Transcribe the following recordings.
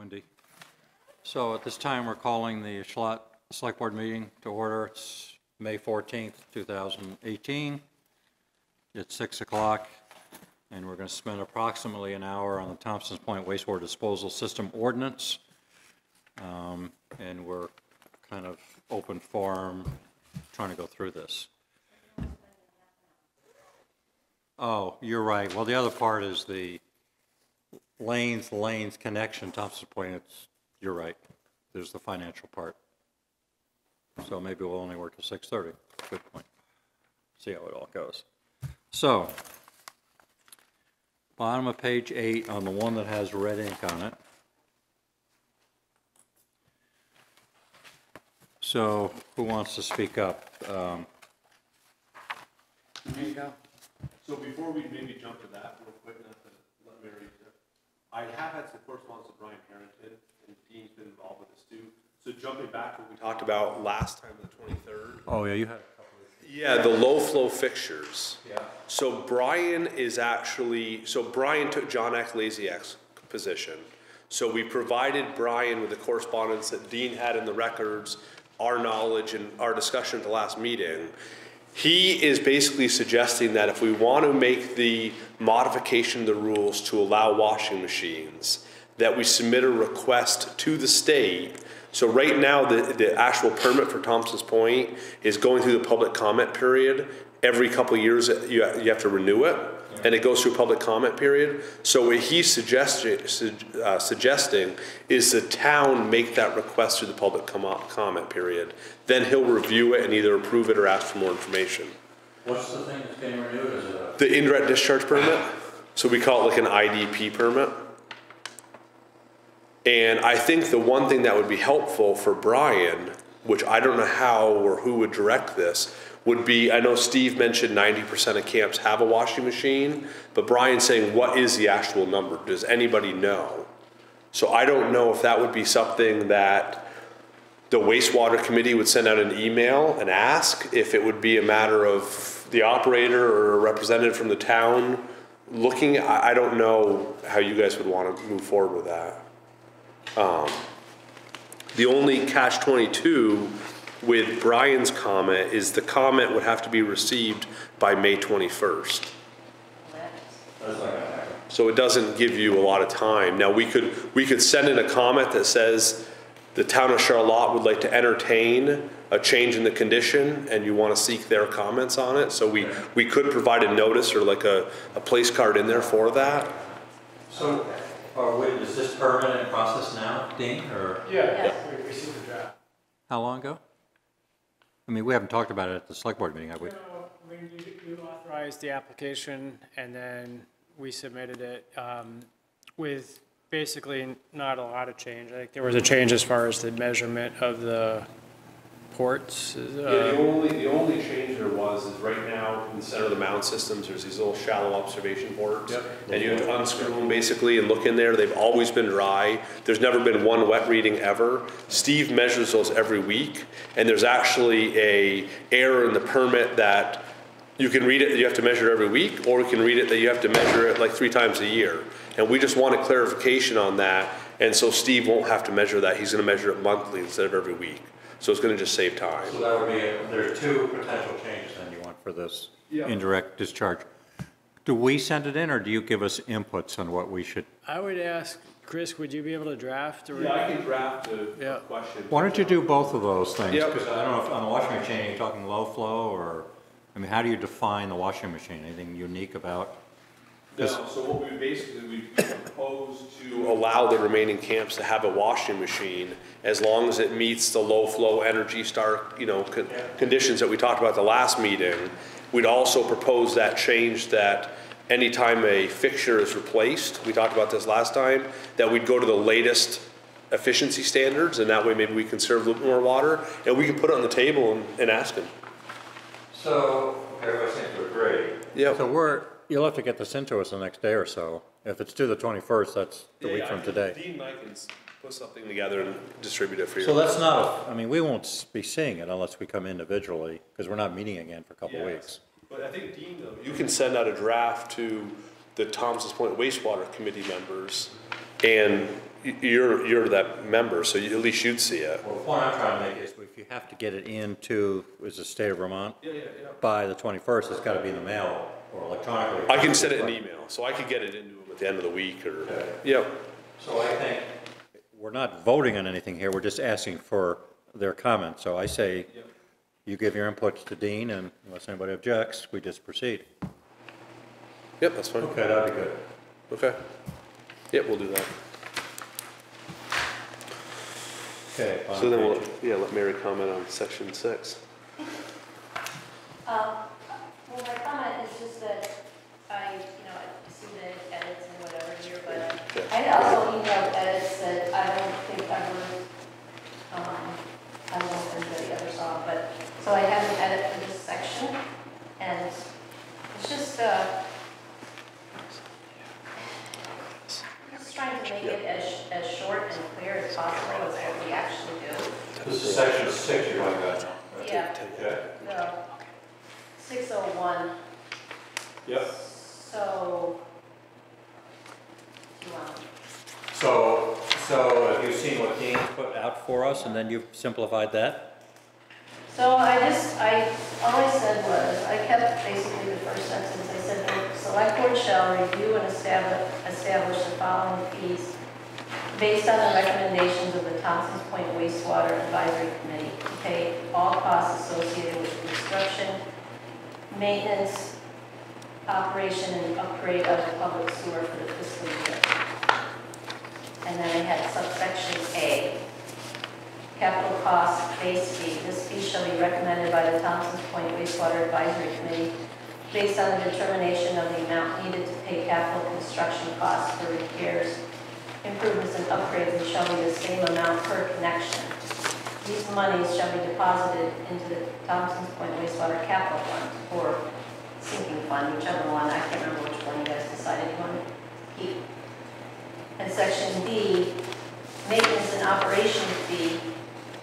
Wendy. So at this time, we're calling the Select Board meeting to order. It's May 14th, 2018. It's 6 o'clock, and we're going to spend approximately an hour on the Thompson's Point Wastewater Disposal System Ordinance. And we're kind of open forum trying to go through this. Oh, you're right. Well, the other part is the lanes connection, Thompson's Point. You're right. There's the financial part. So maybe we'll only work till 6:30. Good point. See how it all goes. So, bottom of page 8 on the one that has red ink on it. So, who wants to speak up? There you go. So before we maybe jump to that real quick, let me read it. I have had some correspondence with Brian Harrington, and Dean's been involved with this too. So jumping back to what we talked about last time, the 23rd. Oh yeah, you had a couple of. Yeah, the low flow fixtures. Yeah. So Brian took John Laziak's position. So we provided Brian with the correspondence that Dean had in the records, our knowledge and our discussion at the last meeting. He is basically suggesting that if we want to make the modification of the rules to allow washing machines, that we submit a request to the state. So right now, the actual permit for Thompson's Point is going through the public comment period. Every couple of years, you have to renew it, and it goes through a public comment period. So what he's suggesting is the town make that request through the public comment period. Then he'll review it and either approve it or ask for more information. What's the thing that's getting renewed? Is it The indirect discharge permit. So we call it like an IDP permit. And I think the one thing that would be helpful for Brian, which I don't know how or who would direct this, would be, I know Steve mentioned 90% of camps have a washing machine, but Brian's saying, what is the actual number? Does anybody know? So I don't know if that would be something that the wastewater committee would send out an email and ask, if it would be a matter of the operator or a representative from the town looking. I don't know how you guys would want to move forward with that. The only catch-22 with Brian's comment is the comment would have to be received by May 21st. So it doesn't give you a lot of time. Now we could send in a comment that says the town of Charlotte would like to entertain a change in the condition and you want to seek their comments on it. So we could provide a notice or like a place card in there for that. So is this permanent process now, Dean? Or? Yeah. We received the draft. How long ago? I mean, we haven't talked about it at the select board meeting, have we? No, you authorized the application and then we submitted it with basically not a lot of change. I think there was a change as far as the measurement of the ports. The only change there is right now in the center of the mound systems, there's these little shallow observation ports. Yep. And you have to unscrew them basically and look in there. They've always been dry. There's never been one wet reading ever. Steve measures those every week, and there's actually a error in the permit that you can read it that you have to measure it every week, or you can read it that you have to measure it like 3 times a year. And we just want a clarification on that, and so Steve won't have to measure that. He's going to measure it monthly instead of every week. So it's going to just save time. So that would be there's 2 potential changes then you want for this indirect discharge. Do we send it in, or do you give us inputs on what we should? I would ask, Chris, would you be able to draft? Or I can draft a question. Why don't you do both of those things? Yep. Because I don't know if on the washing machine you're talking low flow, or, I mean, how do you define the washing machine? Anything unique about? No, so what we propose to allow the remaining camps to have a washing machine as long as it meets the low flow Energy Star, conditions that we talked about at the last meeting. We'd also propose that change that anytime a fixture is replaced, we talked about this last time, that we'd go to the latest efficiency standards, and that way maybe we conserve a little bit more water, and we can put it on the table and ask them. So, everybody seems to agree. Yeah. So you'll have to get this into us the next day or so. If it's due the 21st, that's the week from today. Dean and I can put something together and distribute it for you. So that's not, I mean, we won't be seeing it unless we come individually, because we're not meeting again for a couple of weeks. But I think, Dean, though, you can send out a draft to the Thompson's Point Wastewater Committee members, and you're that member, so at least you'd see it. Well, the point I'm trying to make is if you have to get it into, is the state of Vermont? By the 21st, it's got to be in the mail or electronically. I can send it in email, so I could get it into them at the end of the week or, yep. So I think we're not voting on anything here, we're just asking for their comment. So I say, you give your inputs to Dean, and unless anybody objects, we just proceed. Yep, that's fine. Okay, that'd be good. Okay. Yep, we'll do that. Okay. So then we'll, let Mary comment on section 6. Well, my comment is just that I see the edits and whatever here, but I also emailed edits that I don't think I don't know if anybody ever saw, but, so I have an edit for this section, and it's just trying to make it as short and clear as possible as what we actually do. This is section 6 you're talking about. Yeah. Okay. No. 601. Yep. So, you want, So have you seen what Dean put out for us, and then you've simplified that? so all I said was, I kept basically the first sentence, I said, the select board shall review and establish the following fees based on the recommendations of the Thompson's Point Wastewater Advisory Committee to pay all costs associated with construction, maintenance, operation, and upgrade of the public sewer for the fiscal year. And then I had subsection A, capital cost base fee. This fee shall be recommended by the Thompson's Point Wastewater Advisory Committee based on the determination of the amount needed to pay capital construction costs for repairs, improvements, and upgrades, and shall be the same amount per connection. These monies shall be deposited into the Thompson's Point Wastewater Capital Fund or sinking fund, whichever one. I can't remember which one you guys decided you want to keep. And section B, maintenance and operation fee.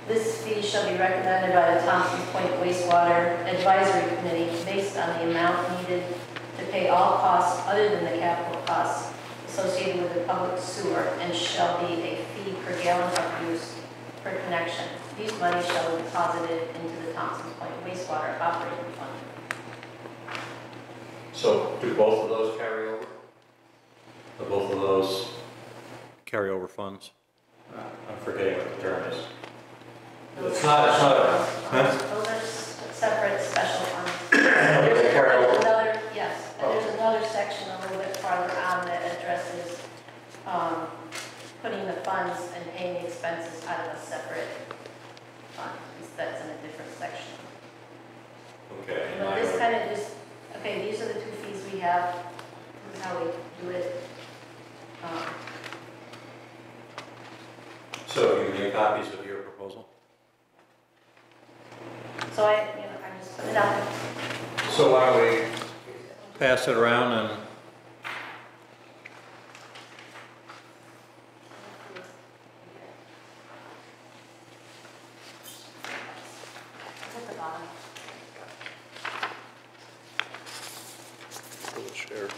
This fee shall be recommended by the Thompson Point Wastewater Advisory Committee based on the amount needed to pay all costs other than the capital costs associated with the public sewer, and shall be a fee per gallon of use per connection. These monies shall be deposited into the Thompson Point Wastewater Operating Fund. So do both of those carry over? Do both of those carry over funds? I'm forgetting what the term is. It's not Those are separate special funds. There's another, yes, and there's another section a little bit farther on that addresses putting the funds and paying the expenses out of a separate fund. That's in a different section. Okay. But this kind of just, okay, these are the two fees we have. This is how we do it. So you need copies of your proposal? So I'm just putting it out there. So why don't we pass it around and At the bottom. We'll share.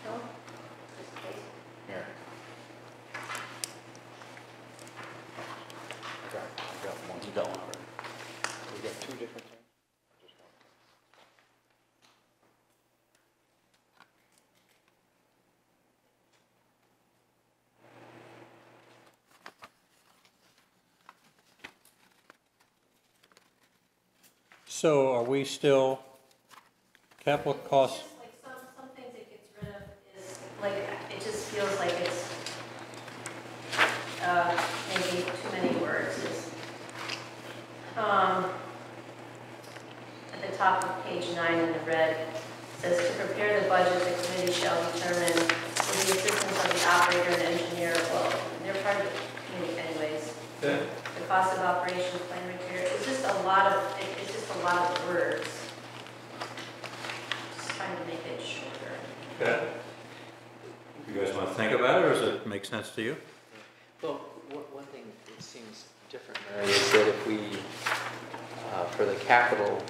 No? Just in case. here. I got one. You got one already. We got two different things? Just one. So are we still capital costs? Just like some things it gets rid of is, like, it just feels like it's maybe too many words. At the top of page 9 in the red, it says to prepare the budget, the committee shall determine with the assistance of the operator and engineer, well, they're part of the committee anyways. Okay. The cost of operations, plan repair, it's just a lot of, it's just a lot of words. Just trying to make it shorter. Okay. You guys want to think about it, or does it make sense to you? Well, one thing, it seems different, Mary, is that if we, for the capital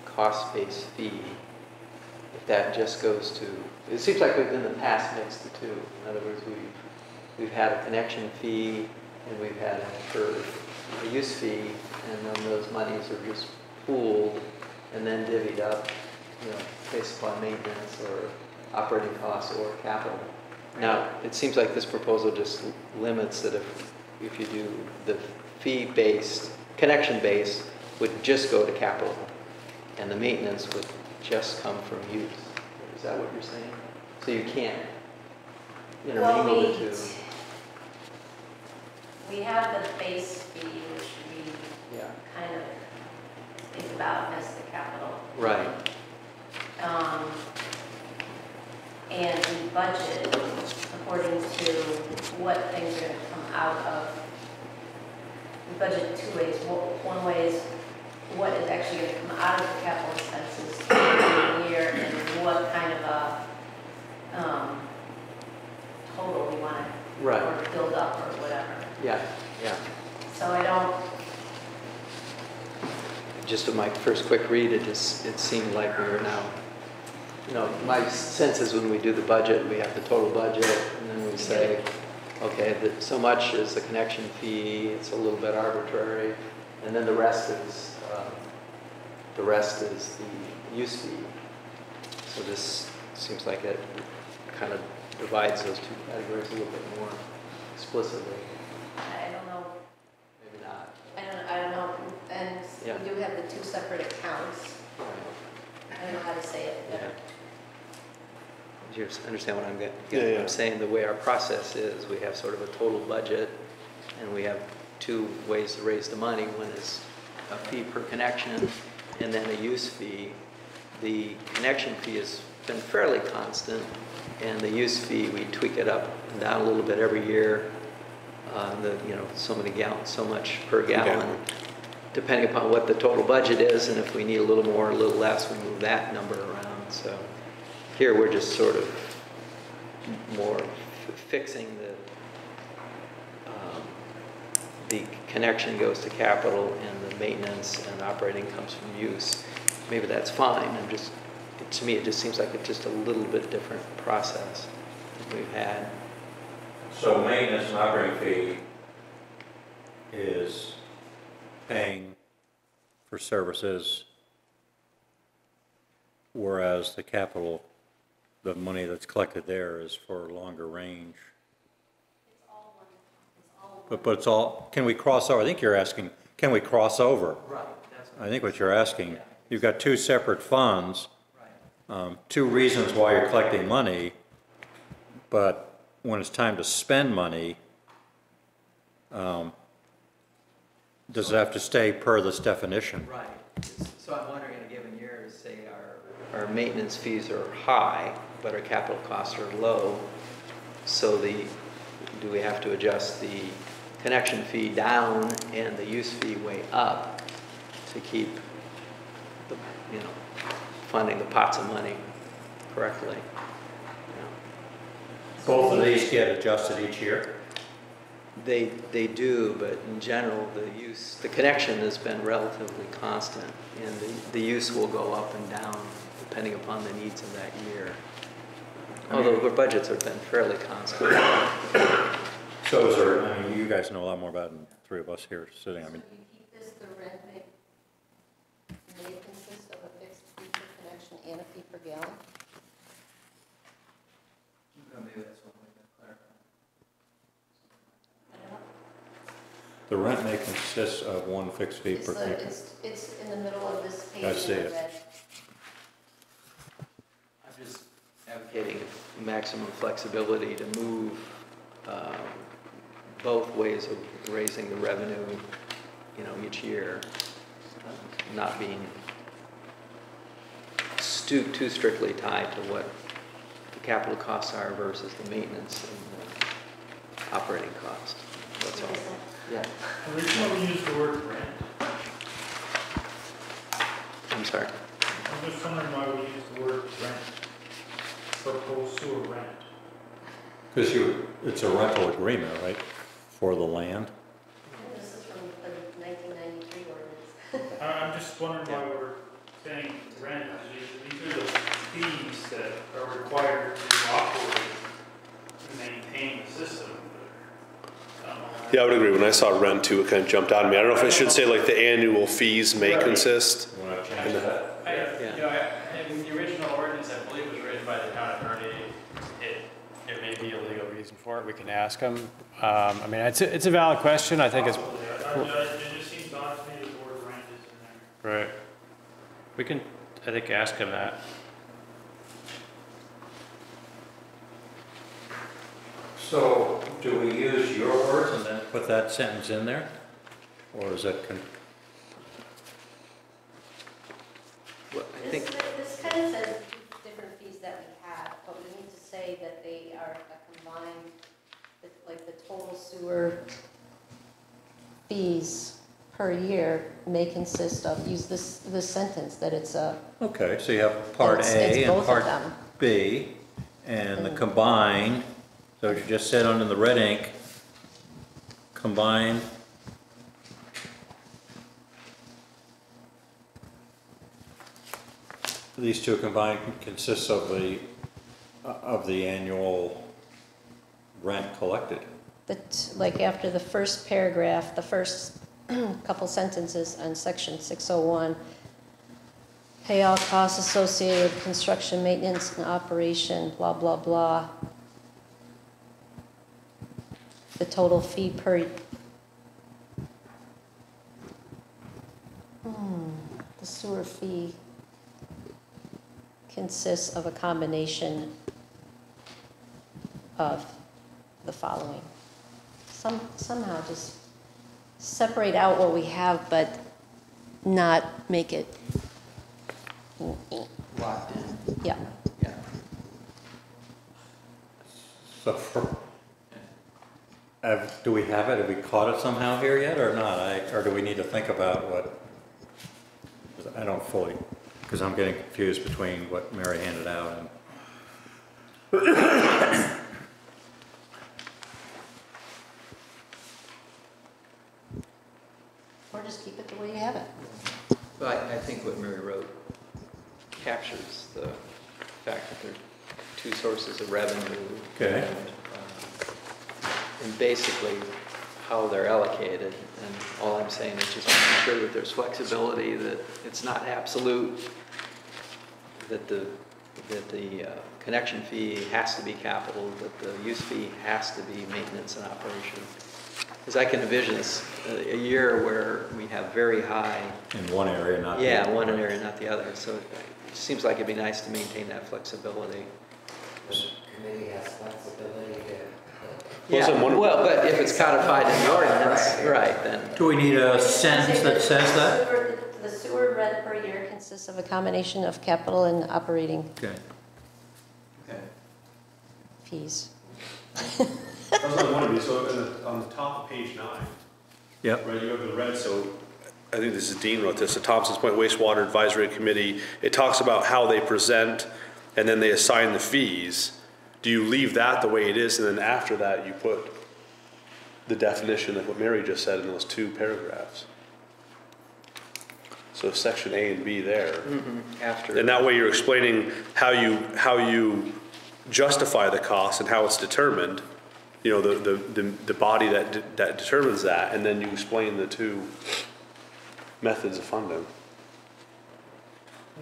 cost-based fee, if that just goes to, it seems like we've in the past mixed the two. In other words, we've had a connection fee and we've had a use fee, and then those monies are just pooled and then divvied up, based upon maintenance or operating costs or capital. Now, it seems like this proposal just limits that if you do the fee-based, connection-based would just go to capital, and the maintenance would just come from use. Is that what you're saying? So you can't intermingle the two. We have the base fee, which we kind of think about as the capital. Right. And we budget according to what things are going to come out of. We budget two ways. One way is what is actually going to come out of the capital expenses in the year, and what kind of a total we want to or build up or whatever. Yeah. So I don't. Just in my first quick read, it seemed like we were now. My sense is when we do the budget, we have the total budget, and then we say, okay, so much is the connection fee. It's a little bit arbitrary, and then the rest is the use fee. So this seems like it kind of divides those two categories a little bit more explicitly. I don't know. Maybe not. I don't know. And we do have the two separate accounts. Right. I don't know how to say it better. Do you understand what I'm getting? I'm saying the way our process is, we have sort of a total budget, and we have two ways to raise the money. One is a fee per connection, and then a use fee. The connection fee has been fairly constant, and the use fee, we tweak it up and down a little bit every year. So many gallons, so much per gallon, depending upon what the total budget is, and if we need a little more, a little less, we move that number around. So here we're just sort of more fixing the connection goes to capital and the maintenance and operating comes from use. Maybe that's fine. To me, it just seems like it's just a little bit different process than we've had. So maintenance and operating fee is paying for services, whereas the capital, the money that's collected there is for longer range. It's all one. But it's all, can we cross over? I think you're asking, can we cross over? Right. I think what you're asking, you've got two separate funds, two reasons why you're collecting money, but when it's time to spend money, does it have to stay per this definition? Right. So I'm wondering in a given year, say our maintenance fees are high, but our capital costs are low. So do we have to adjust the connection fee down and the use fee way up to keep the, funding the pots of money correctly? Both of these get adjusted each year? They do, but in general, the connection has been relatively constant, and the use will go up and down depending upon the needs of that year. Although our budgets have been fairly constant. So is there, you guys know a lot more about it than three of us here sitting. So you keep this, the rent may consist of a fixed fee per connection and a fee per gallon? Maybe that's one way to clarify. The rent may consist of one fixed fee per connection. It's in the middle of this page. I see it. red. I'm just advocating maximum flexibility to move both ways of raising the revenue, each year, not being too strictly tied to what the capital costs are versus the maintenance and the operating cost. That's all. Yeah. Originally, we used the word rent. I'm sorry. I'm just wondering why we use the word rent for opposed to a rent. Because it's a rental agreement, right, for the land? This is from I'm just wondering why we're saying rent. These are the fees that are required to operate and maintain the system. Yeah, I would agree. When I saw rent too, it kind of jumped out at me. I don't know if I should say like the annual fees may consist. Want to change that? In the original ordinance, I believe was written by the town attorney, it may be a legal reason for it, we can ask him. I mean, it's a valid question, I think it's. It just seems odd to me that the word rent is in there. Right. We can, I think, ask him that. So, do we use your words and then put that sentence in there? Or is that, Well, I think, This kind of says different fees that we have, but we need to say that they are a combined, like the total sewer fees per year may consist of, use this sentence, that it's a. okay, so you have part It's A both and of part them. B, and the combined, so you just said under the red ink, combined. These two combined consists of the annual rent collected. That, like after the first paragraph, the first couple sentences on section 601, pay all costs associated with construction, maintenance, and operation, blah, blah, blah. The total fee per, the sewer fee consists of a combination of the following. Somehow just separate out what we have, but not make it, locked in, yeah. yeah. So do we have it? Have we caught it somehow here yet or not? Or do we need to think about what, I don't fully, because I'm getting confused between what Mary handed out and. Or just keep it the way you have it. Well, I think what Mary wrote captures the fact that there are two sources of revenue. Okay. And basically how they're allocated. And all I'm saying is just making sure that there's flexibility, that it's not absolute, that the connection fee has to be capital, that the use fee has to be maintenance and operation. Because I can envision a year where we have very high. In one area, not the Yeah, other. one area, not the other. So it seems like it'd be nice to maintain that flexibility. Committee has flexibility to. Yeah, well, but if it's codified in the ordinance, right, then. Do we need a sentence that says that? The sewer rent per year consists of a combination of capital and operating Okay. fees. I was wondering, so on the top of page 9, Yep. right, you go to the red, so I think this is Dean wrote this, the Thompson's Point Wastewater Advisory Committee, it talks about how they present and then they assign the fees. Do you leave that the way it is and then after that you put the definition of what Mary just said in those two paragraphs? So section A and B there. After. And that way you're explaining how you justify the cost and how it's determined, you know, the body that determines that, and then you explain the two methods of funding.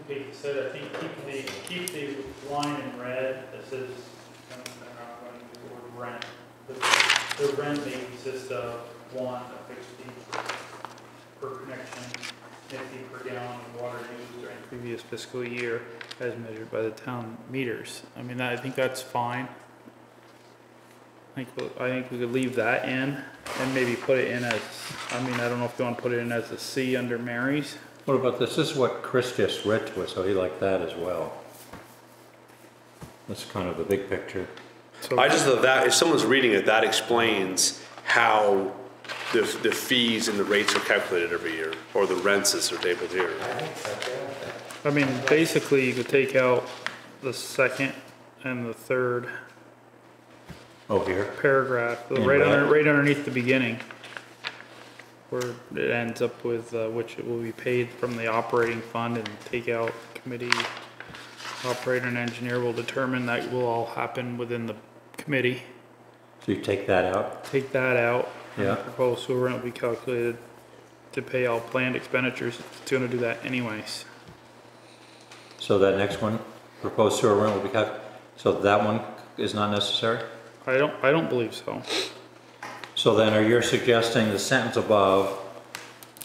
Okay, so I think keep the line in red that says, I'm not going to use the word rent. The rent may consist of one, a fixed fee per connection, and a fee per gallon of water used during the previous fiscal year as measured by the town meters. I mean, I think that's fine. I think we could leave that in and maybe put it in as, I mean, I don't know if you want to put it in as a C under Mary's. What about this? This is what Chris just read to us, so he liked that as well. That's kind of the big picture. So I just thought that, if someone's reading it, that explains how the fees and the rates are calculated every year, or the rents as they're labeled here. I mean, basically, you could take out the second and the third Oh, here? paragraph, In right red? underneath the beginning. where it ends up with, which it will be paid from the operating fund and take out committee. Operator and engineer will determine that will all happen within the committee. So you take that out? Take that out. and Yeah. the proposed sewer rent will be calculated to pay all planned expenditures. It's gonna do that anyways. So that next one, proposed sewer rent will be so that one is not necessary? I don't believe so. So then are you suggesting the sentence above,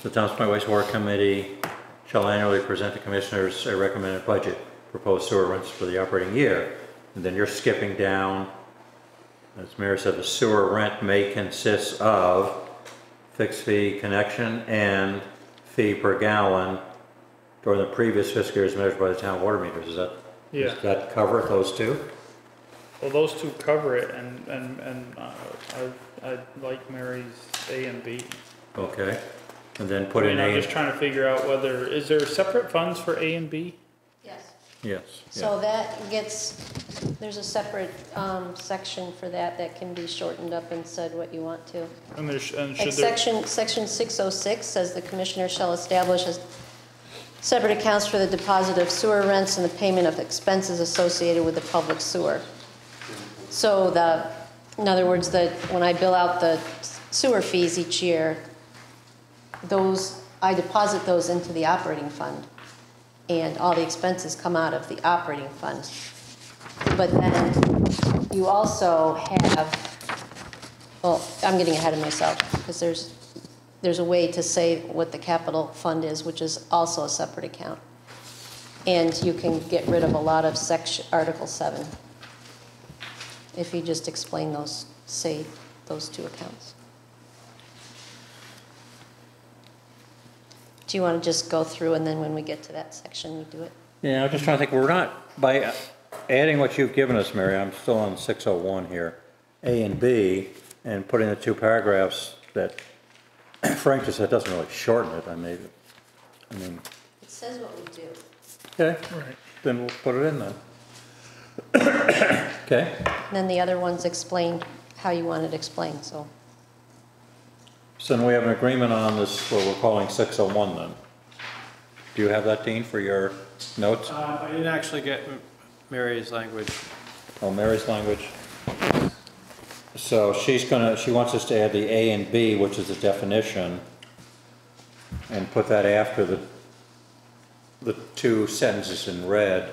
the Thompson Point Wastewater Committee shall annually present the commissioners a recommended budget, proposed sewer rents for the operating year, and then you're skipping down, as Mary said, the sewer rent may consist of fixed fee connection and fee per gallon during the previous fiscal year as measured by the town water meters. Is that, Yeah. does that cover those two? Well, those two cover it, and I like Mary's A and B. Okay, and then put in I'm A, just trying to figure out whether, is there separate funds for A and B? Yes. yes. So that gets, there's a separate section for that that can be shortened up and said what you want to. And there's, and Like should there, section 606 says the commissioner shall establish a separate accounts for the deposit of sewer rents and the payment of expenses associated with the public sewer. So in other words, when I bill out the sewer fees each year, I deposit those into the operating fund, and all the expenses come out of the operating fund. But then you also have, well, I'm getting ahead of myself, because there's a way to say what the capital fund is, which is also a separate account. And you can get rid of a lot of Article 7 if you just explain those two accounts. Do you want to just go through, and then when we get to that section, you do it? Yeah, I'm just trying to think, we're not, by adding what you've given us, Mary, I'm still on 601 here, A and B, and putting the two paragraphs that Frank just said doesn't really shorten it, I mean. It says what we do. Okay, then we'll put it in then. Okay, And then the other ones explain how you want it explained, so. so then we have an agreement on this, what we're calling 601 then. Do you have that, Dean, for your notes? I didn't actually get Mary's language. Oh, Mary's language. So she wants us to add the A and B, which is the definition, and put that after the two sentences in red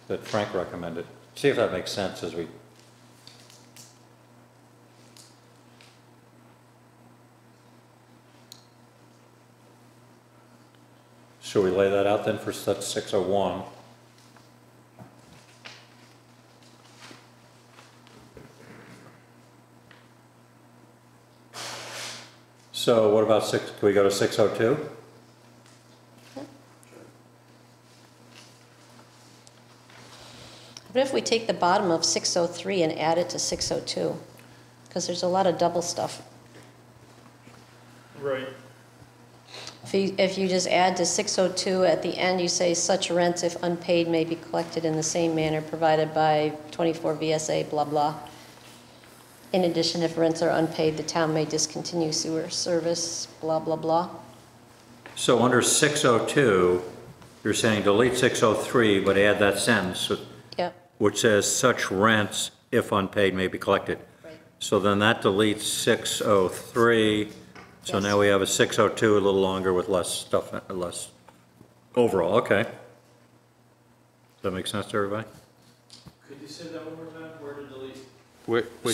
that Frank recommended. See if that makes sense as we. Should we lay that out then for 601? So what about can we go to 602? What if we take the bottom of 603 and add it to 602? Because there's a lot of double stuff. right, If you just add to 602 at the end, you say such rents, if unpaid, may be collected in the same manner provided by 24 VSA, blah, blah. In addition, if rents are unpaid, the town may discontinue sewer service, blah, blah, blah. So under 602, you're saying delete 603, but add that sentence, Yep, which says such rents, if unpaid, may be collected. right. So then that deletes 603. So Yes. now we have a 602, a little longer with less stuff, less overall, okay. Does that make sense to everybody? Could you say that one more time? Where to delete?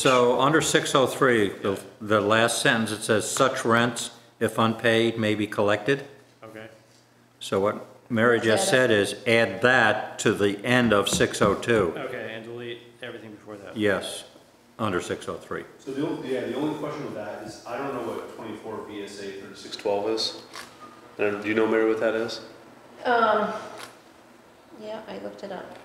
So under 603, the last sentence, it says such rents, if unpaid, may be collected. Okay. So what Mary just said is add that to the end of 602. Okay, and delete everything before that. Yes, under 603. So the only question with that is, I don't know what 24 VSA 3612 is. And do you know, Mary, what that is? Yeah, I looked it up.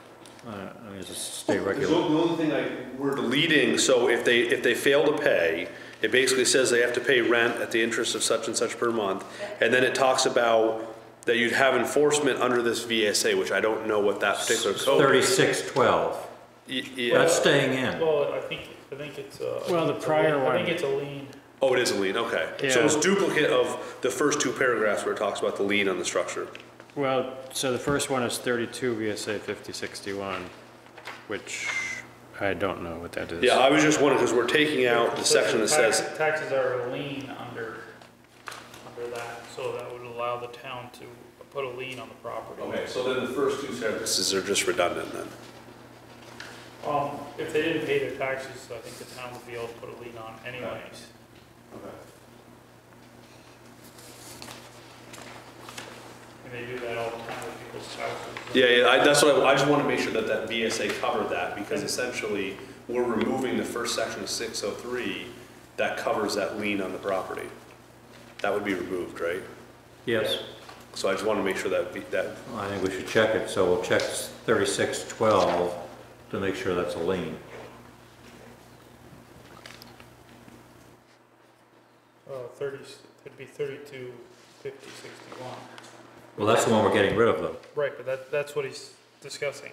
I mean, it's a state The regulation. only thing we're deleting, so if they fail to pay, it basically says they have to pay rent at the interest of such and such per month. And then it talks about that you'd have enforcement under this VSA, which I don't know what that particular code is. 3612. Yeah. That's staying in. well, I think it's Well, the prior I think one- it's a lien. Oh, it is a lien, okay. So Yeah. it's duplicate of the first two paragraphs where it talks about the lien on the structure. Well, so the first one is 32 VSA 5061, which I don't know what that is. Yeah, I was just wondering, because we're taking out the section that says, Taxes are a lien under that, so that would allow the town to put a lien on the property. okay, so then the first two sentences are just redundant then. If they didn't pay their taxes, I think the town would be able to put a lien on anyways. Okay. And they do that all the time with people's houses. Yeah, that's what I just want to make sure that that VSA covered that, because essentially, we're removing the first section of 603 that covers that lien on the property. That would be removed, right? Yes. So I just want to make sure that, I think we should check it, so we'll check 3612 to make sure that's a lien. It'd be 32, 50, 61. Well, that's the one we're getting rid of, though. Right, but that's what he's discussing.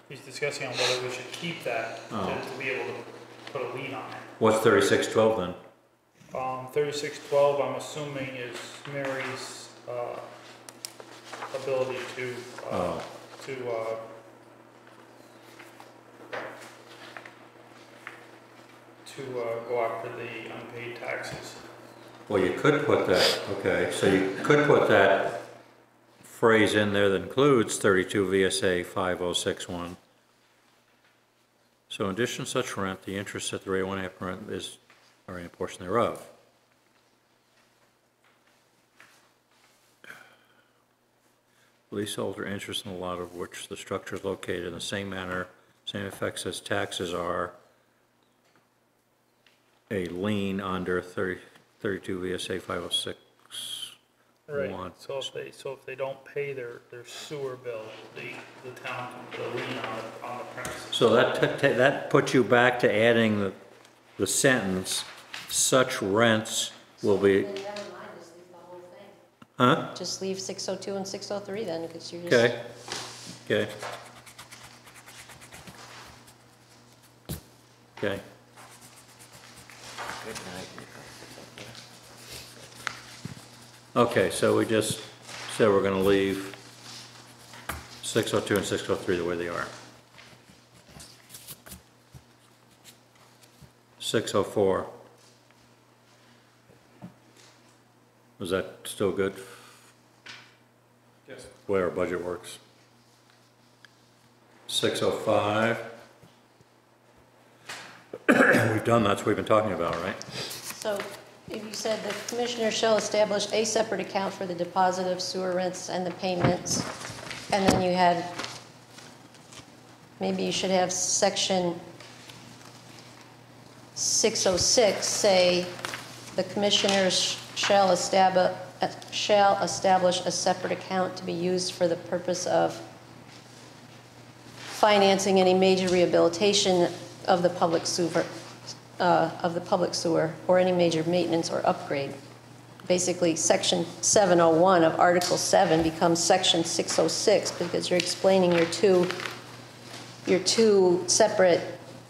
He's discussing on whether we should keep that to be able to put a lien on it. What's 3612 then? 3612, I'm assuming is Mary's ability to go after the unpaid taxes. Well, you could put that, okay, so you could put that phrase in there that includes 32 VSA 5061. So in addition to such rent, the interest at the rate of 1.5% is, or any portion thereof. Leaseholder interest in the lot of which the structure is located in the same manner, same effects as taxes are a lien under 32 VSA 506. Right, One. so if they don't pay their sewer bill, the town can put a lien on the premises. So that puts you back to adding the sentence, such rents will be, Then never mind, just leave the whole thing. huh? Just leave 602 and 603 then, because you're just. Okay, okay. Okay, okay, so we just said we're gonna leave 602 and 603 the way they are. 604. Is that still good? Yes. The way our budget works. 605. We've done, that's what we've been talking about, right? So if you said the commissioner shall establish a separate account for the deposit of sewer rents and the payments, and then you had, maybe you should have section 606 say, the commissioners shall establish a separate account to be used for the purpose of financing any major rehabilitation of the public sewer, or any major maintenance or upgrade. Basically, section 701 of Article 7 becomes section 606 because you're explaining your two separate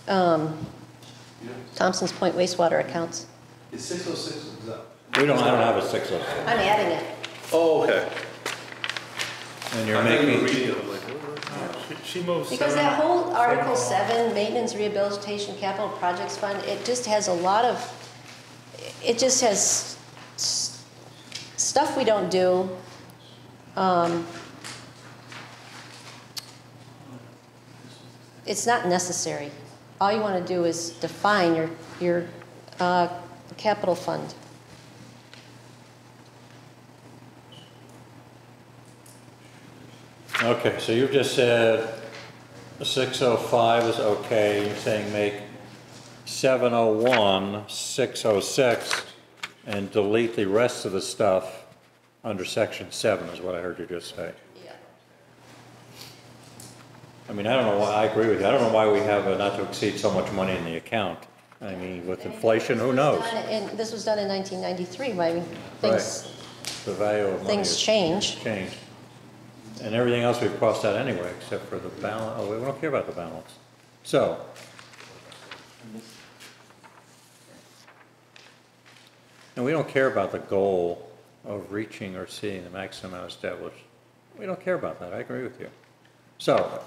Thompson's Point wastewater accounts. is 606, is that? I don't have a 606. I'm adding it. Oh, okay. And you're I thought you were making, reading it, I'm like, She moves. Because that whole Article 7, Maintenance Rehabilitation Capital Projects Fund, it just has a lot of, it just has stuff we don't do. It's not necessary. All you want to do is define your capital fund. okay, so you've just said 605 is okay, you're saying make 701, 606, and delete the rest of the stuff under section 7 is what I heard you just say. Yeah. I mean, I don't know why, I agree with you, I don't know why we have a not to exceed so much money in the account. I mean, with inflation, who knows? And this was done in 1993, I mean, things The value of money has change. changed. And everything else we've crossed out anyway, except for the balance, oh, we don't care about the balance. So, And we don't care about the goal of reaching or seeing the maximum amount established. We don't care about that, I agree with you. So,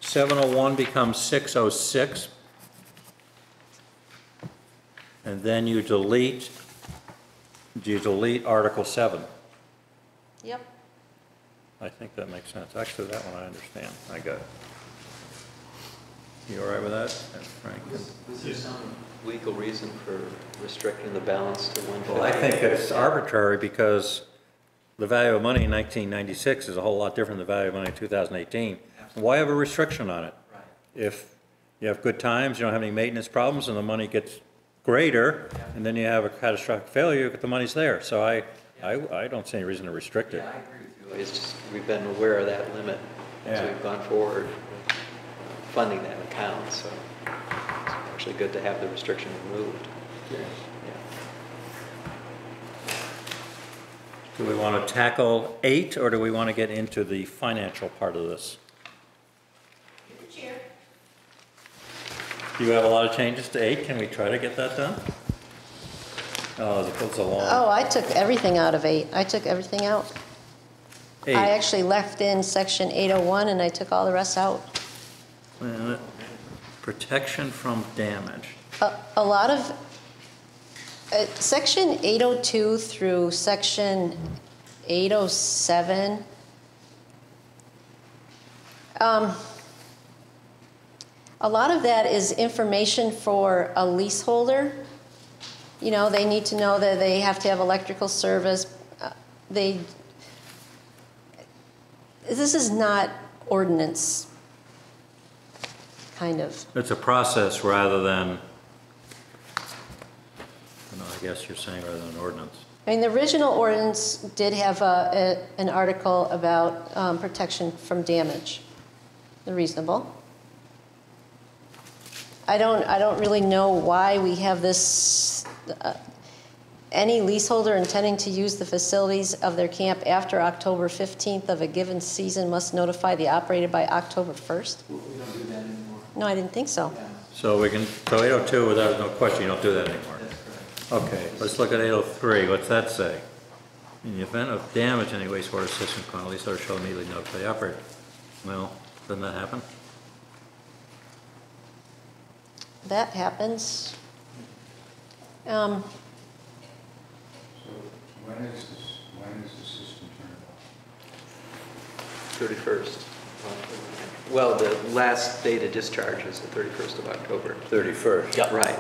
701 becomes 606. And then you delete Article 7. Yep. I think that makes sense. Actually, that one I understand. I got it. You all right with that, Frank? Was there some legal reason for restricting the balance to 150? Well, I think it's arbitrary because the value of money in 1996 is a whole lot different than the value of money in 2018. Why have a restriction on it? Right. If you have good times, you don't have any maintenance problems, and the money gets greater, and then you have a catastrophic failure, the money's there. So I don't see any reason to restrict it. Yeah, I agree with you. It's just, we've been aware of that limit as Yeah. we've gone forward with funding that account, so it's actually good to have the restriction removed. Yeah. Yeah. Do we want to tackle 8, or do we want to get into the financial part of this? Do you have a lot of changes to 8? Can we try to get that done? Oh, it's a long. Oh, I took everything out of 8. I took everything out. 8. I actually left in section 801 and I took all the rest out. Wait a minute. Protection from damage. A lot of, section 802 through section 807, a lot of that is information for a leaseholder. You know, they need to know that they have to have electrical service. This is not ordinance, kind of. It's a process rather than, I guess you're saying rather than ordinance. I mean, the original ordinance did have an article about protection from damage. They're reasonable. I don't really know why we have this. Any leaseholder intending to use the facilities of their camp after October 15th of a given season must notify the operator by October 1st. We don't do that anymore. No, I didn't think so. Yeah, So we can, so 802, without no question, you don't do that anymore. that's correct. Okay, let's look at 803. What's that say? In the event of damage in a wastewater system, the leaseholder shall immediately notify the operator. Well, doesn't that happen? That happens. So when is the system turned off? 31st. Well, the last date of discharge is the 31st of October. 31st? Yep. Right.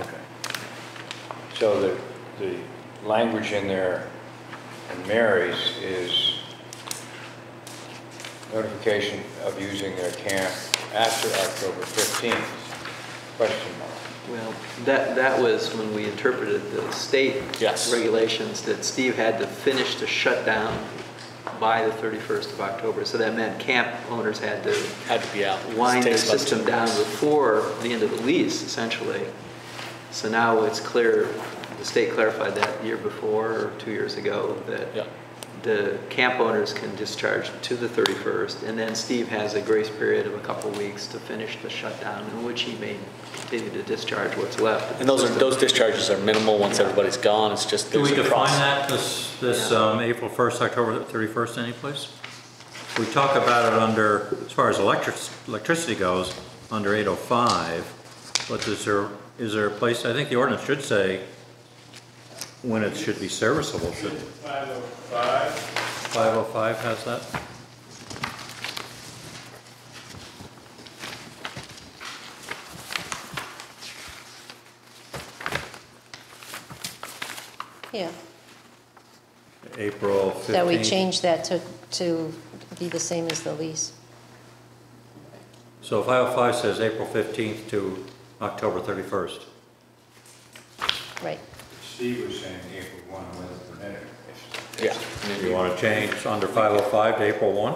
Okay. So the language in there in Mary's is notification of using their camp after October 15th, question mark. Well, that was when we interpreted the state Yes. regulations that Steve had to finish the shutdown by the 31st of October. So that meant camp owners had to be out. wind their Takes about system 2 down months. before the end of the lease, essentially. So now it's clear, the state clarified that year before, or 2 years ago, that Yeah. the camp owners can discharge to the 31st, and then Steve has a grace period of a couple weeks to finish the shutdown, in which he may continue to discharge what's left. And those discharges are minimal once everybody's gone. It's just Do we there's a define process. that, this April 1st, October 31st, any place? We talk about it under, as far as electricity goes, under 805, but is there a place, I think the ordinance should say when it should be serviceable, should it? 505. 505 has that? Yeah, April 15th. that we changed that to be the same as the lease. So 505 says April 15th to October 31st. Right. Steve was saying April 1 wasn't permitted. Yeah. You want to change under 505 to April 1?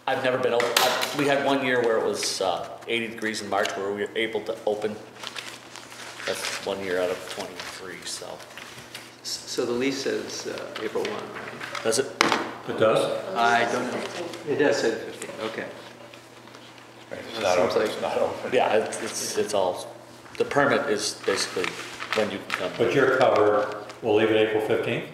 I've never been open. We had 1 year where it was 80 degrees in March where we were able to open. That's 1 year out of 23, so. So the lease says April 1, right? Does it? It does? I don't know. It does say the 15th, okay. It's not Seems open, like- it's not open. Yeah, it's all, the permit is basically when you can come. But you're covered, we'll leave it April 15th?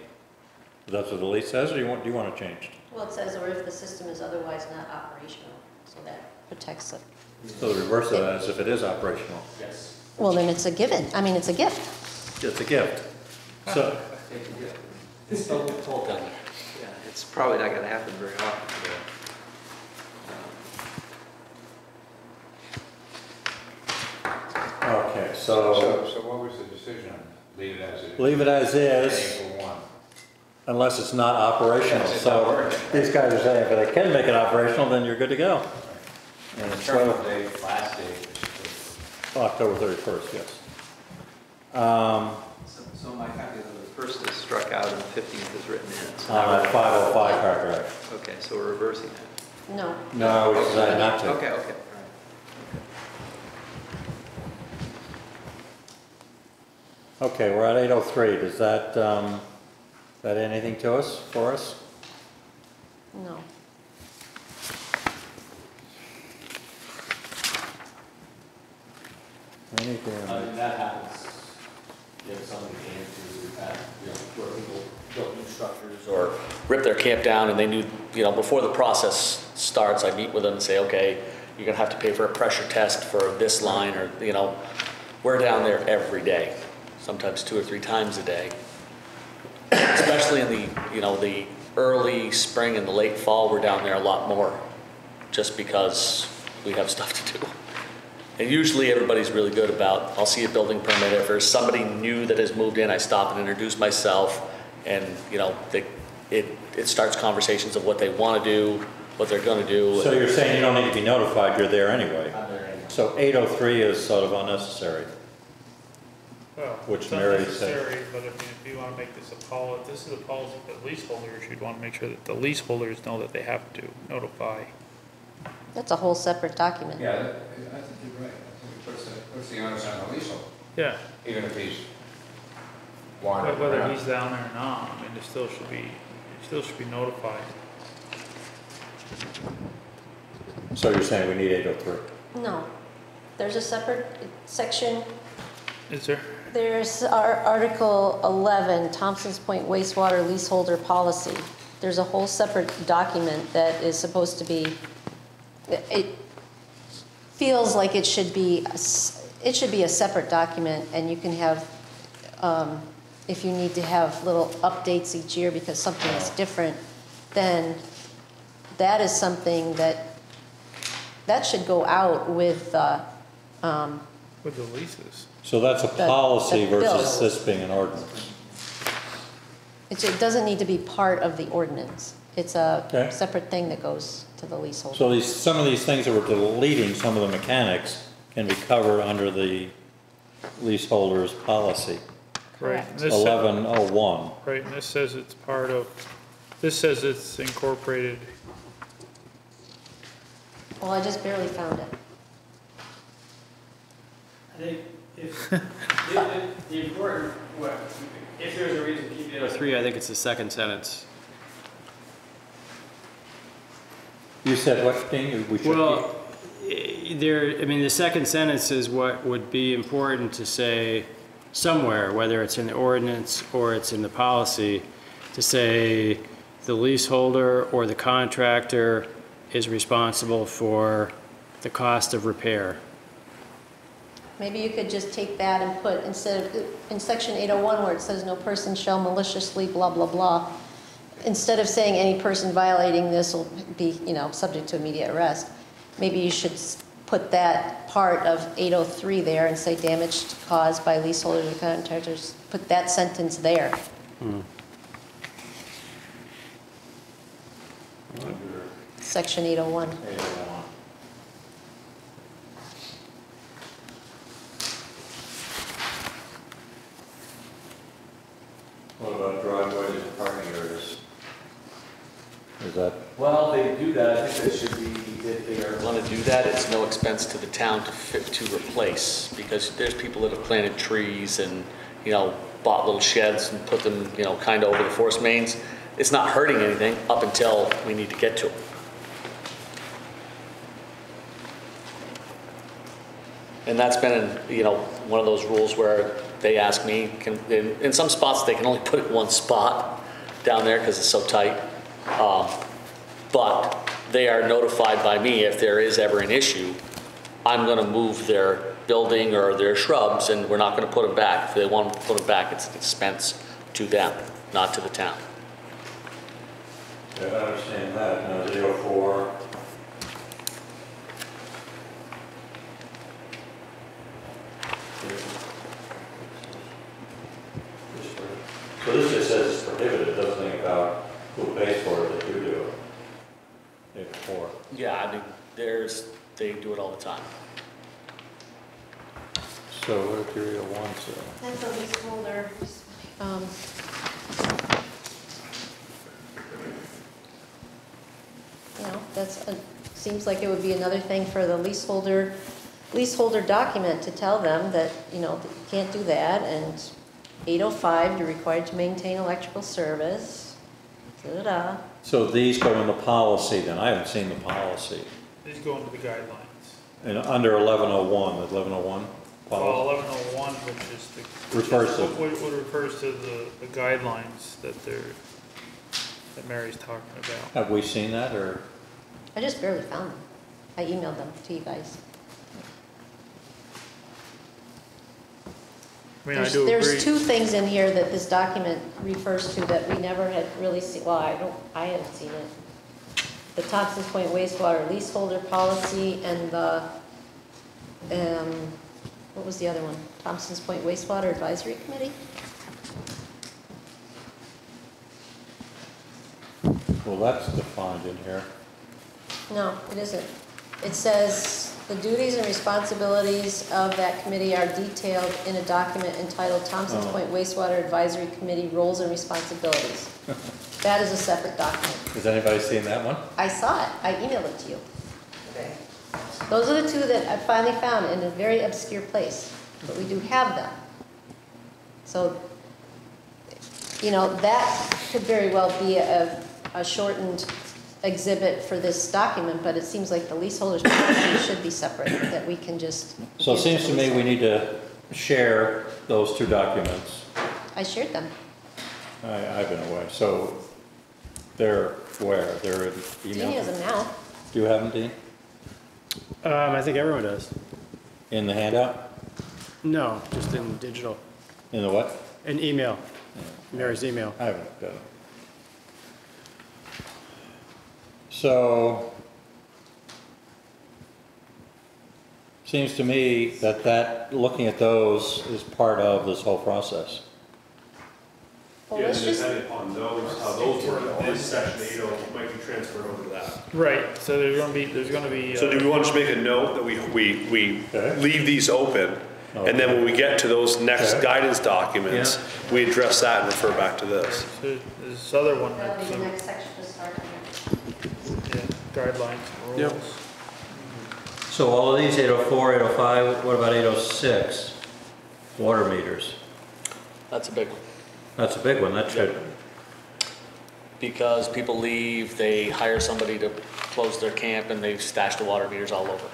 That's what the lease says, or do you want it changed? Well, it says, or if the system is otherwise not operational, so that protects it. So the reverse of that is if it is operational. Yes. Well, then it's a given, I mean, it's a gift. It's a gift. So, It's all done. Yeah, it's probably not gonna happen very often. okay, so So what was the decision? Leave it as it is? leave it as is April 1. unless it's not operational. Yes, it's not So working. these guys are saying if they can make it operational, then you're good to go. And the terminal date, last date was October 31st, yes. So my copy of the first is struck out and the 15th is written in. So On that 505 paragraph. Okay, so we're reversing that. No, No, we decided not to. Okay, okay. Okay, we're at 803. Does that anything to us, for us? no. Anything? That happens. You have somebody came to, where people built new structures or rip their camp down and they knew, before the process starts, I meet with them and say, okay, you're gonna have to pay for a pressure test for this line or, we're down there every day, sometimes 2 or 3 times a day. Especially in the early spring and the late fall, we're down there a lot more just because we have stuff to do. And usually everybody's really good about, I'll see a building permit. If there's somebody new that has moved in, I stop and introduce myself. And, it starts conversations of what they want to do, what they're going to do. So you're saying you don't need to be notified, you're there anyway? I'm there anyway. So 803 is sort of unnecessary. Well, Which it's Mary said. unnecessary, but if you want to make this a policy, this is a policy for leaseholders, you'd want to make sure that the leaseholders know that they have to notify. That's a whole separate document. Yeah, I think you're right. I think it puts the onus on the leaseholder, Yeah, even if he's wandering whether around. he's down there or not, I mean, it still should be notified. So you're saying we need 803? No, there's a separate section. Is there? There's our Article 11, Thompson's Point Wastewater Leaseholder Policy. There's a whole separate document that is supposed to be, it feels like it should be a separate document, and you can have, if you need to have little updates each year because something is different, then that is something that should go out with With the leases. So that's a policy the versus bills. this being an ordinance? it doesn't need to be part of the ordinance. It's a Okay. separate thing that goes to the leaseholder. So some of these things that we're deleting, some of the mechanics, can be covered under the leaseholder's policy, Right. Correct. And this 1101. Right, and this says it's part of, this says it's incorporated. Well, I just barely found it. I think if, the important, if there's a reason to keep 803, I think it's the second sentence. You said what, Dean? We should Well, the second sentence is what would be important to say somewhere, whether it's in the ordinance or it's in the policy, to say the leaseholder or the contractor is responsible for the cost of repair. Maybe you could just take that and put, instead of, in section 801 where it says no person shall maliciously blah, blah, blah, instead of saying any person violating this will be, subject to immediate arrest, maybe you should put that part of 803 there and say damage caused by leaseholders or contractors, put that sentence there. Section 801. 801. What about driveways and parking areas? Is that, Well, they do that, I think that should be, if they are going to do that, it's no expense to the town to replace, because there's people that have planted trees and, bought little sheds and put them, kind of over the forest mains. It's not hurting anything up until we need to get to them. And that's been, one of those rules where they ask me, in some spots, they can only put it in one spot down there because it's so tight. But they are notified by me if there is ever an issue. I'm going to move their building or their shrubs, and we're not going to put them back. If they want to put them back, it's an expense to them, not to the town. Yeah, I understand that. Now, 04. So this just says it's prohibited, it doesn't think about who pays for it, that you do it. 04. Yeah, I mean, they do it all the time. So what if you're 01, so? That's a leaseholder. You know, seems like it would be another thing for the leaseholder document to tell them that, you know, that you can't do that, and 805, you're required to maintain electrical service, da-da-da. So these go in the policy then, I haven't seen the policy. These go into the guidelines. And under 1101, the 1101 Well, policy 1101, which is the. refers to, What refers to the guidelines that Mary's talking about. have we seen that, or? I just barely found them. I emailed them to you guys. I mean, I do agree. There's two things in here that this document refers to that we never had really seen, well, I haven't seen it. The Thompson Point Wastewater leaseholder policy and the, what was the other one? Thompson's Point Wastewater Advisory Committee? Well, that's defined in here. No, it isn't. It says, the duties and responsibilities of that committee are detailed in a document entitled Thompson's Point Wastewater Advisory Committee Roles and Responsibilities. That is a separate document. Has anybody seen that one? I saw it. I emailed it to you. Those are the two that I finally found in a very obscure place, but we do have them. So, you know, that could very well be a shortened exhibit for this document, but it seems like the leaseholders policy should be separate, that we can just. So it seems to me we need to share those two documents. I shared them. I've been away, so they're where? They're in email? Dean has them now. Do you have them, Dean? I think everyone does. In the handout? No, just in digital, In the what? in email, Mary's email. I haven't got it. So, seems to me that looking at those is part of this whole process. Well, Yeah, let's and just, depending upon those, how those were in this section, might be transferred over to that. Right, so there's gonna be. So do we want to just make a note that we Okay. leave these open? And then when we get to those next Okay. guidance documents, we address that and refer back to this. So this other one, that'll that's, be the next section to start. yeah, guidelines, Yep. rules. So all of these, 804, 805, what about 806? Water meters. That's a big one. That's a big one, that should, Because people leave, they hire somebody to close their camp, and they stash the water meters all over.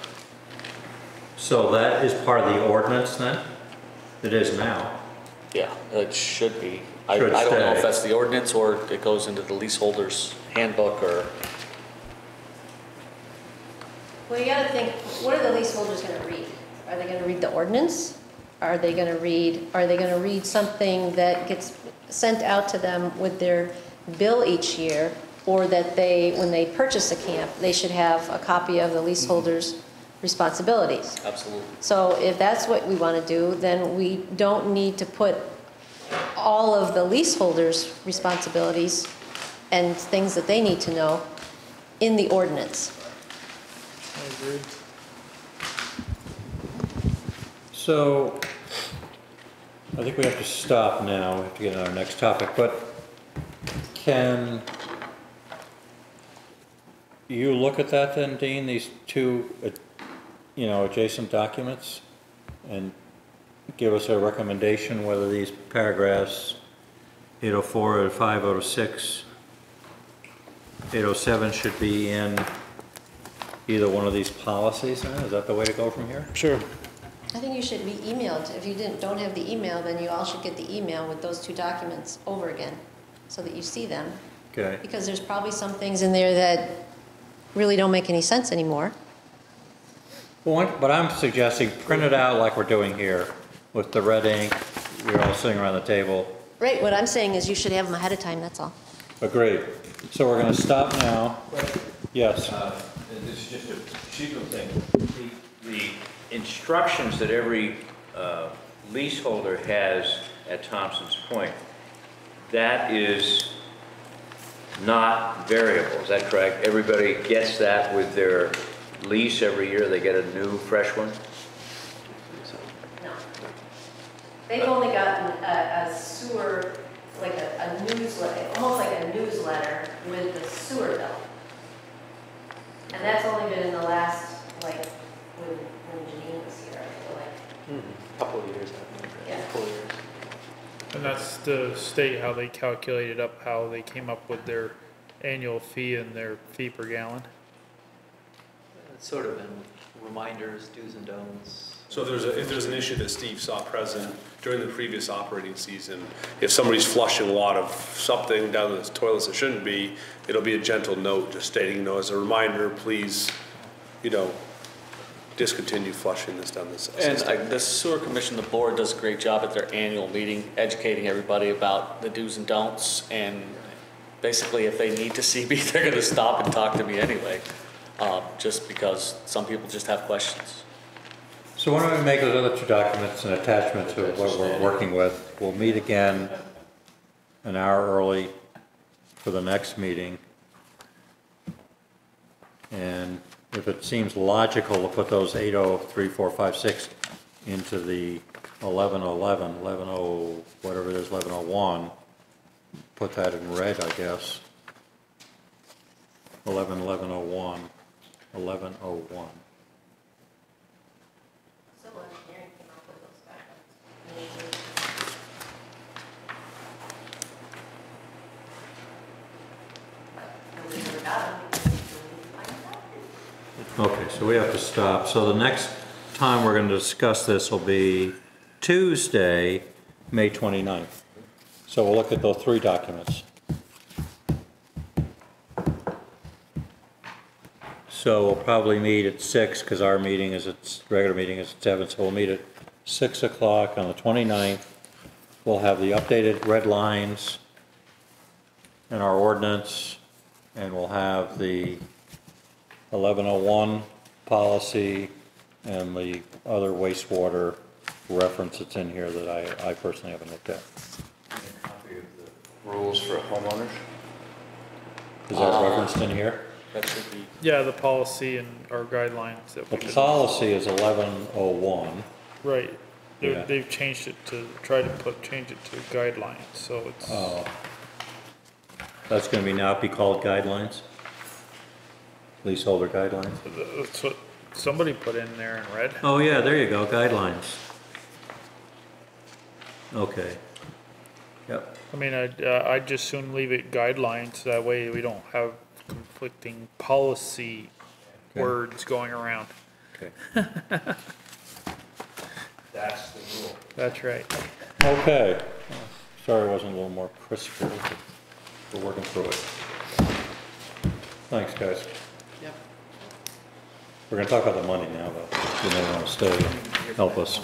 so that is part of the ordinance then? It is now. Yeah, it should be. I Should don't know if stay. that's the ordinance or it goes into the leaseholder's handbook or, Well, you gotta think, what are the leaseholders gonna read? Are they gonna read the ordinance? Are they gonna read something that gets sent out to them with their bill each year? Or that they, when they purchase a camp, they should have a copy of the leaseholder's responsibilities? absolutely. So if that's what we wanna do, then we don't need to put all of the leaseholders' responsibilities and things that they need to know in the ordinance. I agree. So, I think we have to stop now, we have to get on our next topic, but can you look at that then, Dean, these two, adjacent documents, and give us a recommendation whether these paragraphs, 804, 805, 806, 807 should be in either one of these policies, huh? Is that the way to go from here? Sure. I think you should be emailed. If you don't have the email, then you all should get the email with those two documents over again, so that you see them. Okay. Because there's probably some things in there that really don't make any sense anymore. Well, but I'm suggesting print it out like we're doing here with the red ink. We're all sitting around the table. Right, what I'm saying is you should have them ahead of time, that's all. Agreed. So we're going to stop now. Yes. This is just a procedural thing. The instructions that every leaseholder has at Thompson's Point, that is not variable, is that correct? Everybody gets that with their lease every year, they get a new, fresh one? No. They've only gotten a sewer, like a newsletter, almost like a newsletter with the sewer bill. And that's only been in the last, like, when Janine was here, I feel like. Couple of years, I think. Yeah. Couple of years. And that's to state how they calculated up, how they came up with their annual fee and their fee per gallon. It's sort of been reminders, do's and don'ts. So if there's an issue that Steve saw present during the previous operating season, if somebody's flushing a lot of something down the toilets that shouldn't be, it'll be a gentle note just stating, you know, as a reminder, please, you know, discontinue flushing this down this And system. the sewer commission, the board does a great job at their annual meeting, educating everybody about the do's and don'ts. And basically, if they need to see me, they're gonna stop and talk to me anyway. Just because some people just have questions. So why don't we make those other two documents an attachment to what we're working with? We'll meet again an hour early for the next meeting. And if it seems logical to put those 803, 4, 5, 6 into the 1111, 110, whatever it is, 1101, put that in red, I guess. 1101, 1101. Civil engineering came up with those guidelines. Nobody ever got them. Okay, so we have to stop. So the next time we're going to discuss this will be Tuesday, May 29th. So we'll look at those three documents. So we'll probably meet at 6 because our meeting is regular meeting is at 7. So we'll meet at 6 o'clock on the 29th. We'll have the updated red lines in our ordinance, and we'll have the 1101 policy and the other wastewater reference that's in here that I personally haven't looked at. A copy of the rules for homeowners? Is that referenced in here? That should be. Yeah, the policy and our guidelines that The we. policy is 1101. Right. Yeah. They've changed it to, change it to guidelines, so it's. Oh. That's going to now be called guidelines? Leaseholder guidelines? That's what somebody put in there in red. Oh, yeah, there you go, guidelines. Okay. Yep. I mean, I'd just soon leave it guidelines, that way we don't have conflicting policy Okay. words going around. Okay. That's the rule. That's right. Okay. Sorry I wasn't a little more crisp here, but we're working through it. Thanks, guys. Yep. We're going to talk about the money now, but you may want to stay and help us.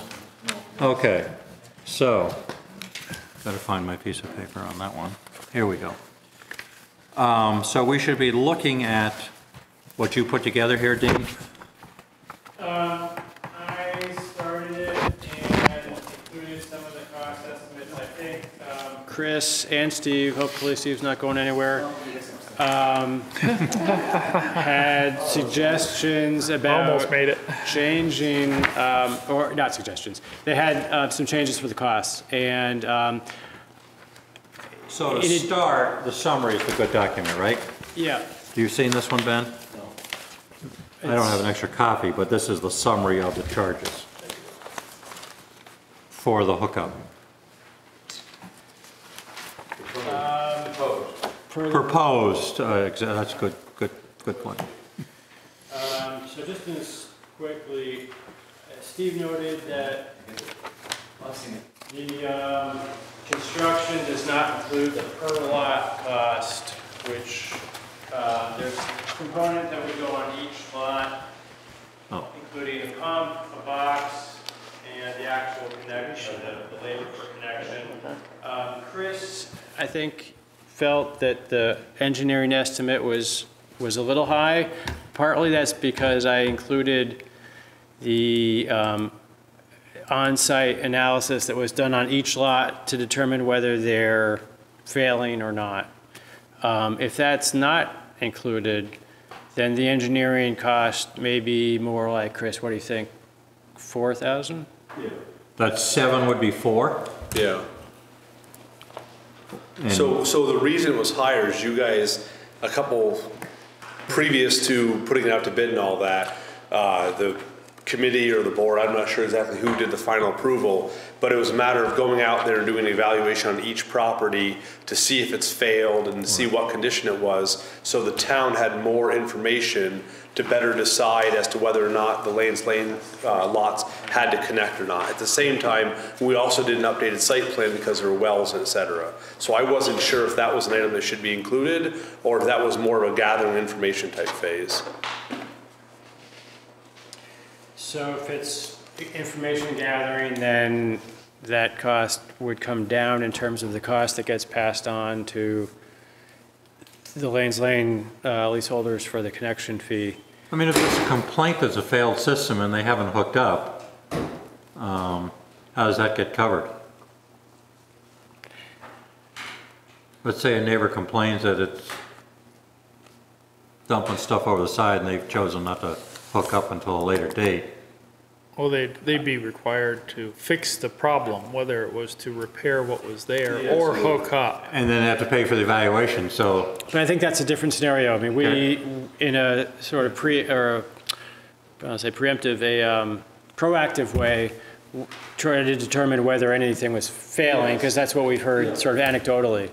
Okay, so, better find my piece of paper on that one. Here we go. So we should be looking at what you put together here, Dean? I started it and included some of the cost estimates, I think. Chris and Steve, hopefully Steve's not going anywhere, had suggestions about. Almost made it. Changing, or not suggestions, they had some changes for the costs, and So to start, the summary is the good document, right? yeah. You seen this one, Ben? I don't have an extra copy, but this is the summary of the charges for the hookup. Proposed, that's good point. So just quickly, Steve noted that the construction does not include the per lot cost, which there's a component that would go on each lot, including a pump, a box, and the actual connection, the labor for connection. Chris, I think, felt that the engineering estimate was a little high. Partly that's because I included the on-site analysis that was done on each lot to determine whether they're failing or not. If that's not included, then the engineering cost may be more like, Chris, what do you think, 4,000? Yeah. That 7 would be 4? Yeah. So the reason it was higher is you guys, a couple previous to putting it out to bid and all that, the committee or the board, I'm not sure exactly who did the final approval, but it was a matter of going out there and doing an evaluation on each property to see if it's failed and see what condition it was. So the town had more information to better decide as to whether or not the Lane's Lane lots had to connect or not. At the same time, we also did an updated site plan because there were wells, et cetera. So I wasn't sure if that was an item that should be included or if that was more of a gathering information type phase. So if it's information gathering, then that cost would come down in terms of the cost that gets passed on to the Lane's Lane leaseholders for the connection fee. I mean, if it's a complaint that's a failed system and they haven't hooked up, how does that get covered? Let's say a neighbor complains that it's dumping stuff over the side and they've chosen not to hook up until a later date. Well, they'd be required to fix the problem, whether it was to repair what was there or hook up. And then they have to pay for the evaluation, so. But I think that's a different scenario. I mean, we, in a sort of proactive way, try to determine whether anything was failing, because that's what we've heard sort of anecdotally.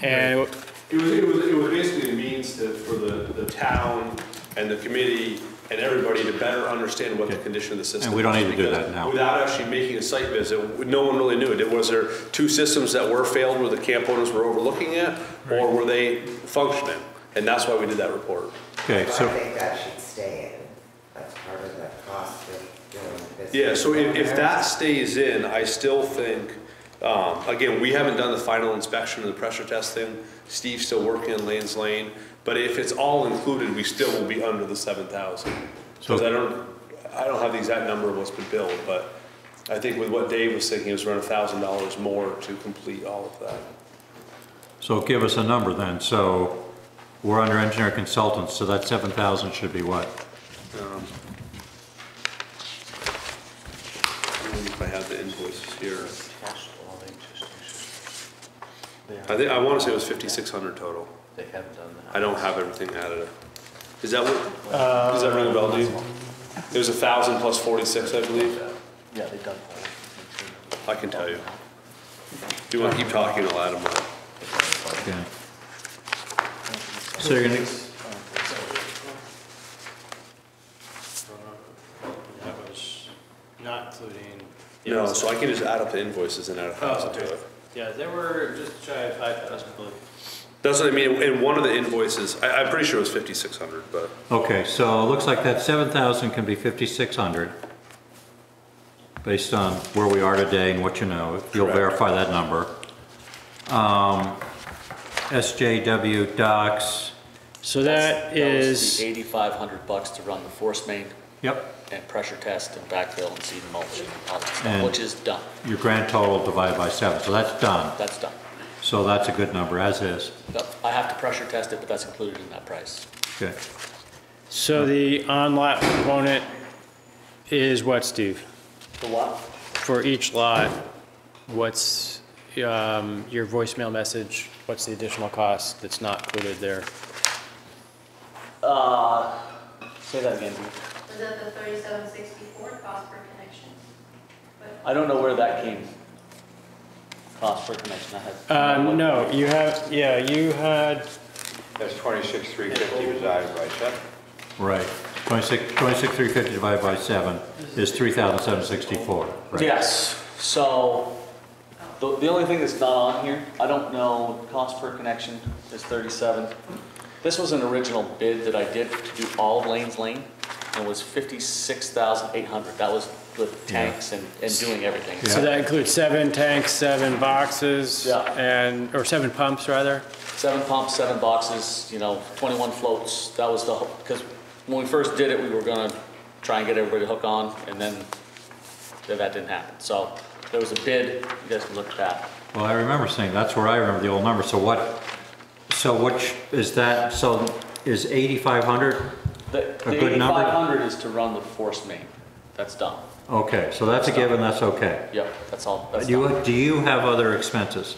And It was basically a means for the town and the committee and everybody to better understand what the condition of the system is. And we don't need to do that now. Without actually making a site visit, no one really knew it. Was there two systems that were failed where the camp owners were overlooking it, or were they functioning? And that's why we did that report. Okay, so. I think that should stay in. That's part of the cost of doing business. Yeah, so if that stays in, I still think, again, we haven't done the final inspection and the pressure testing. Steve's still working on Lane's Lane. But if it's all included, we still will be under the 7,000. Because I don't have the exact number of what's been billed, but I think with what Dave was thinking, it was around $1,000 more to complete all of that. So give us a number then. So we're under engineer consultants, so that 7,000 should be what? If I have the invoices here. I want to say it was 5,600 total. They haven't done that. I don't have everything added. Is that what, does that ring a bell to you? It was 1,000 plus 46, I believe. Yeah, they've done. I can tell you. Do you want to keep talking, I'll add them up. Okay. So you're gonna. that was not including. No, so I can just add up the invoices and add 1,000 okay. to it. Yeah, they were just shy of 5,000, I believe. That's what I mean, in one of the invoices, I'm pretty sure it was 5,600, but. Okay, so it looks like that 7,000 can be 5,600 based on where we are today and what you know. If you'll verify that number. SJW docks. So that is. That was the $8,500 to run the force main. Yep. And pressure test and backfill and seed and mulch and all that stuff, And which is done. Your grand total divided by 7, so that's done. That's done. So that's a good number, as is. I have to pressure test it, but that's included in that price. Okay. So the on-lot component is what, Steve? The what? For each lot, what's your voicemail message? What's the additional cost that's not included there? Say that again. Was that the 3764 cost per connection? I don't know where that came. Cost per connection. I had. No, you have, you had, That's 26,350 resided by 7. Right. 26,350 divided by 7 is 3,764, right? Yes, so the only thing that's not on here, I don't know, cost per connection is 37. This was an original bid that I did to do all of Lane's Lane, and it was 56,800. That was with tanks and doing everything. So that includes 7 tanks, 7 boxes, Yeah. or 7 pumps, rather? 7 pumps, 7 boxes, 21 floats. That was the, because when we first did it, we were gonna try and get everybody to hook on, and then that didn't happen. So there was a bid, you guys can look at that. Well, I remember saying, that's where I remember the old number. So which is that, so is 8,500 The a good number? 8,500 is to run the force main. That's done. Okay, so that's a given, that's okay. Yep, that's all, that's done. Do you have other expenses?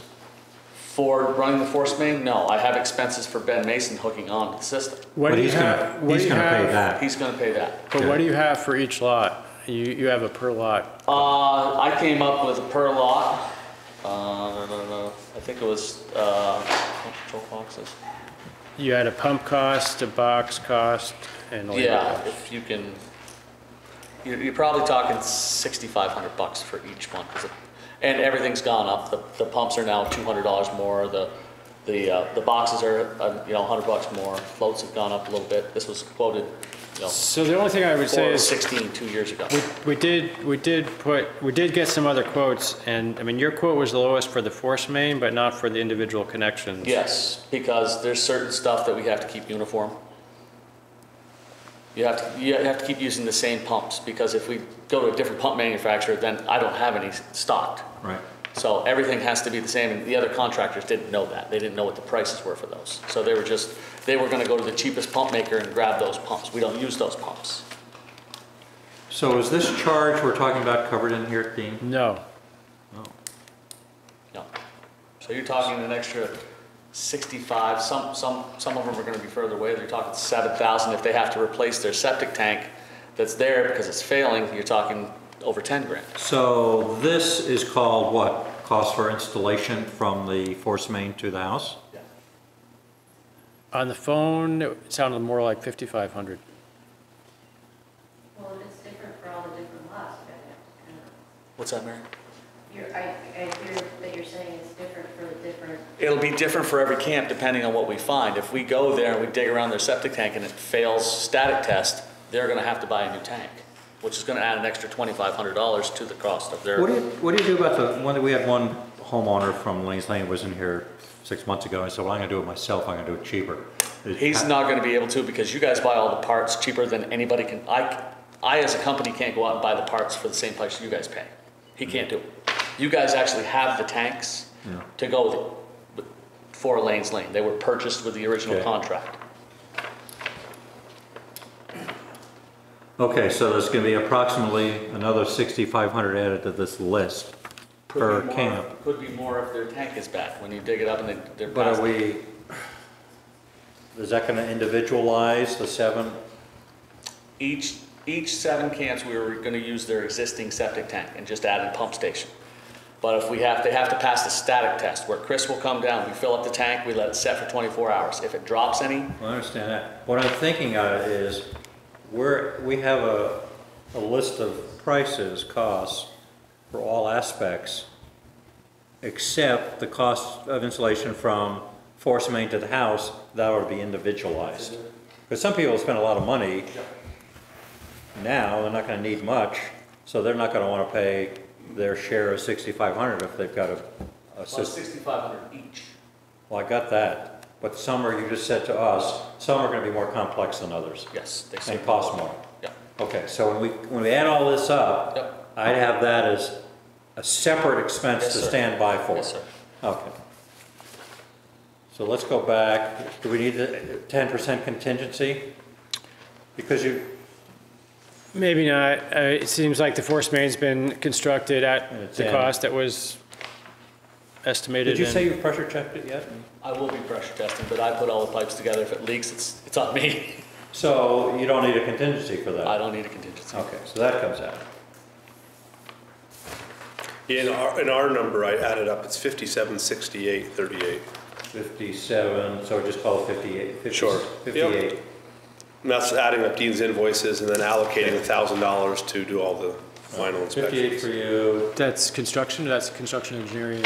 For running the force main, no, I have expenses for Ben Mason hooking on to the system. What But do you he's have? gonna, what he's do you gonna pay have- that. He's gonna pay that. But what do you have for each lot? You have a per lot. I came up with per lot, I think it was, control boxes. You had a pump cost, a box cost, and a labor Yeah, cost. if you can, you're probably talking $6,500 for each one, and everything's gone up. The pumps are now $200 more, the boxes are, $100 more, floats have gone up a little bit. This was quoted, So the only thing I would say is, 16 2 years ago. we did get some other quotes, and, I mean, your quote was the lowest for the force main, but not for the individual connections. Yes, because there's certain stuff that we have to keep uniform. You have to keep using the same pumps, because if we go to a different pump manufacturer, then I don't have any stocked. Right. So everything has to be the same, and the other contractors didn't know that. They didn't know what the prices were for those. So they were gonna go to the cheapest pump maker and grab those pumps. We don't use those pumps. So is this charge we're talking about covered in here, Dean? No. No. So you're talking an extra 65, some of them are gonna be further away. They're talking 7,000 if they have to replace their septic tank that's there because it's failing. You're talking over 10 grand. So this is called what? Cost for installation from the force main to the house? On the phone, it sounded more like 5,500. Well, if it's different for all the different lots, you gotta have to kind of, What's that, Mary? I hear that you're saying it's different for the different, It'll be different for every camp depending on what we find. If we go there and we dig around their septic tank and it fails static test, they're gonna have to buy a new tank, which is gonna add an extra $2,500 to the cost of their. What do you do about the one that we had one homeowner from Lane's Lane was in here 6 months ago, and said, well, I'm gonna do it myself, I'm gonna do it cheaper. He's not gonna be able to, because you guys buy all the parts cheaper than anybody can. I as a company can't go out and buy the parts for the same price you guys pay. He can't do it. You guys actually have the tanks to go with for Lane's Lane. They were purchased with the original contract. Okay, so there's gonna be approximately another 6,500 added to this list per Could be more- camp. Could be more if their tank is bad, when you dig it up and they're But past. are we, is that gonna individualize the 7? Each 7 camps, we were gonna use their existing septic tank and just add a pump station. But if they have to pass the static test, where Chris will come down, we fill up the tank, we let it set for 24 hours. If it drops any, Well, I understand that. What I'm thinking of is, we have a list of prices, costs for all aspects, except the cost of installation from force main to the house, that ought to be individualized. Because some people spend a lot of money now, they're not gonna need much, so they're not gonna wanna pay their share of 6,500 if they've got a well, system. 6,500 each. Well, I got that, but some are, you just said to us, some are gonna be more complex than others. Yes, they And certainly cost will. more. Yeah. Okay, so when we add all this up, Yep. I'd have that as a separate expense Yes, to sir. stand by for. Yes, sir. Okay. So let's go back, do we need a 10% contingency? Because you, Maybe not. It seems like the force main's been constructed at It's the in. cost that was estimated. did you in- say you pressure checked it yet? I will be pressure testing, but I put all the pipes together. If it leaks, it's on me. So you don't need a contingency for that? I don't need a contingency. Okay, so that comes out. In our number, I added up, it's 576838. 57, so just call it 58. 50, Sure. 58. And that's adding up Dean's invoices and then allocating $1,000 to do all the final 58 inspections. for you, That's construction engineering.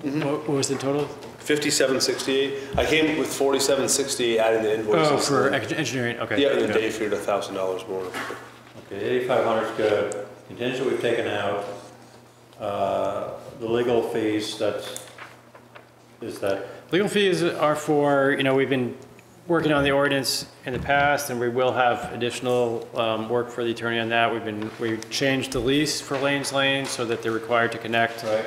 What was the total? 5768. I came with 4768 adding the invoices. Oh, for and then- engineering, okay. Yeah, and then Dave figured $1,000 more. okay, 8,500 is good. Contingent we've taken out. The legal fees, is that, Legal fees are for, we've been working on the ordinance in the past, and we will have additional work for the attorney on that. We changed the lease for Lanes Lane so that they're required to connect. right?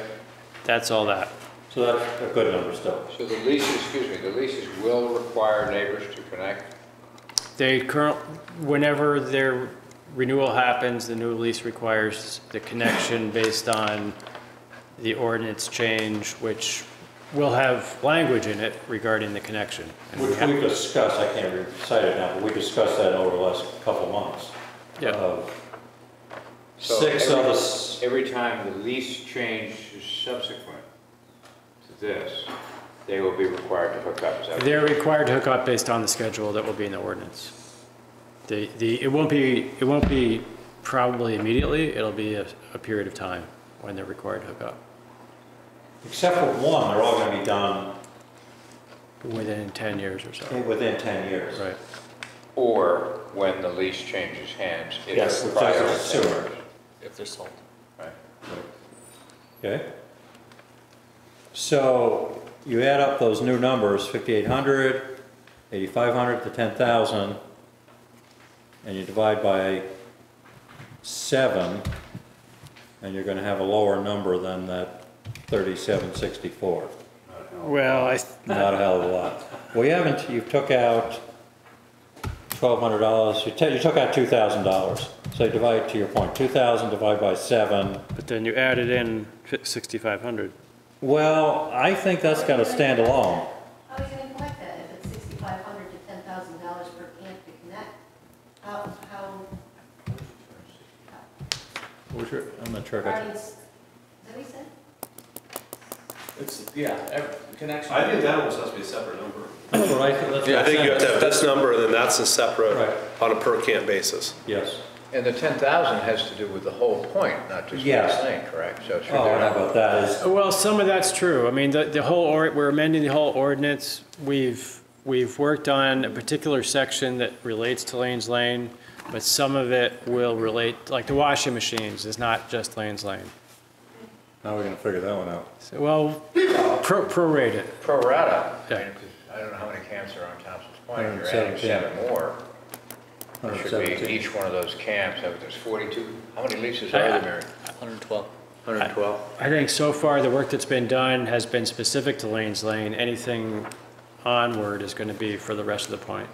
That's all that. So that's a good number still. So the leases, the leases will require neighbors to connect? Whenever their renewal happens, the new lease requires the connection based on the ordinance change, which will have language in it regarding the connection. And Which we've discussed, I can't recite it now, but we discussed that over the last couple of months. Yeah. So Six of us, every time the lease change is subsequent to this, they will be required to hook up, is that? They're required to hook up based on the schedule that will be in the ordinance. It won't be probably immediately, it'll be a period of time when they're required to hook up, except for one, they're all gonna be done within 10 years or so. within 10 years. Right. Or when the lease changes hands. if Yes, it's which prior is to- sooner. If they're sold. Right. Okay? So you add up those new numbers, 5,800, 8,500 to 10,000, and you divide by 7, and you're gonna have a lower number than that 3764. Well, Not a hell of a lot. Well, you took out $1,200, you took out $2,000. So you divide, to your point, 2,000 divided by 7. but then you added in 6,500. Well, I think that's gotta stand alone. How are you gonna collect that if it's $6,500 to $10,000 per camp to connect? How, I'm not sure. if I- Barney's, is that what he said? It's, yeah, connection. I think that almost has to be a separate number. That's what I think. I think you have to have this number and then that's a separate, Right. on a per camp basis. Yes. And the 10,000 has to do with the whole point, not just Yes. this thing, correct? So should Oh, there how not- about that is, Well, some of that's true. I mean, the whole, we're amending the whole ordinance. We've worked on a particular section that relates to Lanes Lane, but some of it will relate, like the washing machines is not just Lanes Lane. now we're gonna figure that one out. So, well, prorate it. Pro rata. Yeah. I mean, 'cause I don't know how many camps are on Thompson's Point. If you're adding 117. 7 more. There should be 117. each one of those camps, there's 42. How many leases are there, Mary? 112. 112? I think so far, the work that's been done has been specific to Lanes Lane. Anything onward is going to be for the rest of the point.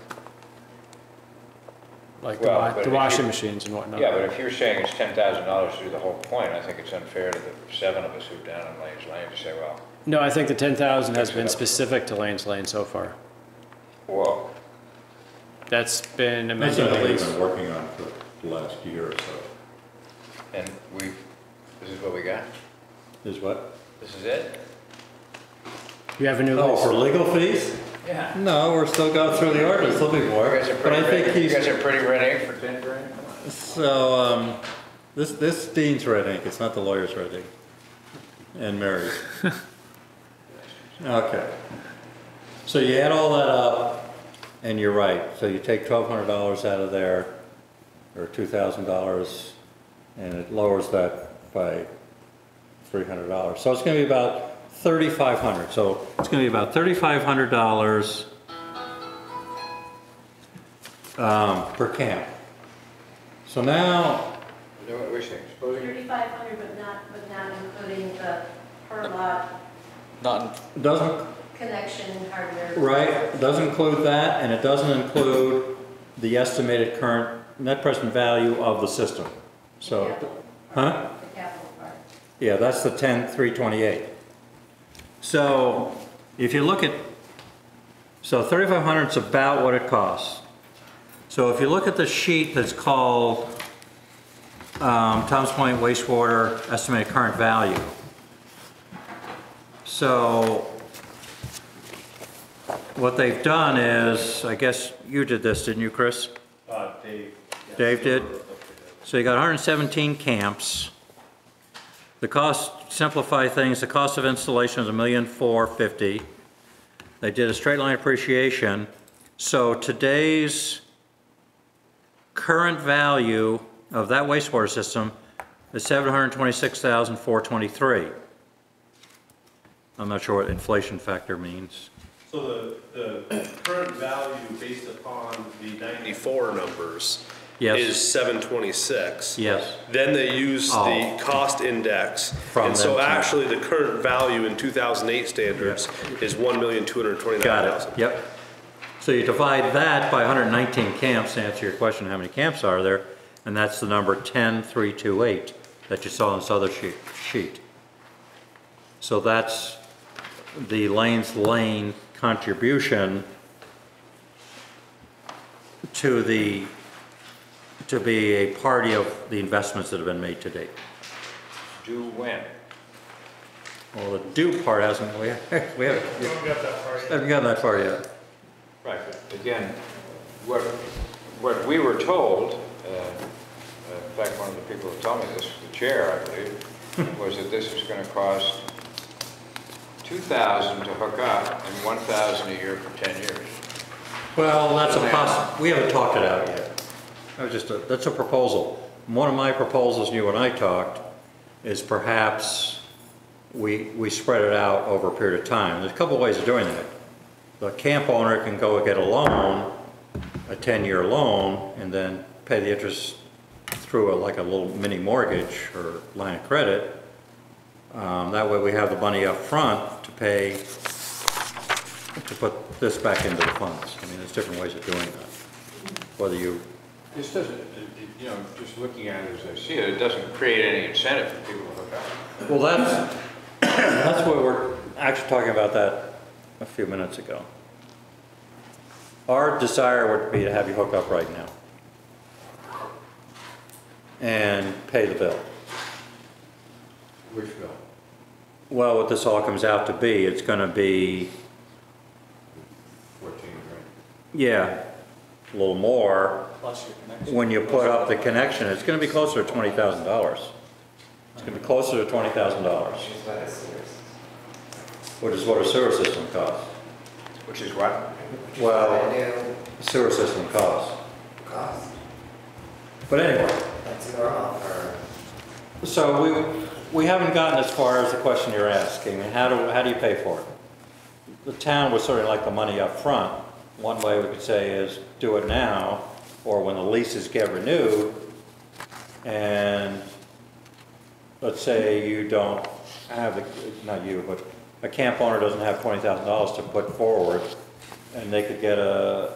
Like Well, but the if washing you- machines and whatnot. Yeah, but if you're saying it's $10,000 through the whole point, I think it's unfair to the 7 of us who are down in Lanes Lane to say, well, No, I think the 10,000 has been specific to Lanes Lane so far. whoa. That's been That's amended. something at we've least. been working on for the last year or so. And this is what we got? Is what? This is it? You have a new Oh, lease? for legal fees? Yeah. No, we're still going through the ordinance, there'll be more. You guys are But I pretty think red, you guys he's, are pretty red ink for 10 grand? Come on. so, this Dean's red ink, it's not the lawyer's red ink. And Mary's. Okay. So you add all that up, and you're right, so you take $1,200 out of there, or $2,000, and it lowers that by $300. So it's gonna be about $3,500, so it's gonna be about $3,500 per camp. So now, You know what we're saying? Supposing 3,500, but not including the per lot Not, it doesn't, connection hardware. right, it doesn't include that, and it doesn't include the estimated current net present value of the system. So, huh? The capital part. Yeah, that's the 10,328. So if you look at, so 3,500 is about what it costs. So if you look at the sheet that's called Thompson Point Wastewater Estimated Current Value. So what they've done is, I guess you did this, didn't you, Chris? Dave did? So you got 117 camps. The cost, simplify things, the cost of installation is $1,450,000. They did a straight line appreciation. So today's current value of that wastewater system is $726,423. I'm not sure what inflation factor means. So the current value based upon the 94 numbers Yes. is 726. Yes. Then they use Oh. the cost index. From And so them, too. actually the current value in 2008 standards is Got $1,229,000. it, yep. So you divide that by 119 camps to answer your question, how many camps are there? And that's the number 10,328 that you saw on this other sheet. So that's the lanes lane contribution to be a party of the investments that have been made to date. Do when? Well, the due part hasn't, we haven't Haven't got that far yet. gotten that far yet. Right, but again, what we were told, in fact, one of the people who told me this, the chair, I believe, was that this was gonna cost $2,000 to hook up and $1,000 a year for 10 years. Well, that's a we haven't talked it out yet. That's a proposal. One of my proposals, you and I talked, is perhaps we spread it out over a period of time. There's a couple of ways of doing that. The camp owner can go get a loan, a 10-year loan, and then pay the interest through like a little mini mortgage or line of credit. That way we have the money up front to pay, to put this back into the funds. I mean, there's different ways of doing that. Whether you, This doesn't, you know, just looking at it as I see it, it doesn't create any incentive for people to hook up. well, that's what we're actually talking about that a few minutes ago. Our desire would be to have you hook up right now and pay the bill. Which bill? Well, what this all comes out to be, it's going to be, 14 grand. yeah, a little more. Plus your connection. When you put up the connection, it's going to be closer to $20,000. It's going to be closer to $20,000, which is what a sewer system costs. Which is what? Well, New sewer system costs. cost, But anyway, that's normal for, so we haven't gotten as far as the question you're asking. How do you pay for it? The town would sort of like the money up front. One way we could say is do it now, or when the leases get renewed, and let's say you don't have not you, but a camp owner doesn't have $20,000 to put forward, and they could get a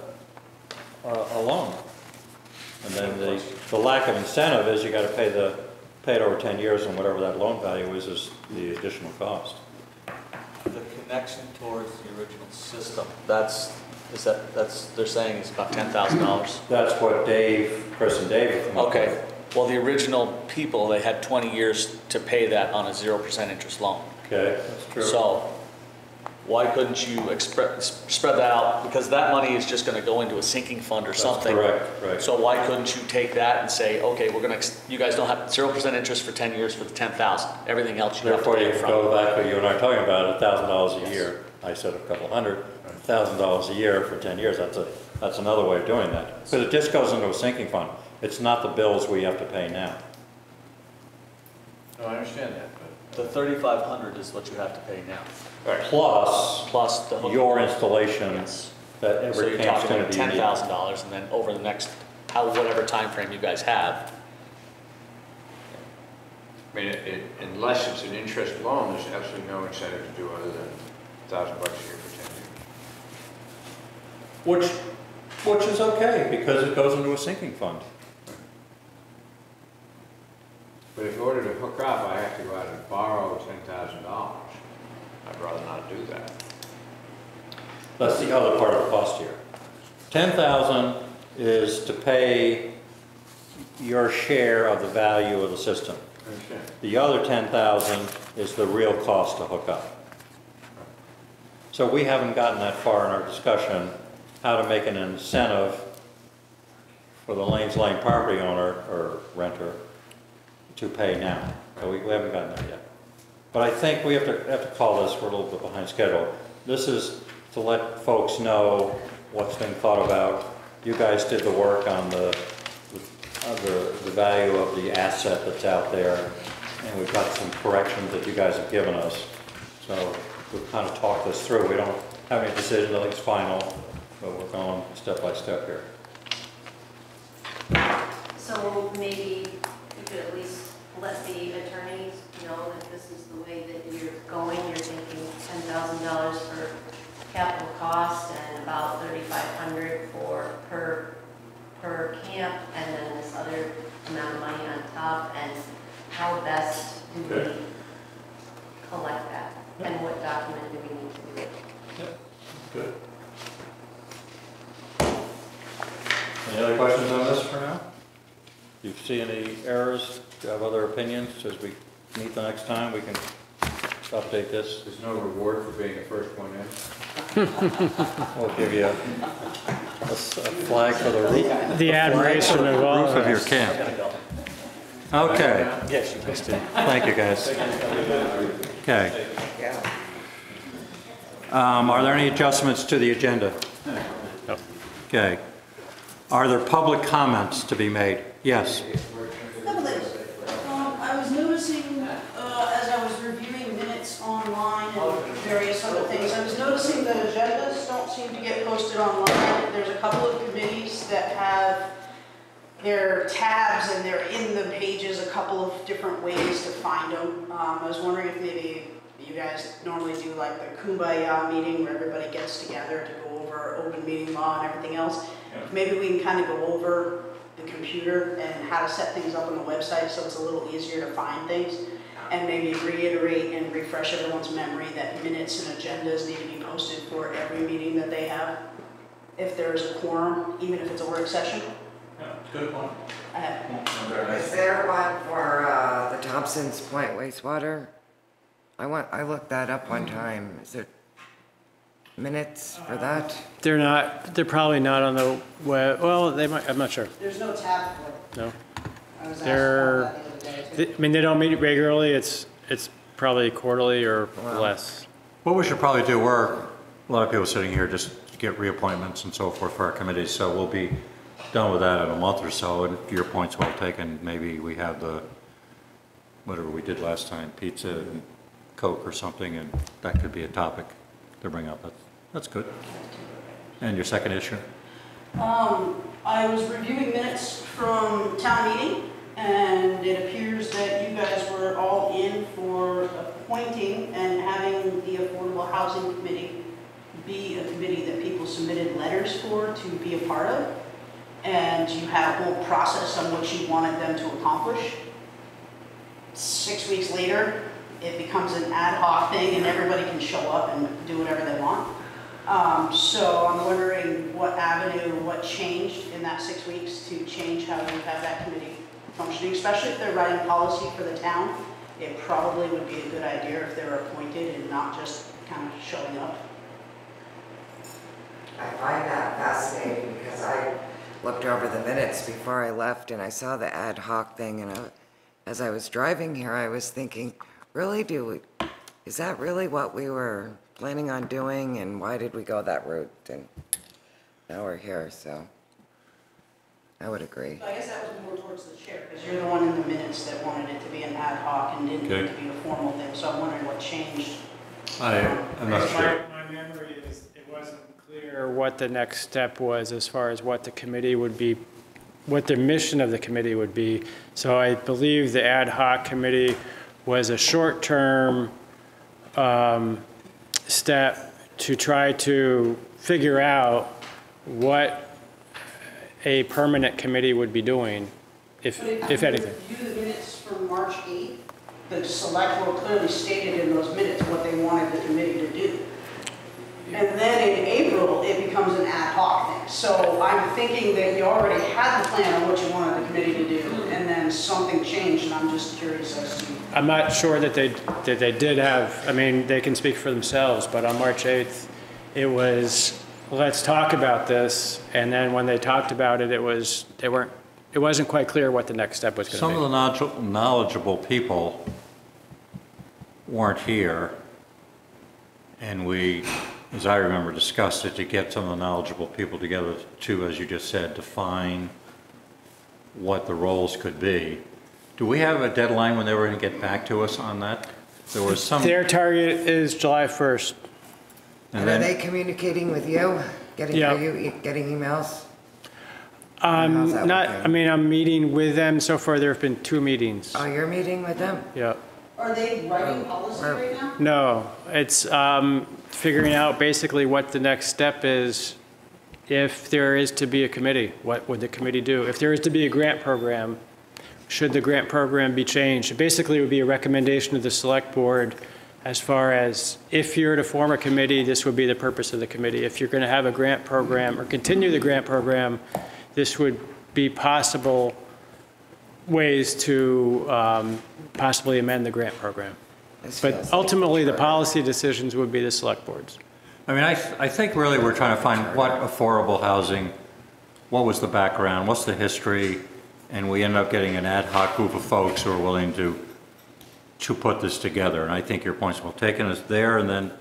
loan. And then the lack of incentive is you got to pay it over 10 years, and whatever that loan value is the additional cost. The connection towards the original system, they're saying it's about $10,000? That's what Chris and Dave have come up with. Okay, well, the original people, they had 20 years to pay that on a 0% interest loan. Okay, that's true. So why couldn't you spread that out? Because that money is just gonna go into a sinking fund or something. Correct, right. So why couldn't you take that and say, okay, you guys don't have 0% interest for 10 years for the 10,000. Everything else you have to Therefore, pay you upfront. go back to what you and I are talking about, $1,000 a year. I said a couple hundred, $1,000 a year for 10 years. That's another way of doing that. Because it just goes into a sinking fund. It's not the bills we have to pay now. No, I understand that, but. The 3,500 is what you have to pay now, Plus the. your installation Yes. that So every you're camp's talking going to be unique. $10,000, and then over the next, whatever time frame you guys have. I mean, unless it's an interest loan, there's absolutely no incentive to do other than $1,000 a year for 10 years. Which is okay, because it goes into a sinking fund. But if in order to hook up, I have to go out and borrow $10,000. I'd rather not do that. That's the other part of the cost here. 10,000 is to pay your share of the value of the system. I understand. The other 10,000 is the real cost to hook up. So we haven't gotten that far in our discussion, how to make an incentive for the Lanes Lane property owner or renter to pay now. So we haven't gotten there yet. But I think we have to call this, we're a little bit behind schedule. This is to let folks know what's being thought about. You guys did the work on the value of the asset that's out there, and we've got some corrections that you guys have given us. So we've kind of talked this through. We don't have any decision, nothing's final, but we're going step by step here. So maybe you could at least let the attorneys know that this is the way that you're going. You're thinking $10,000 for capital cost and about $3,500 for per camp, and then this other amount of money on top, and how best do we collect that? And what document do we need to do it? Good. Any other questions on this for now? Do you see any errors? Do you have other opinions? As we meet the next time, we can update this. There's no reward for being the first one in. We'll give you a flag for the roof. The admiration of all Roof of your camp. Okay. Yes, you missed it. Thank you, guys. Okay. Are there any adjustments to the agenda? No. Okay. Are there public comments to be made? Yes. Couple things. I was noticing, as I was reviewing minutes online and various other things, I was noticing that agendas don't seem to get posted online. There's a couple of committees that have their tabs and they're in the pages a couple of different ways to find them. I was wondering if maybe you guys normally do like the Kumbaya meeting where everybody gets together to go over open meeting law and everything else. Maybe we can kind of go over the computer and how to set things up on the website so it's a little easier to find things, and maybe reiterate and refresh everyone's memory that minutes and agendas need to be posted for every meeting that they have, if there's a quorum, even if it's a work session. Good point. Is there one for the Thompson's Point wastewater? I looked that up one time. Is there minutes for that? They're probably not on the web, well, they might, I'm not sure. There's no tab for it. No. I was asked They're, about that the other day, too. I mean, they don't meet regularly, it's probably quarterly or less. What we should probably do, we're a lot of people sitting here just to get reappointments and so forth for our committees, so we'll be done with that in a month or so, and your point's well taken. Maybe we have the, whatever we did last time, pizza and Coke or something, and that could be a topic to bring up. That's good. And your second issue? I was reviewing minutes from town meeting, and it appears that you guys were all in for appointing and having the Affordable Housing Committee be a committee that people submitted letters for to be a part of, and you had a whole process on what you wanted them to accomplish. 6 weeks later, it becomes an ad hoc thing, and everybody can show up and do whatever they want. So I'm wondering what avenue, what changed in that 6 weeks to change how you have that committee functioning, especially if they're writing policy for the town. It probably would be a good idea if they were appointed and not just kind of showing up. I find that fascinating because I looked over the minutes before I left and I saw the ad hoc thing, and as I was driving here, I was thinking, really, is that really what we were planning on doing, and why did we go that route? And now we're here, so I would agree. I guess that was more towards the chair, because you're the one in the minutes that wanted it to be an ad hoc and didn't need it to be a formal thing, so I'm wondering what changed. I'm not sure. My memory is it wasn't clear what the next step was as far as what the committee would be, what the mission of the committee would be. So I believe the ad hoc committee was a short-term step to try to figure out what a permanent committee would be doing, if anything. If you review the minutes from March 8th, the select board clearly stated in those minutes what they wanted the committee to do. And then in April, it becomes an ad hoc thing. So I'm thinking that you already had the plan on what you wanted the committee to do, and then something changed, and I'm just curious as to. I'm not sure that they did have, I mean, they can speak for themselves, but on March 8th, it was let's talk about this, and then when they talked about it, it wasn't quite clear what the next step was going to be. Some of the knowledgeable people weren't here, and we, as I remember, discussed it to get some of the knowledgeable people together to, as you just said, define what the roles could be. Do we have a deadline when they were going to get back to us on that? There was some. Their target is July 1st. And are they communicating with you? Getting, Yeah. are you getting emails? How's that Not, working? I mean, I'm meeting with them. So far, there have been 2 meetings. Oh, you're meeting with them? Yeah. Are they writing policy right now? No, it's figuring out basically what the next step is. If there is to be a committee, what would the committee do? If there is to be a grant program, should the grant program be changed? Basically, it would be a recommendation to the select board as far as if you're to form a committee, this would be the purpose of the committee. If you're going to have a grant program or continue the grant program, this would be possible ways to possibly amend the grant program. But ultimately, the policy decisions would be the select boards. I mean, I think really we're trying to find what affordable housing, what was the background, what's the history, and we end up getting an ad hoc group of folks who are willing to put this together. And I think your point's well taken is there, and then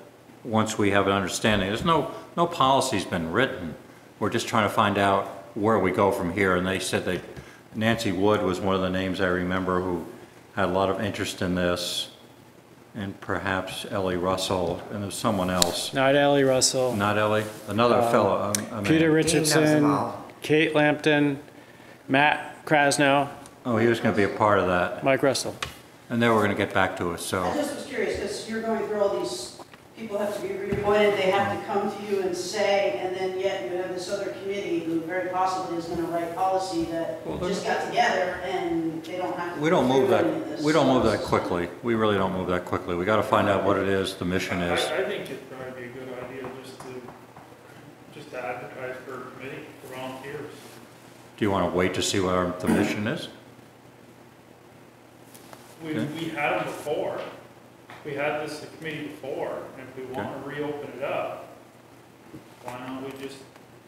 once we have an understanding, there's no policy's been written. We're just trying to find out where we go from here. And they said that Nancy Wood was one of the names I remember who had a lot of interest in this, and perhaps Ellie Russell, and there's someone else. Not Ellie Russell. Not Ellie? Another fellow. Peter knows them Richardson, all. Kate Lampton, Matt Krasnow, Oh, he was going to be a part of that. Mike Russell. And they were going to get back to us, so. I just was curious, because you're going through all these, people have to be reappointed, they have to come to you and say, and then yet you have this other committee who very possibly is gonna write policy that just got together and they don't have to. We don't move do any of that, this. we don't move that quickly. We really don't move that quickly. We got to find out what it is, the mission is. I think it'd probably be a good idea just to advertise for a committee for volunteers. Do you want to wait to see what the mission is? We had them before. We had this committee before, and if we want to reopen it up, why don't we just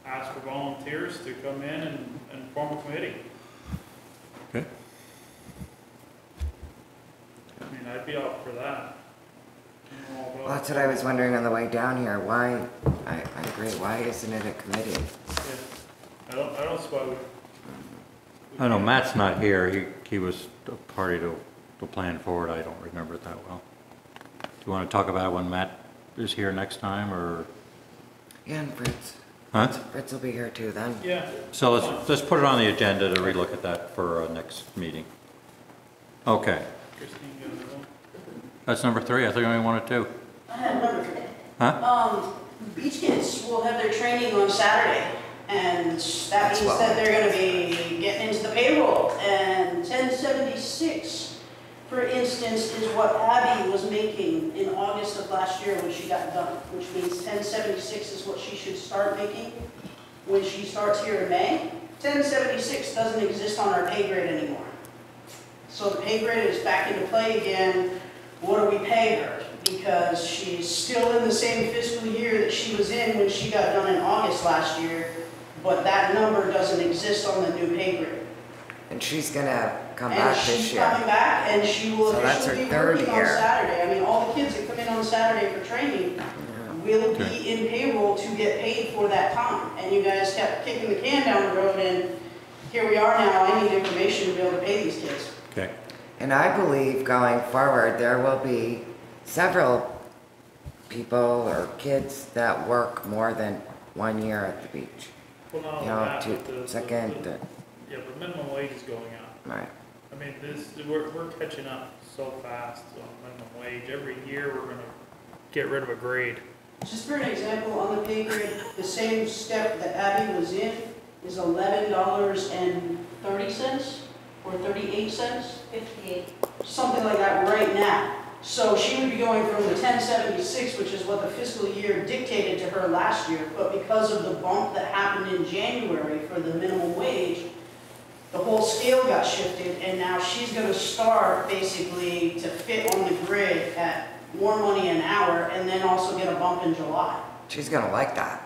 ask for volunteers to come in and form a committee? Okay. I mean, I'd be up for that. Well, that's what I was wondering on the way down here. Why, I agree, why isn't it a committee? I don't see why we. I know Matt's not here. He was a party to the plan forward. I don't remember it that well. Do you want to talk about it when Matt is here next time, or? Yeah, and Fritz. Huh? Fritz will be here too then. Yeah. So let's put it on the agenda to relook at that for our next meeting. Okay. Christine, you wanna go? That's number 3. I think I only wanted 2. I have another thing. Huh? Beach kids will have their training on Saturday, and that means what that they're gonna be getting into the payroll, and 1076, for instance, is what Abby was making in August of last year when she got done, which means 1076 is what she should start making when she starts here in May. 1076 doesn't exist on our pay grade anymore. So the pay grade is back into play again. What do we pay her? Because she's still in the same fiscal year that she was in when she got done in August last year, but that number doesn't exist on the new pay grade. And she's gonna come back this And she's year. coming back, and she will So that's officially her be third working on year. Saturday. I mean, all the kids that come in on Saturday for training will be in payroll to get paid for that time. And you guys kept kicking the can down the road, and here we are now. I need information to be able to pay these kids. Okay. And I believe going forward, there will be several people or kids that work more than 1 year at the beach. Well, not only You know, that, to but second, yeah, but minimum wage is going up. right. I mean, we're catching up so fast on minimum wage. Every year, we're gonna get rid of a grade. Just for an example, on the pay grade, the same step that Abby was in is $11.30 or 38 cents, 58. something like that right now. So she would be going from the 1076, which is what the fiscal year dictated to her last year, but because of the bump that happened in January for the minimum wage, the whole scale got shifted, and now she's going to start basically to fit on the grid at more money an hour, and then also get a bump in July. She's gonna like that.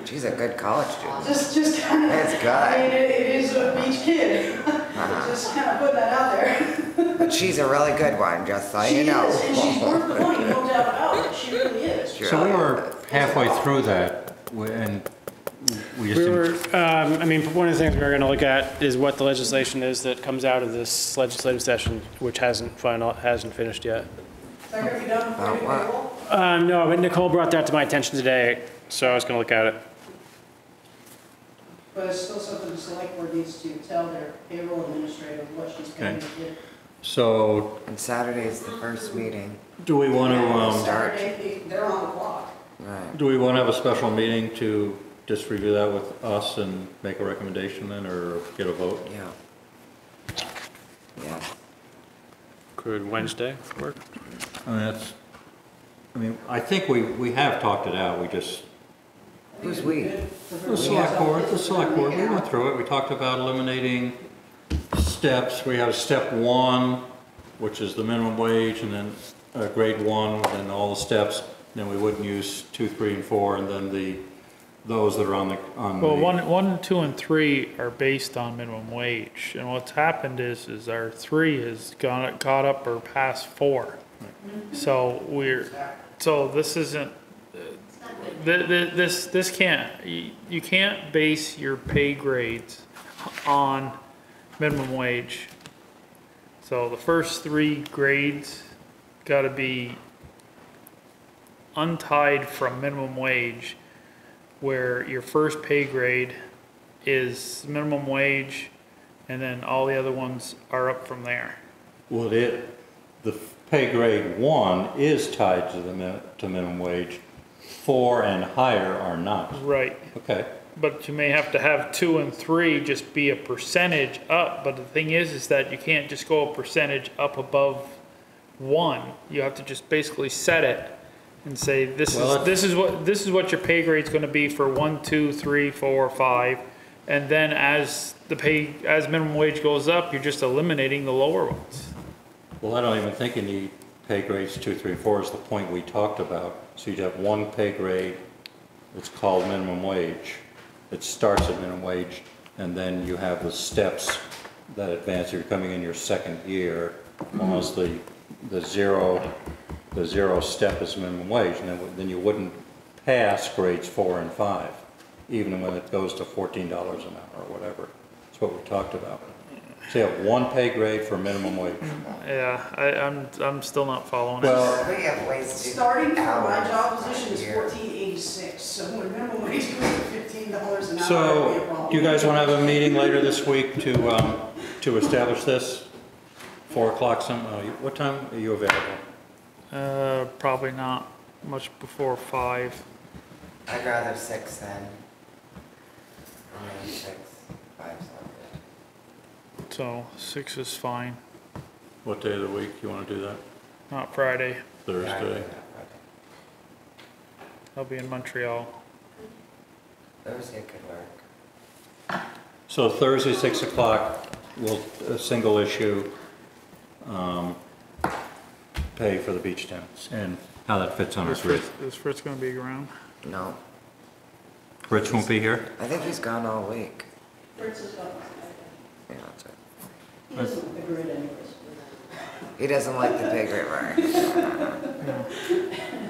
She's a good college student. Just kind of. That's good. I mean, it is a beach kid. Just kind of putting that out there. But she's a really good one, just so She you know. is, and she's worth the money, no doubt about it. She really is. So we were halfway through that, and we just We didn't. were, I mean, one of the things we're going to look at is what the legislation is that comes out of this legislative session, which hasn't finished yet. Is that going to be done before you About what? payroll? No, but Nicole brought that to my attention today, so I was going to look at it. But it's still something the select board needs to tell their payroll administrator what she's paying Okay. to get. So And Saturday's the first meeting. do we want to, Start. Saturday, they're on the clock. Right. do we want to have a special meeting to just review that with us and make a recommendation then, or get a vote? Yeah. Yeah. Could Wednesday work? I mean, I think we have talked it out, we just, Who's we? the select board, we went through it, we talked about eliminating steps. We have step 1, which is the minimum wage, and then grade 1, and all the steps. Then we wouldn't use 2, 3, and 4, and then those that are on the. Well, 1, 2, and 3 are based on minimum wage, and what's happened is our 3 has caught up or past 4. So this isn't, this can't, you can't base your pay grades on minimum wage. So the first 3 grades gotta be untied from minimum wage, where your first pay grade is minimum wage, and then all the other ones are up from there. Well, the pay grade 1 is tied to minimum wage. 4 and higher are not. Right. Okay. But you may have to have 2 and 3 just be a percentage up, but the thing is that you can't just go a percentage up above 1. You have to just basically set it and say, this is what your pay grade's gonna be for 1, 2, 3, 4, 5. And then as minimum wage goes up, you're just eliminating the lower ones. Well, I don't even think you need pay grades 2, 3, and 4 is the point we talked about. So you'd have 1 pay grade, it's called minimum wage. It starts at minimum wage, and then you have the steps that advance. You're coming in your second year, almost the zero step is minimum wage, and then you wouldn't pass grades 4 and 5, even when it goes to $14 an hour or whatever. That's what we talked about. So you have 1 pay grade for minimum wage. Yeah, I'm still not following it. Well, We have wasted Starting for my hours job position is here. $14.86, so when minimum wage goes to $15 an hour, it'd be a so problem. do you guys want to have a meeting later this week to establish this? 4 o'clock what time are you available? Probably not much before 5. I'd rather 6 then. Or maybe 6, 5 sounds good. So 6 is fine, What day of the week you want to do that? not Friday. Yeah, I can do Thursday? that I'll be in Montreal. Friday. Thursday could work. So Thursday, 6 o'clock, a single issue, pay for the beach tents and how that fits on our grid. Is Fritz gonna be around? No, Rich won't be here? I think he's gone all week. Fritz is gone. Yeah, that's it. He doesn't like the grid anyways. He doesn't like the pay grade work.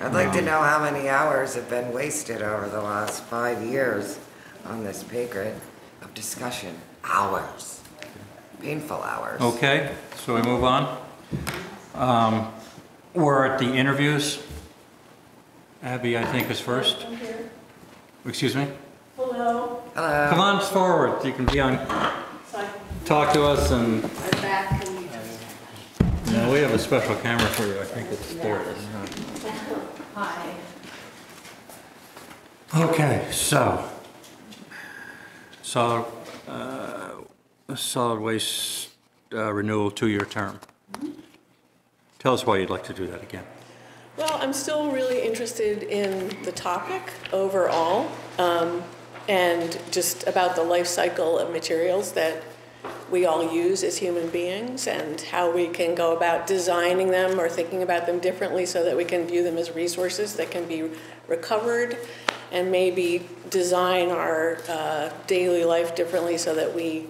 I'd like to know how many hours have been wasted over the last 5 years on this pay grade of discussion. Hours. Painful hours. Okay, so we move on. We're at the interviews. Abby, I think, is first. I'm here. Excuse me? Hello. Hello. Come on forward, you can be on, Sorry. talk to us and, I'm back. Can we just... no, we have a special camera for you, I think it's there. Hi. Okay, so, solid waste renewal 2-year term. Tell us why you'd like to do that again. Well, I'm still really interested in the topic overall, and just about the life cycle of materials that we all use as human beings, and how we can go about designing them or thinking about them differently so that we can view them as resources that can be recovered, and maybe design our daily life differently so that we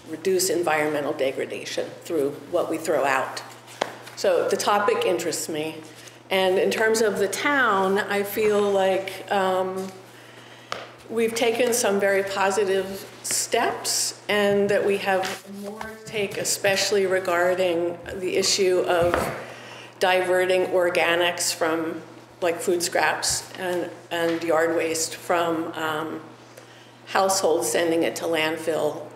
reduce environmental degradation through what we throw out. So the topic interests me. And in terms of the town, I feel like we've taken some very positive steps and that we have more to take, especially regarding the issue of diverting organics from like food scraps and yard waste from households, sending it to landfill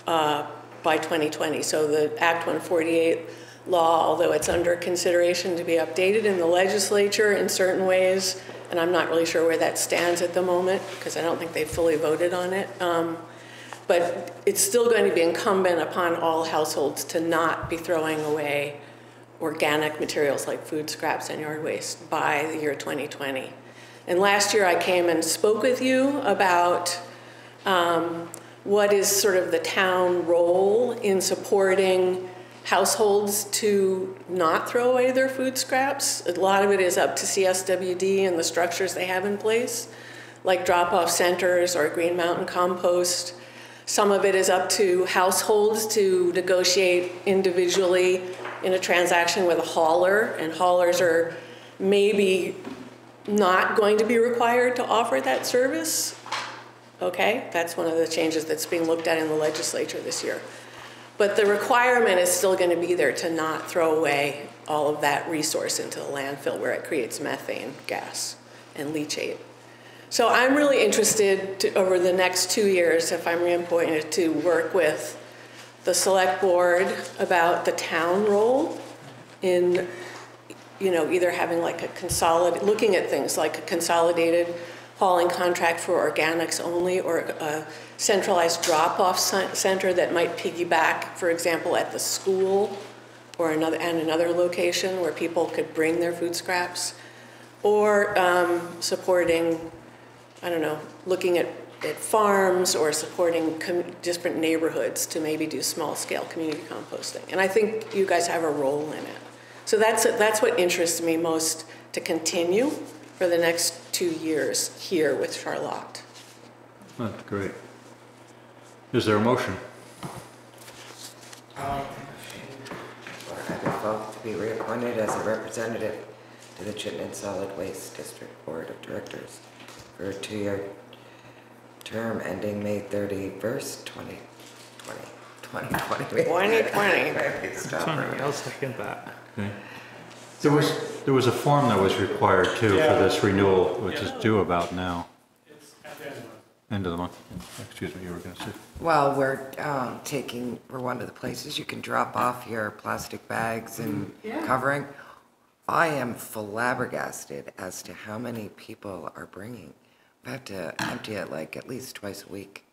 by 2020. So the Act 148 law, although it's under consideration to be updated in the legislature in certain ways, and I'm not really sure where that stands at the moment because I don't think they fully voted on it. But it's still going to be incumbent upon all households to not be throwing away organic materials like food scraps and yard waste by the year 2020. And last year I came and spoke with you about what is sort of the town role in supporting households to not throw away their food scraps. A lot of it is up to CSWD and the structures they have in place, like drop-off centers or Green Mountain Compost. Some of it is up to households to negotiate individually in a transaction with a hauler, and haulers are maybe not going to be required to offer that service. Okay, that's one of the changes that's being looked at in the legislature this year. But the requirement is still going to be there to not throw away all of that resource into the landfill where it creates methane gas and leachate. So I'm really interested to, over the next 2 years, if I'm reappointed, to work with the select board about the town role in, you know, either having like a looking at things like a consolidated hauling contract for organics only, or a centralized drop-off center that might piggyback, for example, at the school or another location where people could bring their food scraps, or supporting, I don't know, looking at farms or supporting different neighborhoods to maybe do small-scale community composting. And I think you guys have a role in it. So that's what interests me most to continue for the next 2 years here with Charlotte. That's great. Is there a motion? For Abby Falk to be reappointed as a representative to the Chittenden Solid Waste District Board of Directors for a 2-year term ending May 31st, 2020. 2020. Stop. I'll second that. Okay. There was a form that was required too for this renewal, which is due about now. It's at the end of the month. End of the month. Excuse me, you were going to say. Well, we're one of the places you can drop off your plastic bags and covering. I am flabbergasted as to how many people are bringing. I have to empty it like at least twice a week.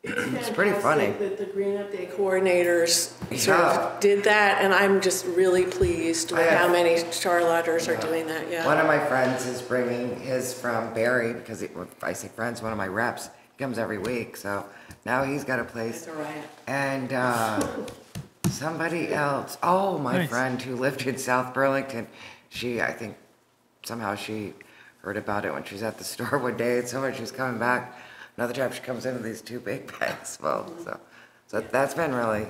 It's pretty funny. That the Green Up Day coordinators sort of did that, and I'm just really pleased with how many Charlotters are doing that. Yeah. One of my friends is bringing his from Barry because I say friends, one of my reps. He comes every week, so now he's got a place. That's all right. And somebody else, my friend who lived in South Burlington, I think somehow she heard about it when she was at the store one day, and so when she was coming back, another time she comes in with these 2 big bags full. So that's been really,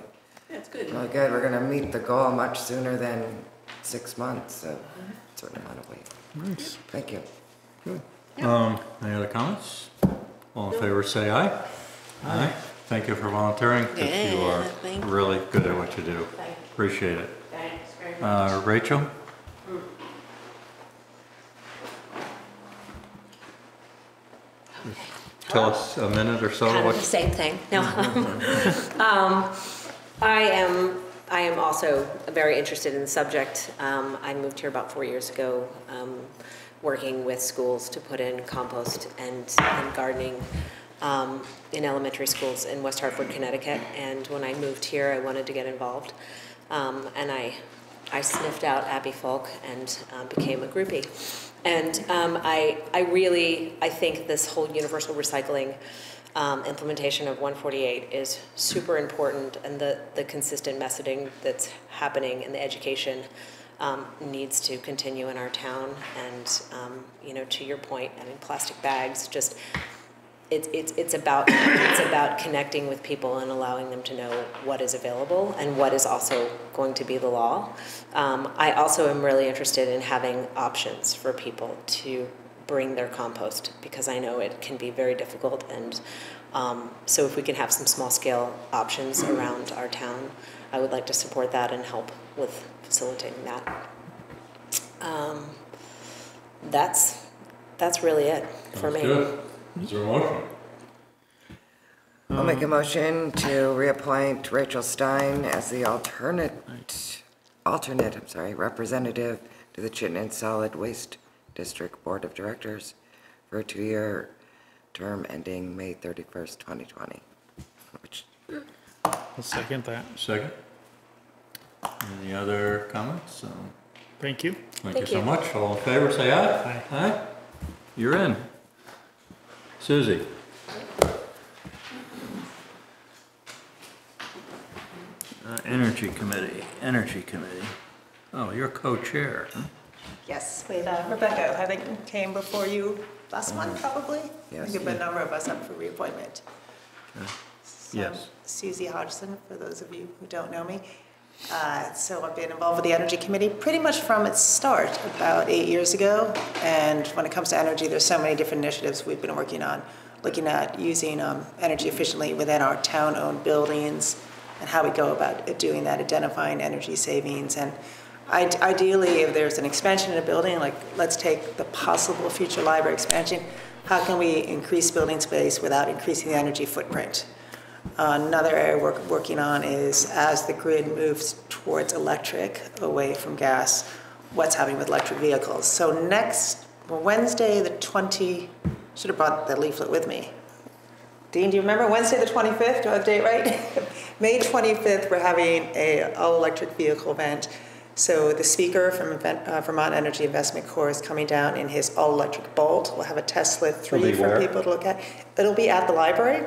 That's good. really good. We're gonna meet the goal much sooner than 6 months, so a certain amount of weight. Nice. Thank you. Good. Any other comments? All in favor, say aye. Aye. Thank you for volunteering, because you are thank you. really good at what you do. Thank you. Appreciate it. Thanks very much. Rachel? Tell us a minute or so. Kind of the same thing. No. I am also very interested in the subject. I moved here about 4 years ago, working with schools to put in compost and gardening in elementary schools in West Hartford, Connecticut. And when I moved here, I wanted to get involved. And I sniffed out Abby Falk and became a groupie. And I think this whole universal recycling implementation of 148 is super important, and the consistent messaging that's happening in the education needs to continue in our town. And, you know, to your point, I mean, plastic bags, just, it's about connecting with people and allowing them to know what is available and what is also going to be the law. I also am really interested in having options for people to bring their compost, because I know it can be very difficult. And so if we can have some small scale options around our town, I would like to support that and help with facilitating that. That's really it for me. Good. Is there a motion? I'll make a motion to reappoint Rachel Stein as the alternate, representative to the Chittenden Solid Waste District Board of Directors for a 2-year term ending May 31st, 2020. I'll second that. Second. Any other comments? Thank you. Thank you so much. All in favor, say aye. Aye. Aye. You're in. Susie. Energy Committee. Oh, you're co-chair, huh? Yes, with Rebecca, I think came before you last month, probably. Yes. I think a number of us up for reappointment. Okay. So, Yes. Susie Hodgson, for those of you who don't know me. So I've been involved with the Energy Committee pretty much from its start, about 8 years ago. And when it comes to energy, there's so many different initiatives we've been working on, looking at using energy efficiently within our town-owned buildings and how we go about doing that, identifying energy savings. And ideally, if there's an expansion in a building, like let's take the possible future library expansion, how can we increase building space without increasing the energy footprint? Another area we're working on is as the grid moves towards electric, away from gas, what's happening with electric vehicles. So Wednesday the 20, should have brought the leaflet with me. Dean, do you remember Wednesday the 25th? Do I have the date right? May 25th, we're having an all-electric vehicle event. So the speaker from Vermont Energy Investment Corps is coming down in his all-electric Bolt. We'll have a Tesla 3 for people to look at. It'll be at the library.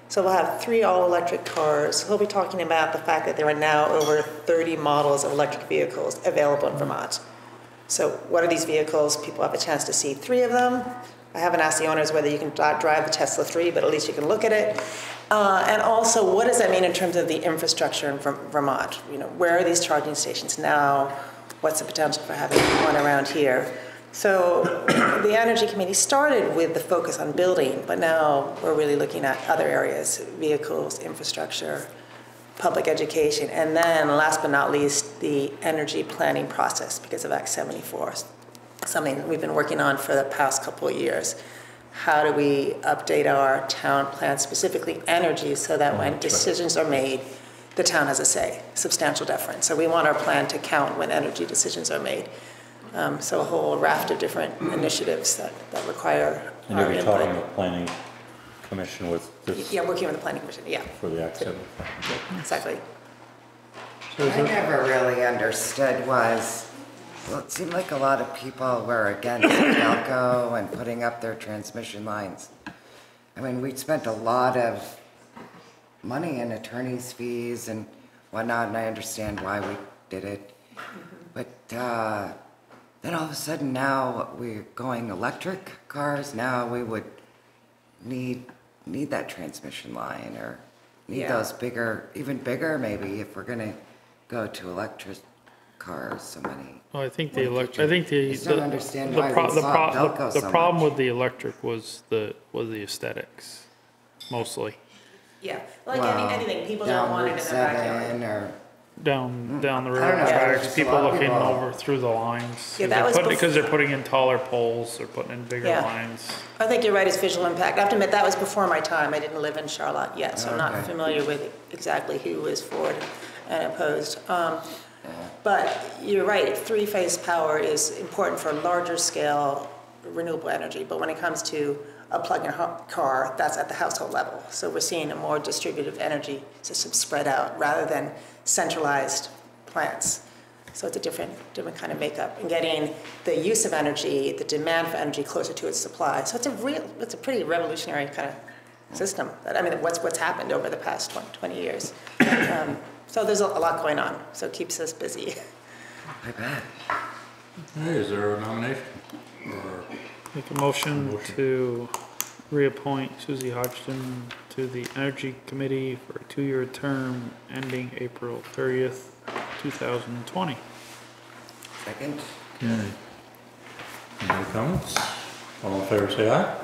So we'll have 3 all-electric cars. He'll be talking about the fact that there are now over 30 models of electric vehicles available in Vermont. So what are these vehicles? People have a chance to see 3 of them. I haven't asked the owners whether you can drive the Tesla 3, but at least you can look at it. And also, what does that mean in terms of the infrastructure in Vermont? You know, where are these charging stations now? What's the potential for having one around here? So the Energy Committee started with the focus on building, but now we're really looking at other areas, vehicles, infrastructure, public education, and then last but not least, the energy planning process because of Act 74, something that we've been working on for the past couple of years. How do we update our town plan, specifically energy, so that when decisions are made, the town has a say, substantial deference. So we want our plan to count when energy decisions are made. So a whole raft of different initiatives that require And our you'll be input. talking to the planning commission with this? Yeah, working with the planning commission, yeah. For the Act 7. Exactly. I never really understood was, well, it seemed like a lot of people were against Philco and putting up their transmission lines. I mean, we spent a lot of money in attorney's fees and whatnot, and I understand why we did it. But then all of a sudden now we're going electric cars. Now we would need that transmission line or need those bigger, even bigger maybe if we're gonna go to electric cars. So many. Well, I think the problem with the electric was the aesthetics, mostly. Yeah, like anything, people don't want it in their backyard. Or Down the road I don't know, tracks, just a people lot of looking people- over through the lines. Yeah, that was Because they're putting in taller poles, they're putting in bigger lines. I think you're right, it's visual impact. I have to admit, that was before my time. I didn't live in Charlotte yet, so I'm not familiar with exactly who was for it and opposed. But you're right, 3-phase power is important for larger scale renewable energy. But when it comes to a plug-in car, that's at the household level. So we're seeing a more distributed energy system spread out rather than centralized plants. So it's a different kind of makeup, and getting the use of energy, the demand for energy closer to its supply. So it's a pretty revolutionary kind of system. I mean, what's happened over the past 20 years. So there's a lot going on. So it keeps us busy. I bet. Hey, is there a nomination? Or Make a motion to reappoint Susie Hodgson to the Energy Committee for a 2-year term ending April 30th, 2020. Second? Okay. Any comments? All in favor, say aye.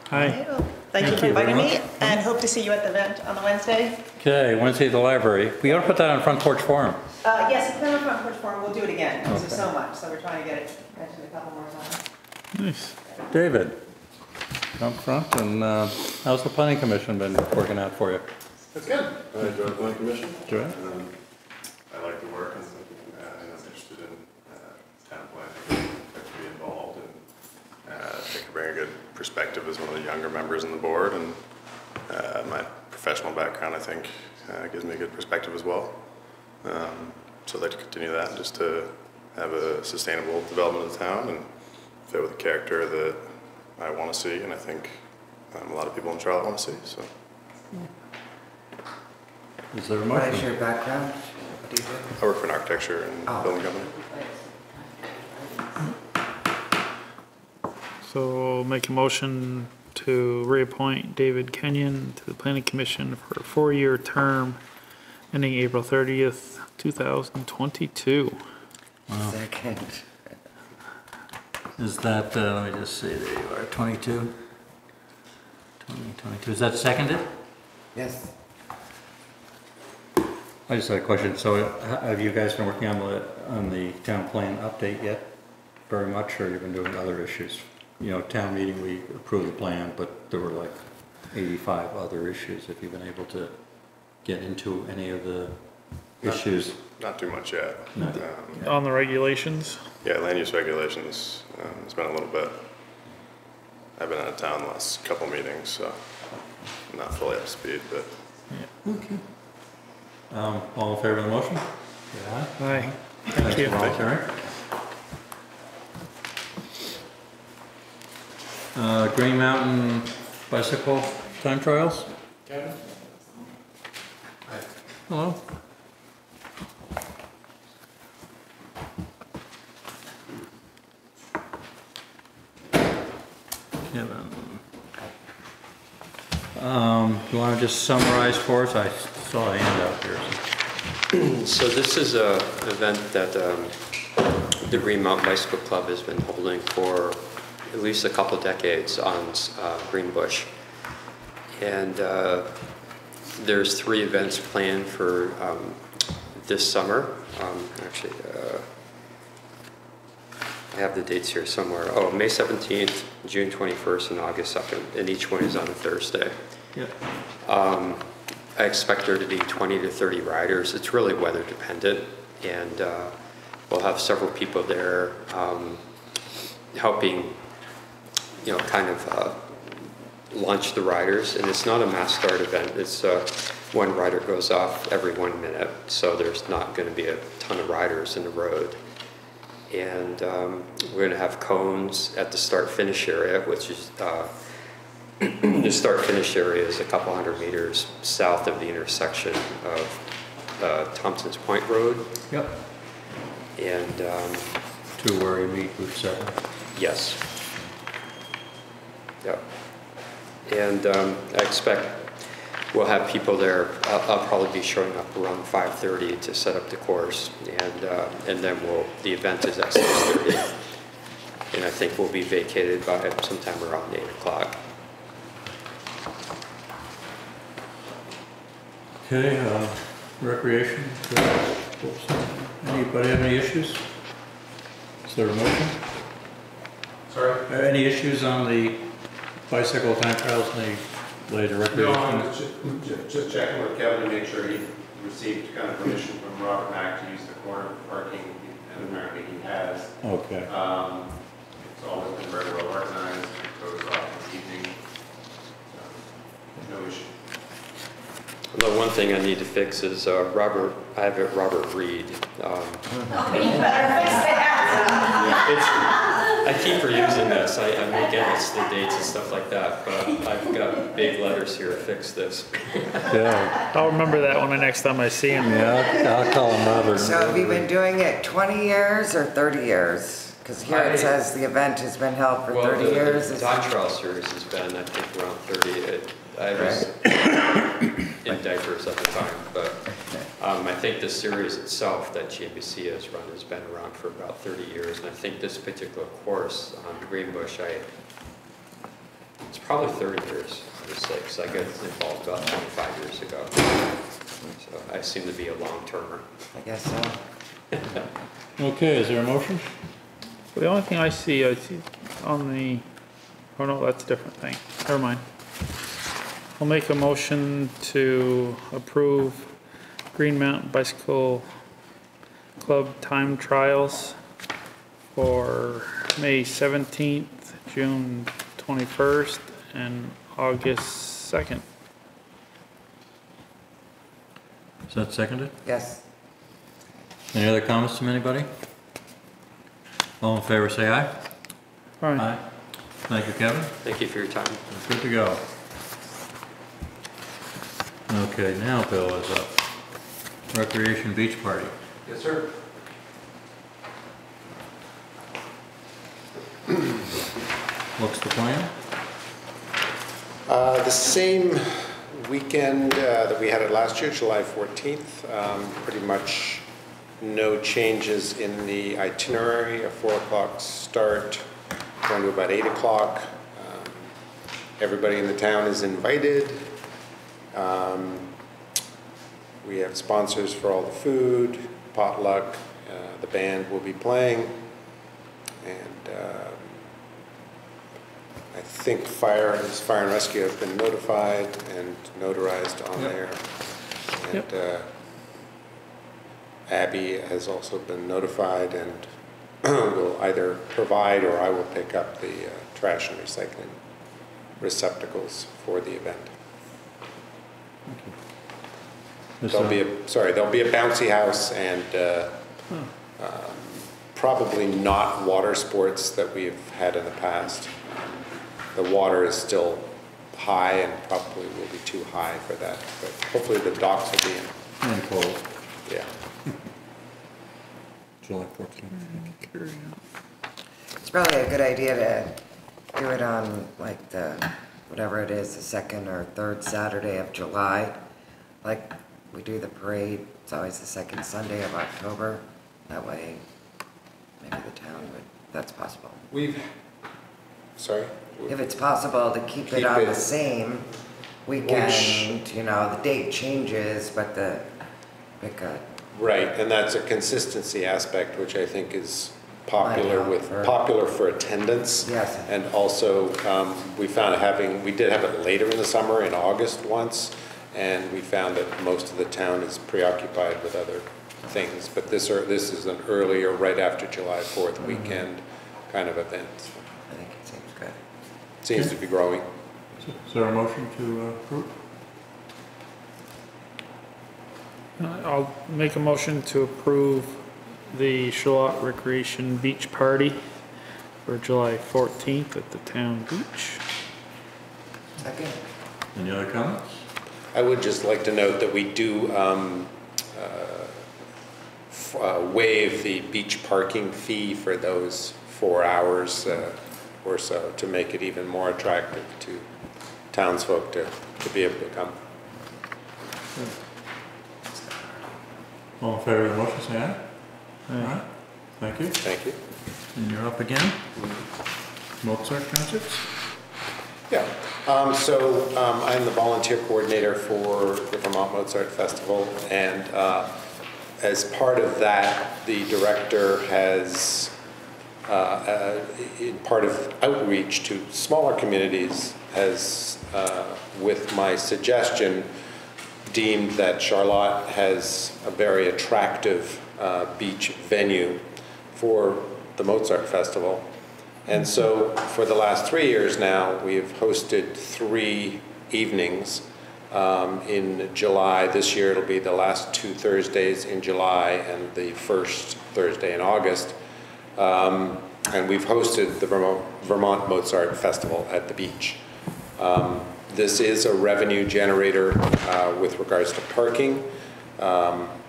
Hi. Thank you for inviting me, and hope to see you at the event on the Wednesday. Okay, Wednesday at the library. We ought to put that on Front Porch Forum. Yes, it's been on Front Porch Forum, we'll do it again, because there's Okay. so much, so we're trying to get it mentioned a couple more times. Nice. David, up front, and how's the planning commission been working out for you? That's good. I enjoy the planning commission. Enjoy it? I like the work, and I'm interested in town planning, like to be involved, and I think I bring a good perspective as one of the younger members on the board, and my professional background, I think, gives me a good perspective as well. So I'd like to continue that, just to have a sustainable development of the town and fit with the character that I want to see, and I think a lot of people in Charlotte want to see. So. Is there a What is motion? your background? What do you do? I work for an architecture and building company. So make a motion to reappoint David Kenyon to the Planning Commission for a 4-year term ending April 30th, 2022. Second. Is that, let me just see, there you are, 22? 2022, is that seconded? Yes. I just had a question. So have you guys been working on the town plan update yet? Very much, or you've been doing other issues? You know, town meeting, we approved the plan, but there were like 85 other issues. Have you been able to get into any of the issues? Not too much yet. No. On the regulations? Yeah, land use regulations. It's been a little bit. I've been out of town the last couple meetings, so I'm not fully up to speed, but. Yeah. Okay. All in favor of the motion? Yeah. Aye. Thank you. Green Mountain Bicycle Time Trials? Kevin? Hello. Kevin. You want to just summarize for us? I saw a handout here. So this is an event that the Green Mountain Bicycle Club has been holding for at least a couple of decades on Greenbush. And there's 3 events planned for this summer. Actually, I have the dates here somewhere. Oh, May 17th, June 21st, and August 2nd, and each one is on a Thursday. Yeah. I expect there to be 20 to 30 riders. It's really weather dependent, and we'll have several people there helping, you know, kind of launch the riders. And it's not a mass start event. It's one rider goes off every 1 minute, so there's not going to be a ton of riders in the road. And we're going to have cones at the start-finish area, which is the start-finish area is a couple hundred meters south of the intersection of Thompson's Point Road. Yep. And to where you meet Route 7. yes. Yep. And I expect we'll have people there. I'll probably be showing up around 5:30 to set up the course, and then the event is at 6:30, and I think we'll be vacated by sometime around 8 o'clock. Okay, recreation. Anybody have any issues? Is there a motion? Sorry? Any issues on the bicycle time trials and the later recreation? No, just checking with Kevin to make sure he received kind of permission from Robert Mack to use the corner parking, and apparently he has. Okay. It's always been very well organized, it goes off this evening. No issue. The one thing I need to fix is Robert. I have Robert Reed. You better fix that. I keep reusing this. I again, it's the dates and stuff like that, but I've got big letters here to fix this. Yeah, I'll remember that one the next time I see him. yeah, I'll call him Robert. So have you been doing it 20 years or 30 years? Because here it says the event has been held for 30 years. The Dog Trail series has been, I think, around 30. I was in diapers at the time, but I think the series itself that GMBC has run has been around for about 30 years. And I think this particular course on Greenbush, it's probably 30 years, I would say, because I got involved about 25 years ago. So I seem to be a long-termer. I guess so. Okay, is there a motion? The only thing I see on the, oh no, that's a different thing. Never mind. I'll make a motion to approve Green Mountain Bicycle Club time trials for May 17th, June 21st, and August 2nd. Is that seconded? Yes. Any other comments from anybody? All in favor, say aye. Aye. Thank you, Kevin. Thank you for your time. Good to go. Okay, now Bill is up. Recreation Beach Party. Yes, sir. What's the plan? The same weekend that we had it last year, July 14th. Pretty much no changes in the itinerary. A 4 o'clock start, going to about 8 o'clock. Everybody in the town is invited. We have sponsors for all the food, potluck. The band will be playing. And I think Fire and Rescue have been notified and notarized on there. And Abby has also been notified and will either provide or I will pick up the trash and recycling receptacles for the event. There'll be a bouncy house and probably not water sports that we've had in the past. The water is still high and probably will be too high for that, but hopefully the docks will be in. And cold. Yeah. July 14th. It's probably a good idea to do it on like the, whatever it is, the second or third Saturday of July. Like we do the parade, it's always the second Sunday of October. That way, maybe the town would, that's possible. Sorry? If it's possible to keep it on the same weekend, you know, the date changes, but pick a. Right, and that's a consistency aspect, which I think is popular for attendance. Yes. And also, we found we did have it later in the summer, in August once, and we found that most of the town is preoccupied with other things. But this is an earlier, right after July 4th weekend kind of event. I think it seems good. Seems to be growing. Is there a motion to approve? I'll make a motion to approve the Charlotte Recreation Beach Party for July 14th at the town beach. Second. Any other comments? I would just like to note that we do waive the beach parking fee for those 4 hours or so to make it even more attractive to townsfolk to be able to come. All in favor of the motion, say aye. Aye. Thank you. Thank you. And you're up again. Mozart concerts? Yeah. I'm the volunteer coordinator for the Vermont Mozart Festival, and as part of that, the director has, in part of outreach to smaller communities, has, with my suggestion, deemed that Charlotte has a very attractive beach venue for the Mozart Festival. And so for the last 3 years now, we've hosted 3 evenings in July. This year it'll be the last 2 Thursdays in July and the first Thursday in August. and we've hosted the Vermont Mozart Festival at the beach. This is a revenue generator with regards to parking.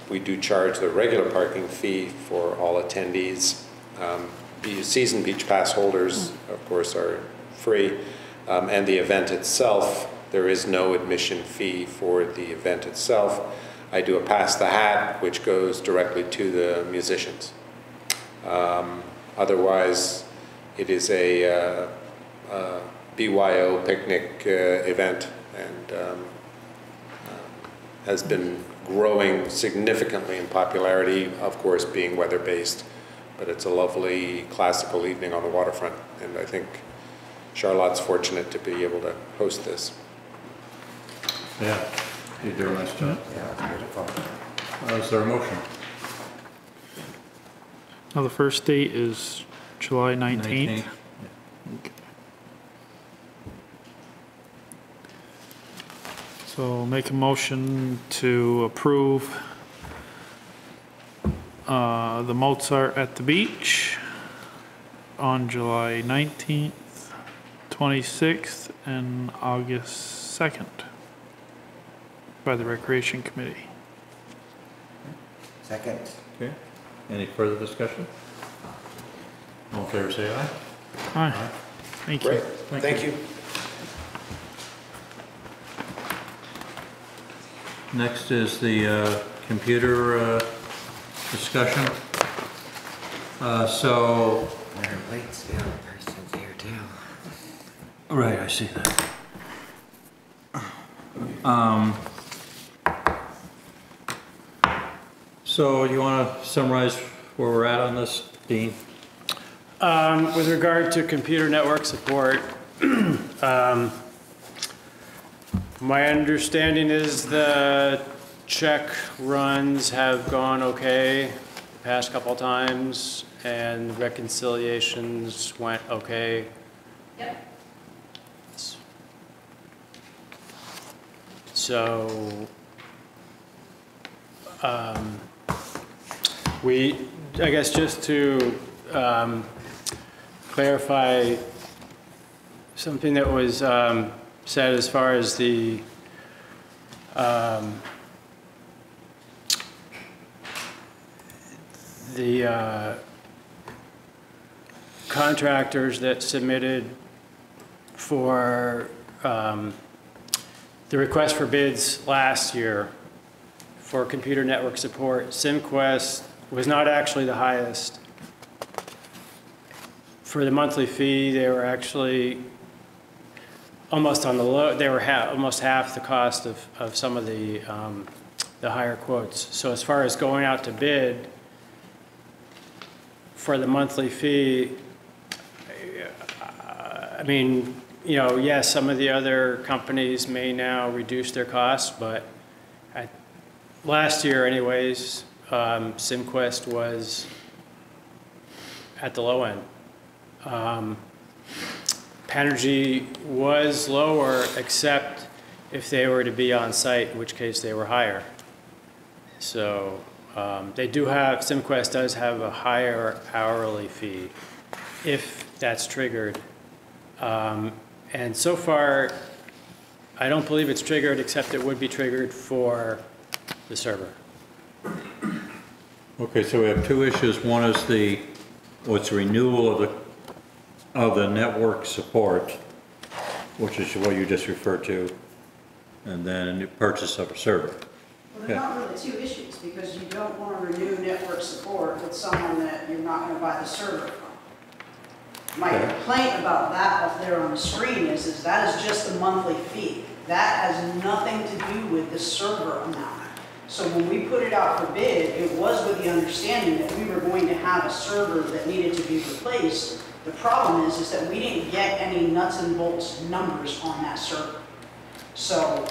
We do charge the regular parking fee for all attendees. Season beach pass holders, of course, are free. And the event itself, there is no admission fee for the event itself. I do a pass the hat, which goes directly to the musicians. Otherwise, it is a BYO picnic event, and has been growing significantly in popularity, of course being weather-based, but it's a lovely classical evening on the waterfront, and I think Charlotte's fortunate to be able to host this. Yeah, you do a nice job. Yeah, it's beautiful. Is there a motion? Now, the first date is July 19th. Okay. So make a motion to approve the Mozart at the beach on July 19th, 26th, and August 2nd by the Recreation Committee. Second. Okay. Any further discussion? All in favor, say aye. Aye. Thank you. Great, thank you. Next is the computer discussion. So. Waitsfield person's here too. Right, I see that. So you want to summarize where we're at on this, Dean? With regard to computer network support, my understanding is the check runs have gone okay the past couple times, and reconciliations went okay. Yep. So, I guess just to clarify something that was said as far as the contractors that submitted for the request for bids last year for computer network support. SimQuest was not actually the highest. For the monthly fee, they were actually almost on the low. They were almost half the cost of some of the higher quotes. So as far as going out to bid for the monthly fee, I mean, you know, yes, some of the other companies may now reduce their costs, but last year anyways, SimQuest was at the low end. Panergy was lower, except if they were to be on site, in which case they were higher. So they do have, SimQuest does have a higher hourly fee if that's triggered. And so far, I don't believe it's triggered, except it would be triggered for the server. Okay, so we have two issues. One is the renewal of the network support, which is what you just referred to, and then the purchase of a server. Well, they're not really two issues, because you don't want to renew network support with someone that you're not going to buy the server from. My complaint about that up there on the screen is that is just the monthly fee. That has nothing to do with the server amount. So when we put it out for bid, it was with the understanding that we were going to have a server that needed to be replaced. The problem is that we didn't get any nuts and bolts numbers on that server. So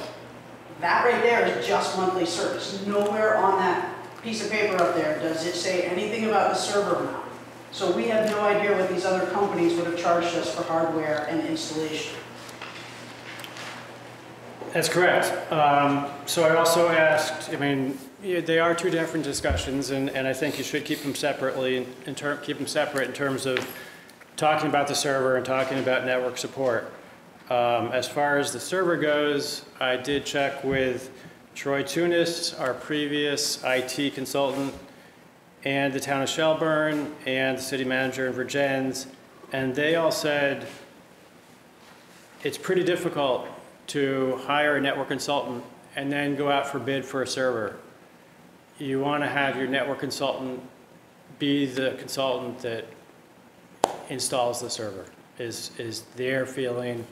that right there is just monthly service. Nowhere on that piece of paper up there does it say anything about the server amount. So we have no idea what these other companies would have charged us for hardware and installation. That's correct. So I also asked, I mean, they are two different discussions, and I think you should keep them separately, keep them separate in terms of talking about the server and talking about network support. As far as the server goes, I did check with Troy Tunis, our previous IT consultant, and the town of Shelburne, and the city manager in Virgins, and they all said it's pretty difficult to hire a network consultant and then go out for bid for a server. You want to have your network consultant be the consultant that installs the server, is their feeling.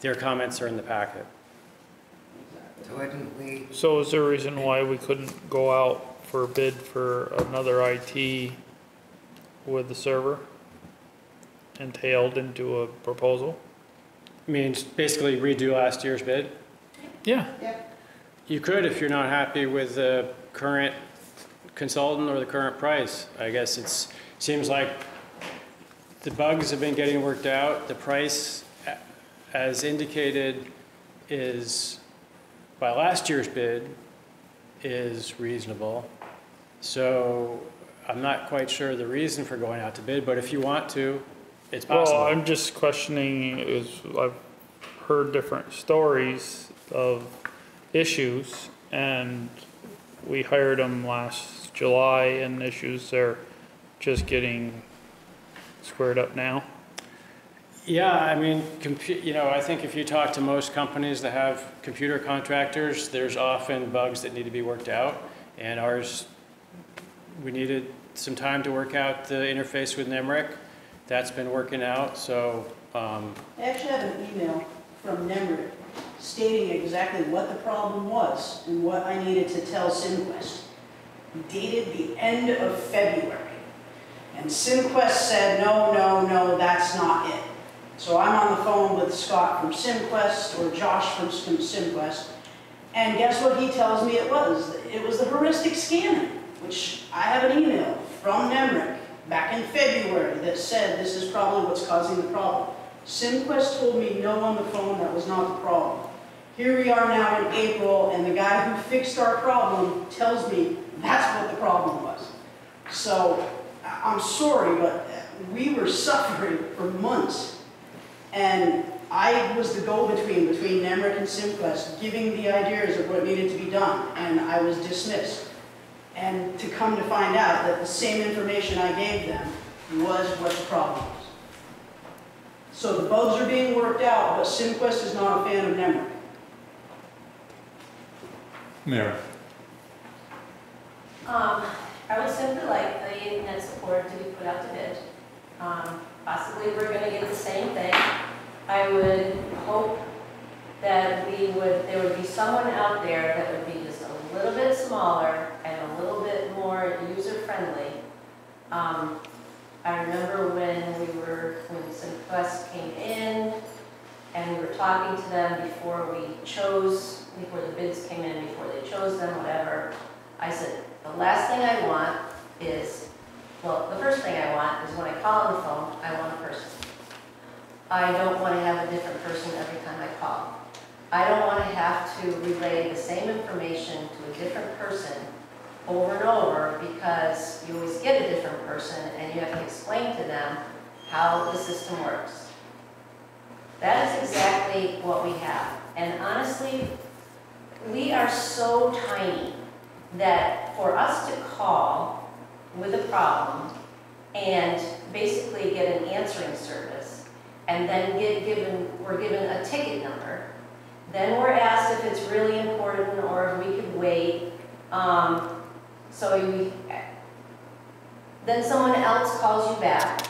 Their comments are in the packet. So is there a reason why we couldn't go out for a bid for another IT with the server entailed into a proposal? Means basically redo last year's bid? Yeah. You could if you're not happy with the current consultant or the current price. I guess it seems like the bugs have been getting worked out. The price, as indicated, is by last year's bid is reasonable. So I'm not quite sure the reason for going out to bid, but if you want to, it's possible. Well, I'm just questioning, I've heard different stories of issues, and we hired them last July, and issues are just getting squared up now. Yeah, I mean, I think if you talk to most companies that have computer contractors, there's often bugs that need to be worked out. And ours, we needed some time to work out the interface with NEMRIC. That's been working out, so. I actually have an email from NEMRIC stating exactly what the problem was and what I needed to tell SimQuest. Dated the end of February. And SimQuest said, no, that's not it. So I'm on the phone with Scott from SimQuest or Josh from SimQuest, and guess what he tells me it was? It was the heuristic scanning, which I have an email from NEMRIC back in February that said this is probably what's causing the problem. SimQuest told me no on the phone that was not the problem. Here we are now in April, and the guy who fixed our problem tells me that's what the problem was. So I'm sorry, but we were suffering for months. And I was the go-between between NEMRIC and SimQuest, giving the ideas of what needed to be done, and I was dismissed. And to come to find out that the same information I gave them was what the problem was. So the bugs are being worked out, but SimQuest is not a fan of NEMRIC. Mary. I would simply like the net support to be put out to bid. Possibly we're going to get the same thing. I would hope that there would be someone out there that would be just a little bit smaller and a little bit more user-friendly. I remember when SimQuest came in and we were talking to them before the bids came in, before they chose them, whatever. I said, the last thing I want is, the first thing I want is when I call on the phone, I want a person. I don't want to have a different person every time I call. I don't want to have to relay the same information to a different person over and over because you always get a different person and you have to explain to them how the system works. That is exactly what we have. And honestly, we are so tiny that for us to call with a problem and basically get an answering service and then we're given a ticket number, then we're asked if it's really important or if we could wait. Then someone else calls you back.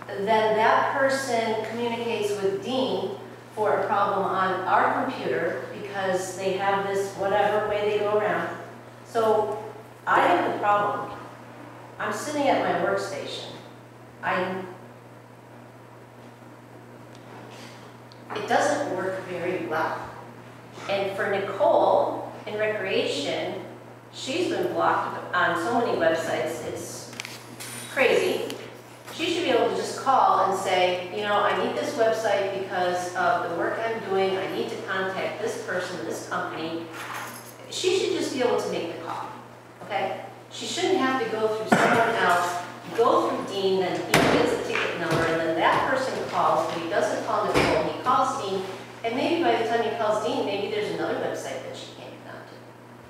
Then that person communicates with Dean for a problem on our computer because they have this whatever way they go around. So I have the problem. I'm sitting at my workstation. It doesn't work very well. And for Nicole in Recreation, she's been blocked on so many websites, it's crazy. She should be able to just call and say, I need this website because of the work I'm doing. I need to contact this person, this company. She should just be able to make the call, okay? She shouldn't have to go through someone else go through Dean, then he gets a ticket number, and then that person calls, but he doesn't call Nicole, he calls Dean, and maybe by the time he calls Dean, maybe there's another website that she can't get onto.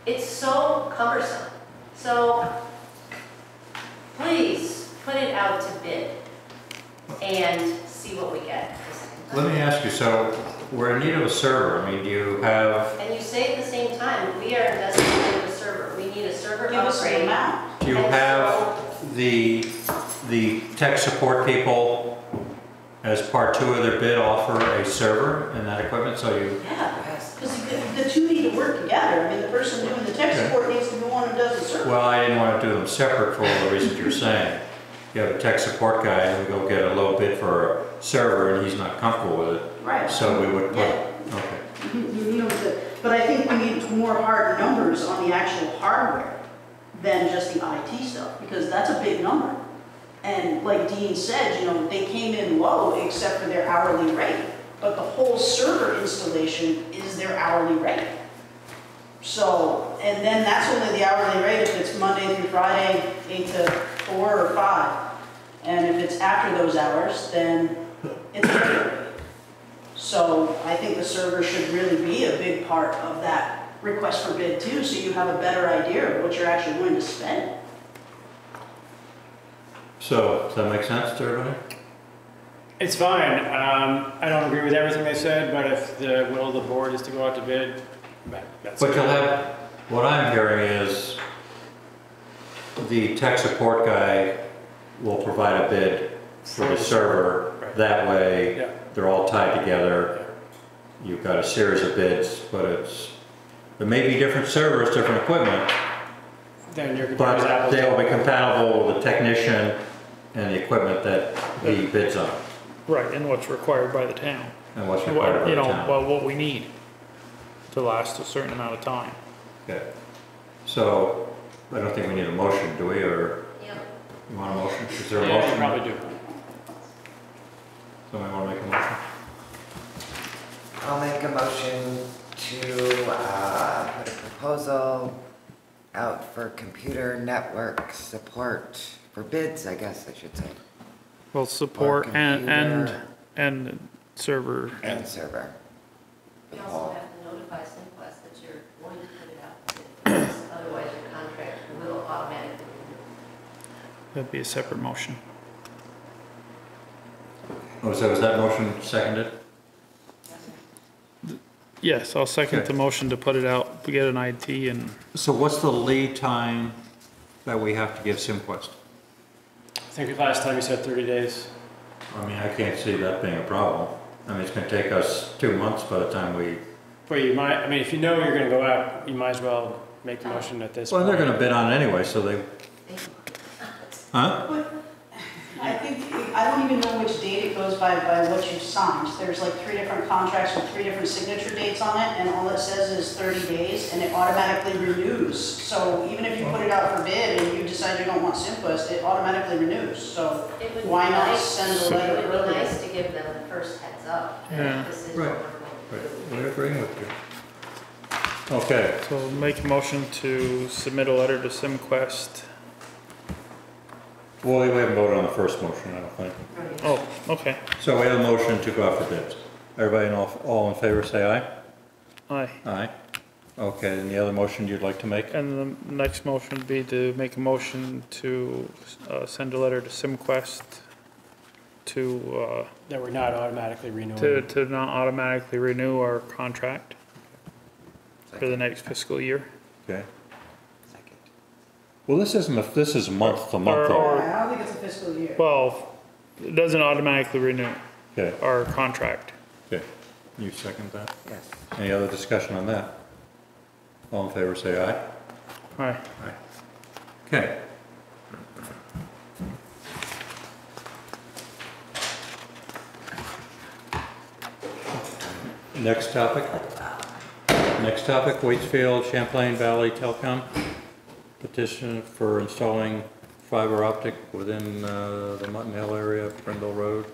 It's so cumbersome. So please put it out to bid and see what we get. Let me ask you, so we're in need of a server. I mean, do you have, And you say at the same time, we are investing in a server. We need a server Give us the upgrade. amount. do you And have the tech support people as part 2 of their bid offer a server and that equipment, so you, Yeah, because the two need to work together. I mean, the person doing the tech Okay. support needs to be one who does the service. well, I didn't want to do them separate for all the reasons you're saying. You have a tech support guy and we go get a low bid for a server and he's not comfortable with it. Right. So we would put, Yeah. okay. You know, but I think we need more hard numbers on the actual hardware than just the IT stuff, because that's a big number. And like Dean said, you know, they came in low except for their hourly rate, but the whole server installation is their hourly rate. So, and then that's only the hourly rate if it's Monday through Friday, 8 to 4 or 5. And if it's after those hours, then it's different. So I think the server should really be a big part of that request for bid too, so you have a better idea of what you're actually going to spend. So, does that make sense to everybody? It's fine. I don't agree with everything they said, but if the will of the board is to go out to bid, that's. But you'll have, what I'm hearing is the tech support guy will provide a bid for the server. Right. That way, Yeah. they're all tied together. You've got a series of bids, but there may be different servers, different equipment, Then you're comparing but apples to they will be apples. compatible with the technician and the equipment that he bids on, Right, and what's required by the town. and what's required by You the know, town. well, what we need to last a certain amount of time. Okay. So, I don't think we need a motion, do we, or Yep. you want a motion? Is there a Yeah, motion? you probably do. Somebody want to make a motion? I'll make a motion to put a proposal out for computer network support for bids, I guess I should say, Well, support and computer. server. And server. You also have to notify Simquest that you're going to put it out to bid, because otherwise your contract will automatically renew. That'd be a separate motion. Oh, so was that motion seconded? Yes, I'll second Okay. the motion to put it out, to get an IT and So what's the lead time that we have to give SimQuest? I think last time you said 30 days. I mean, I can't see that being a problem. I mean, it's gonna take us 2 months by the time we, But you might, I mean, if you know you're gonna go out, you might as well make the motion at this well, point. they're gonna bid on it anyway, so they, huh? I think, I don't even know which date it goes by what you signed. There's like 3 different contracts with 3 different signature dates on it, and all it says is 30 days, and it automatically renews. So even if you put it out for bid and you decide you don't want Simquest, it automatically renews. So It would be why not nice- send a letter It would be earlier? nice to give them the first heads up. that Yeah. This is Right. what we're going to do. Right, we're agreeing with you. Okay, so make a motion to submit a letter to SimQuest. well, we haven't voted on the first motion, I don't think. Oh, okay. So we have a motion to go out for bids. Everybody all in favor, say aye? Aye. Aye. Okay, and the other motion you'd like to make? And the next motion would be to make a motion to send a letter to SimQuest to, That we're not automatically renewing. to not automatically renew our contract for the next fiscal year. Okay. Well, this is month to month, Or- though. I don't think it's a fiscal year. Well, it doesn't automatically renew Okay, our contract. okay. You second that? Yes. Any other discussion on that? All in favor, say aye. Aye. Okay. Next topic. Next topic, Waitsfield Champlain Valley Telecom. Petition for installing fiber optic within the Mutton Hill area, Brindle Road.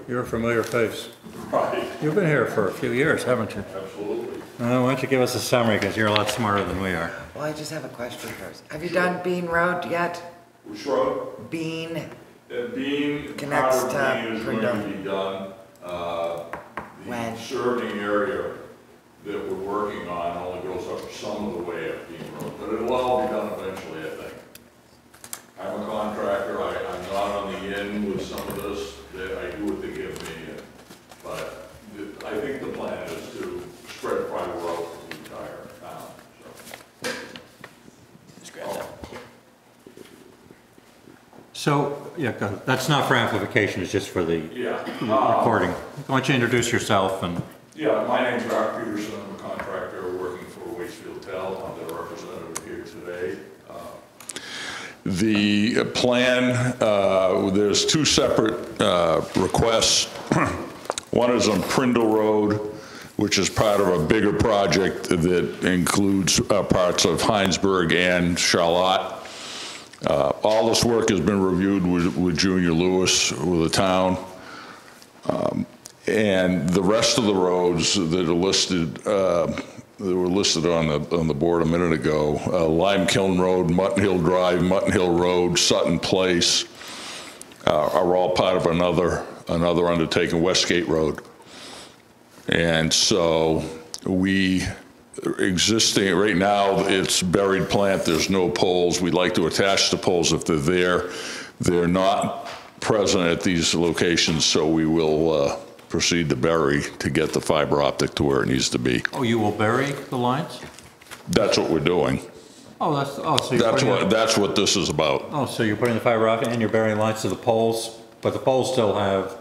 You're a familiar face. Right. You've been here for a few years, haven't you? Absolutely. Why don't you give us a summary, because you're a lot smarter than we are. Well, I just have a question first. Have you done Bean Road yet? Which road? Bean. Bean, Connects part to of Bean is going Prindle. to be done. When? The serving area that we're working on only goes up some of the way up Bean Road, but it'll all be done eventually, I think. I'm a contractor, I'm not on the end with some of this, that I do what they give me, but I think the plan is to spread fiber out the entire town, so. So, yeah, go ahead. That's not for amplification, it's just for the Yeah. recording. Why don't you introduce yourself and... Yeah, my name's Rob Peterson, I'm a contractor working for Waitsfield Tel, I'm the representative here today. The plan, there's two separate requests. One is on Prindle Road, which is part of a bigger project that includes parts of Heinsberg and Charlotte. All this work has been reviewed with Junior Lewis, with the town. And the rest of the roads that are listed, that were listed on the board a minute ago, Lime Kiln Road, Mutton Hill Drive, Mutton Hill Road, Sutton Place, are all part of another undertaking, Westgate Road. And so existing, right now, it's buried plant, there's no poles. We'd like to attach the poles if they're there. They're not present at these locations, so we will proceed to bury to get the fiber optic to where it needs to be. Oh, you will bury the lines? That's what we're doing. Oh, so you're That's what this is about. Oh, so you're putting the fiber optic and you're burying lines to the poles, but the poles still have...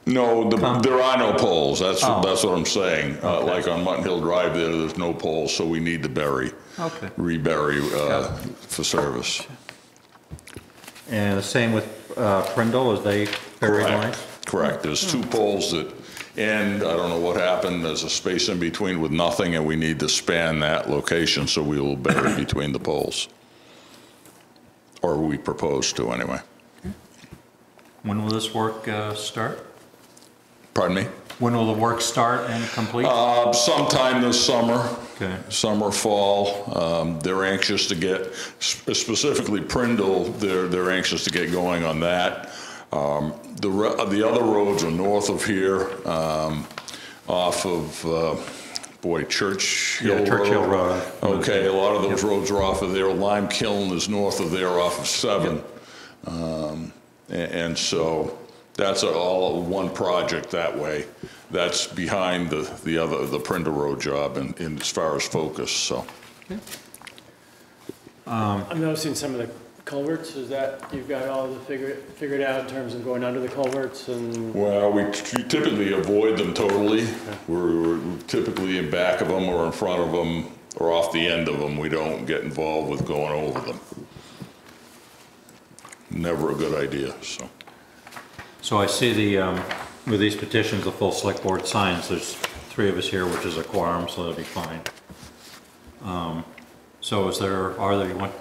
No, there are no poles. That's what I'm saying. Like on Mutton Hill Drive there's no poles, so we need to bury, rebury for service. And the same with Prindle, as they bury lines? Correct. There's two poles that end, I don't know what happened, there's a space in between with nothing, and we need to span that location, so we will bury between the poles. Or we propose to, anyway. When will this work start? Pardon me? When will the work start and complete? Sometime this summer. Okay. Summer, fall. They're anxious to get, specifically Prindle, they're anxious to get going on that. The other roads are north of here, off of, Church Hill Road. Church Hill Road. Okay, a lot of those roads are off of there. Lime Kiln is north of there, off of 7. And so that's all one project that way. That's behind the Prindle Road job in as far as focus, so. Okay. I'm noticing some of the culverts, is that, you've got all the figured out in terms of going under the culverts and? Well, we typically avoid them totally. We're typically in back of them or in front of them or off the end of them. We don't get involved with going over them. Never a good idea, so. So I see with these petitions, the full select board signs, there's 3 of us here, which is a quorum, so that'll be fine. So you want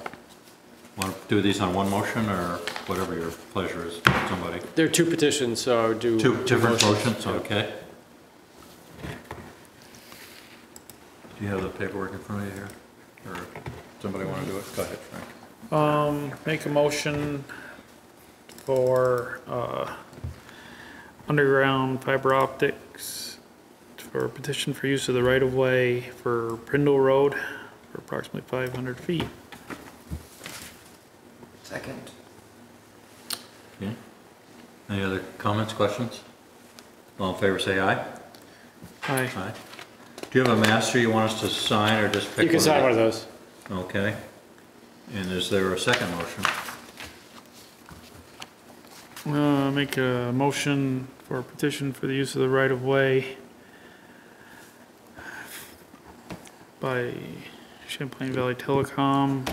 to do these on one motion, or whatever your pleasure is, somebody? There are 2 petitions, so I would do. 2 different motions, okay. Do you have the paperwork in front of you here? Or somebody want to do it? Go ahead, Frank. Make a motion for underground fiber optics for a petition for use of the right-of-way for Prindle Road for approximately 500 feet. Second. Okay. Any other comments, questions? All in favor, say aye. Aye. Aye. Do you have a master you want us to sign, or just pick one? You can sign one of those. Okay. And is there a second motion? Make a motion for a petition for the use of the right-of-way by Champlain Valley Telecom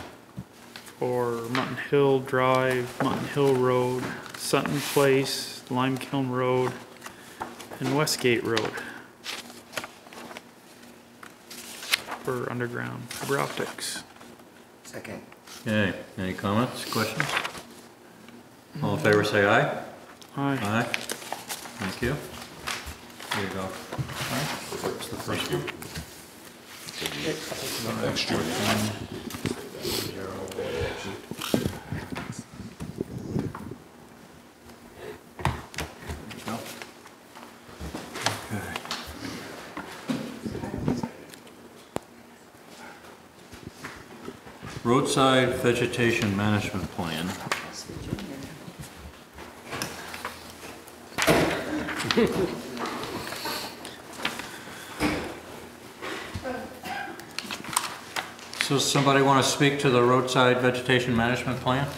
for Mutton Hill Drive, Mutton Hill Road, Sutton Place, Lime Kiln Road, and Westgate Road for underground fiber optics. Second. Okay, any comments, questions? All in favor, say aye. Aye. Aye. Thank you. Here you go. That's the first one. Next year. Roadside Vegetation Management Plan. So somebody want to speak to the Roadside Vegetation Management Plan?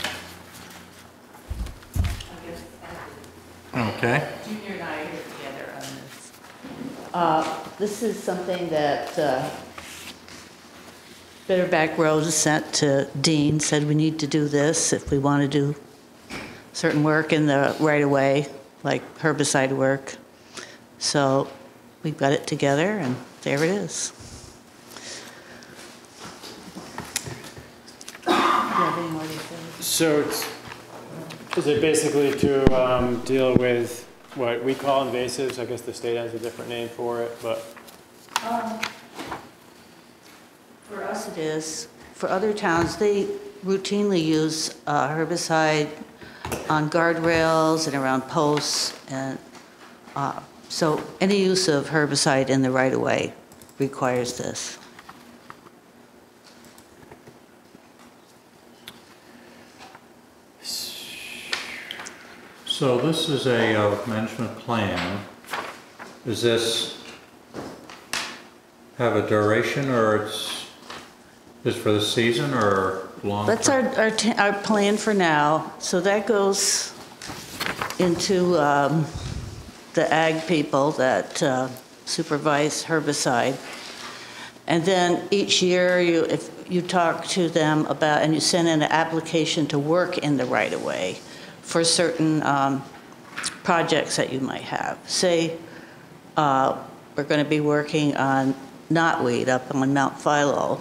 Okay. Junior and I are here together on this. This is something that Better Back Road sent to Dean, said we need to do this if we want to do certain work in the right-of-way, like herbicide work. So we've got it together, and there it is. So is it basically to deal with what we call invasives? I guess the state has a different name for it, but. For us it is. For other towns, they routinely use herbicide on guardrails and around posts, and so any use of herbicide in the right-of-way requires this. So this is a management plan. Does this have a duration, or it's just for the season, or long? That's our plan for now. So that goes into the ag people that supervise herbicide. And then each year, if you talk to them about, and you send in an application to work in the right-of-way for certain projects that you might have. Say we're going to be working on knotweed up on Mount Philo.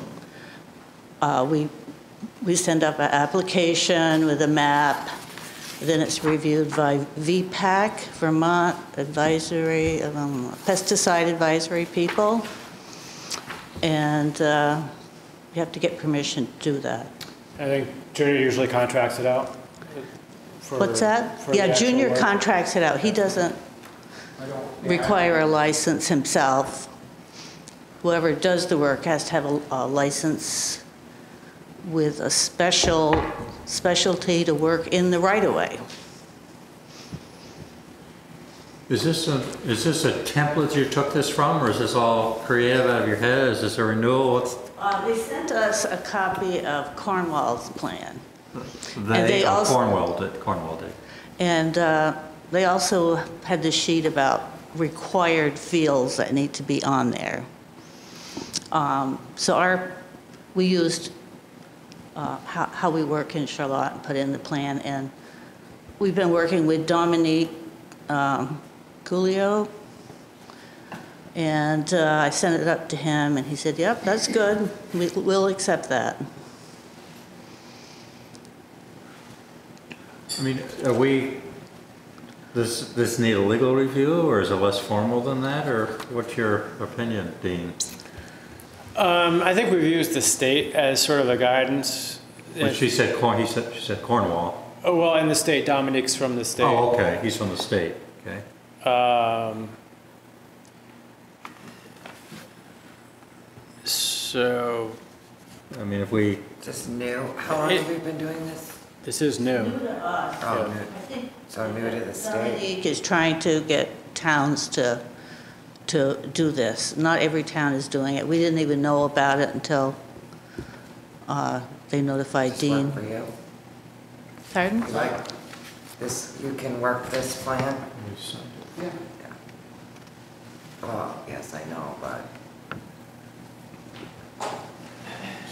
We send up an application with a map, then it's reviewed by VPAC, Vermont Advisory, Pesticide Advisory people, and you have to get permission to do that. I think Junior usually contracts it out. What's that? Yeah, Junior contracts it out. He doesn't require a license himself. Whoever does the work has to have a license with a specialty to work in the right-of-way. Is this a template you took this from, or is this all creative out of your head? Is this a renewal? They sent us a copy of Cornwall's plan. Cornwall did. And they also had the sheet about required fields that need to be on there. So we used how we work in Charlotte and put in the plan, and we've been working with Dominique Coolio, and I sent it up to him, and he said, yep, that's good, we'll accept that. I mean, does this need a legal review, or is it less formal than that, or what's your opinion, Dean? I think we've used the state as sort of a guidance. When she said Cornwall. Oh, well, and the state, Dominique's from the state. Oh, okay, he's from the state, okay. So. I mean, if we. Just new, how long have we been doing this? This is new. New to us. Oh, I new. think So new to the state. Dominique is trying to get towns to do this. Not every town is doing it. We didn't even know about it until they notified Dean. Work for you? Pardon? You like this, you can work this plan? Yeah. Well, yes, I know, but.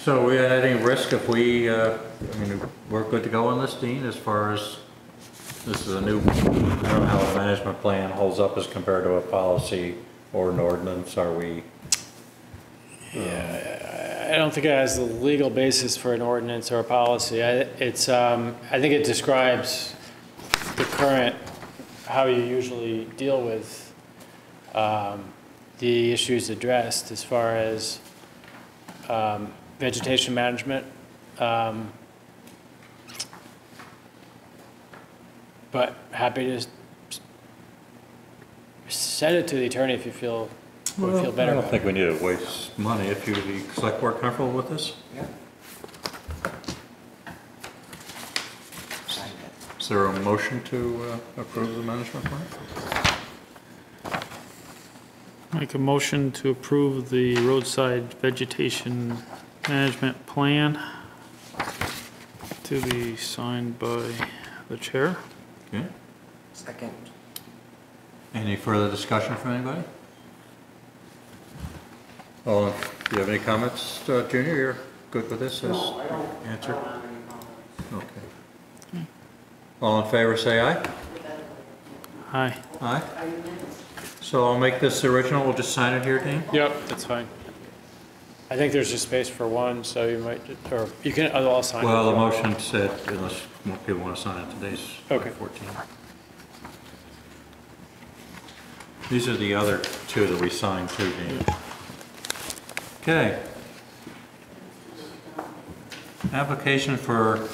So are we at any risk if we, I mean, we're good to go on this, Dean, as far as this is a new, I don't know how a management plan holds up as compared to a policy or an ordinance, are we? Yeah, I don't think it has the legal basis for an ordinance or a policy. I think it describes the current, how you usually deal with the issues addressed as far as vegetation management. But happy to send it to the attorney if you feel, would feel better I don't about think it. we need to waste money if you, the select board comfortable with this? Yeah. Is there a motion to approve the management plan? Make a motion to approve the roadside vegetation management plan to be signed by the chair. Okay. Second. Any further discussion from anybody? Oh, do you have any comments, Junior? You're good with this as answer? Okay. All in favor, say aye. Aye. Aye. So I'll make this the original, we'll just sign it here, Dean? Yep, that's fine. I think there's just space for one, so you might, or you can, I'll sign it. Well, the motion said, unless more people want to sign it, today's Okay. 14. These are the other two that we signed too, Dean. Okay. Application for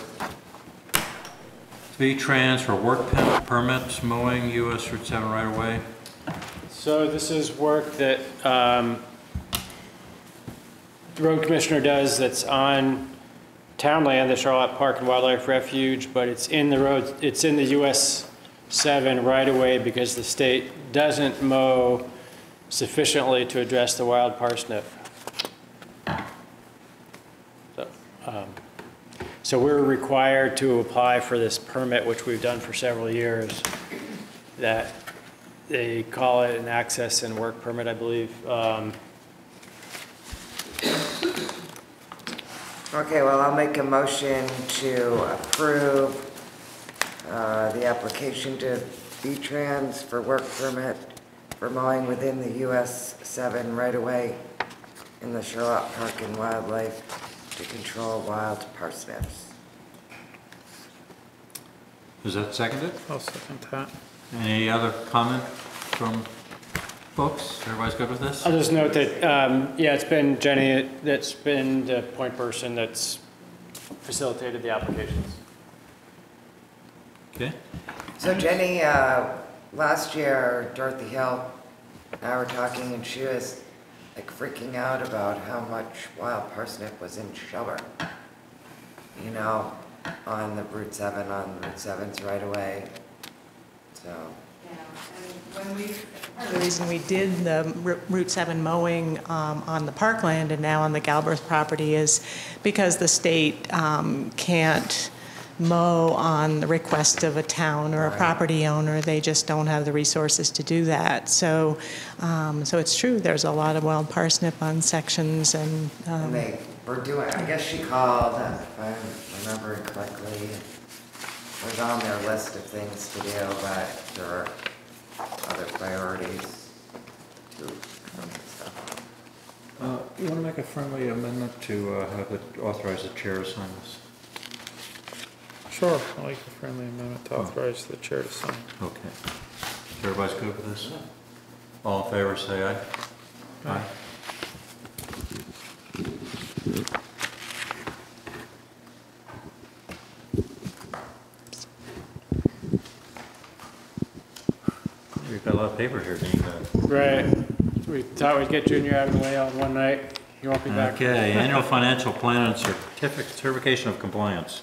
VTrans for work permits, mowing, US Route 7 right away. So this is work that the road commissioner does that's on town land, the Charlotte Park and Wildlife Refuge, but it's in the road, it's in the US 7 right away because the state doesn't mow sufficiently to address the wild parsnip. So we're required to apply for this permit, which we've done for several years, that they call it an access and work permit, I believe. Okay, well, I'll make a motion to approve the application to VTrans for work permit for mowing within the US 7 right-of-way in the Charlotte Park and Wildlife to control wild parsnips. Is that seconded? I'll second that. Any other comment from folks? Everybody's good with this? I'll just note that, yeah, it's been Jenny that's been the point person that's facilitated the applications. Okay. So Jenny, last year, Dorothy Hill and I were talking and she was like freaking out about how much wild parsnip was in Shelburne. You know, on the Route 7, on Route 7's right away. So. Yeah, and when we, part of the reason we did the Route 7 mowing on the parkland and now on the Galbraith property is because the state can't mow on the request of a town or a property owner. They just don't have the resources to do that. So, so it's true. There's a lot of wild parsnip on sections, and they were doing. I guess she called, if I'm remembering correctly. It was on their list of things to do, but there are other priorities to You want to make a friendly amendment to have it authorize the chair to sign this? Sure, I'll make a friendly amendment to authorize the chair to sign. Okay. Everybody's good with this? All in favor, say aye. Aye. We've got a lot of paper here, Dean. Right. We thought we'd get Junior out of the way on one night. You won't be back. Okay, annual financial plan and certification of compliance.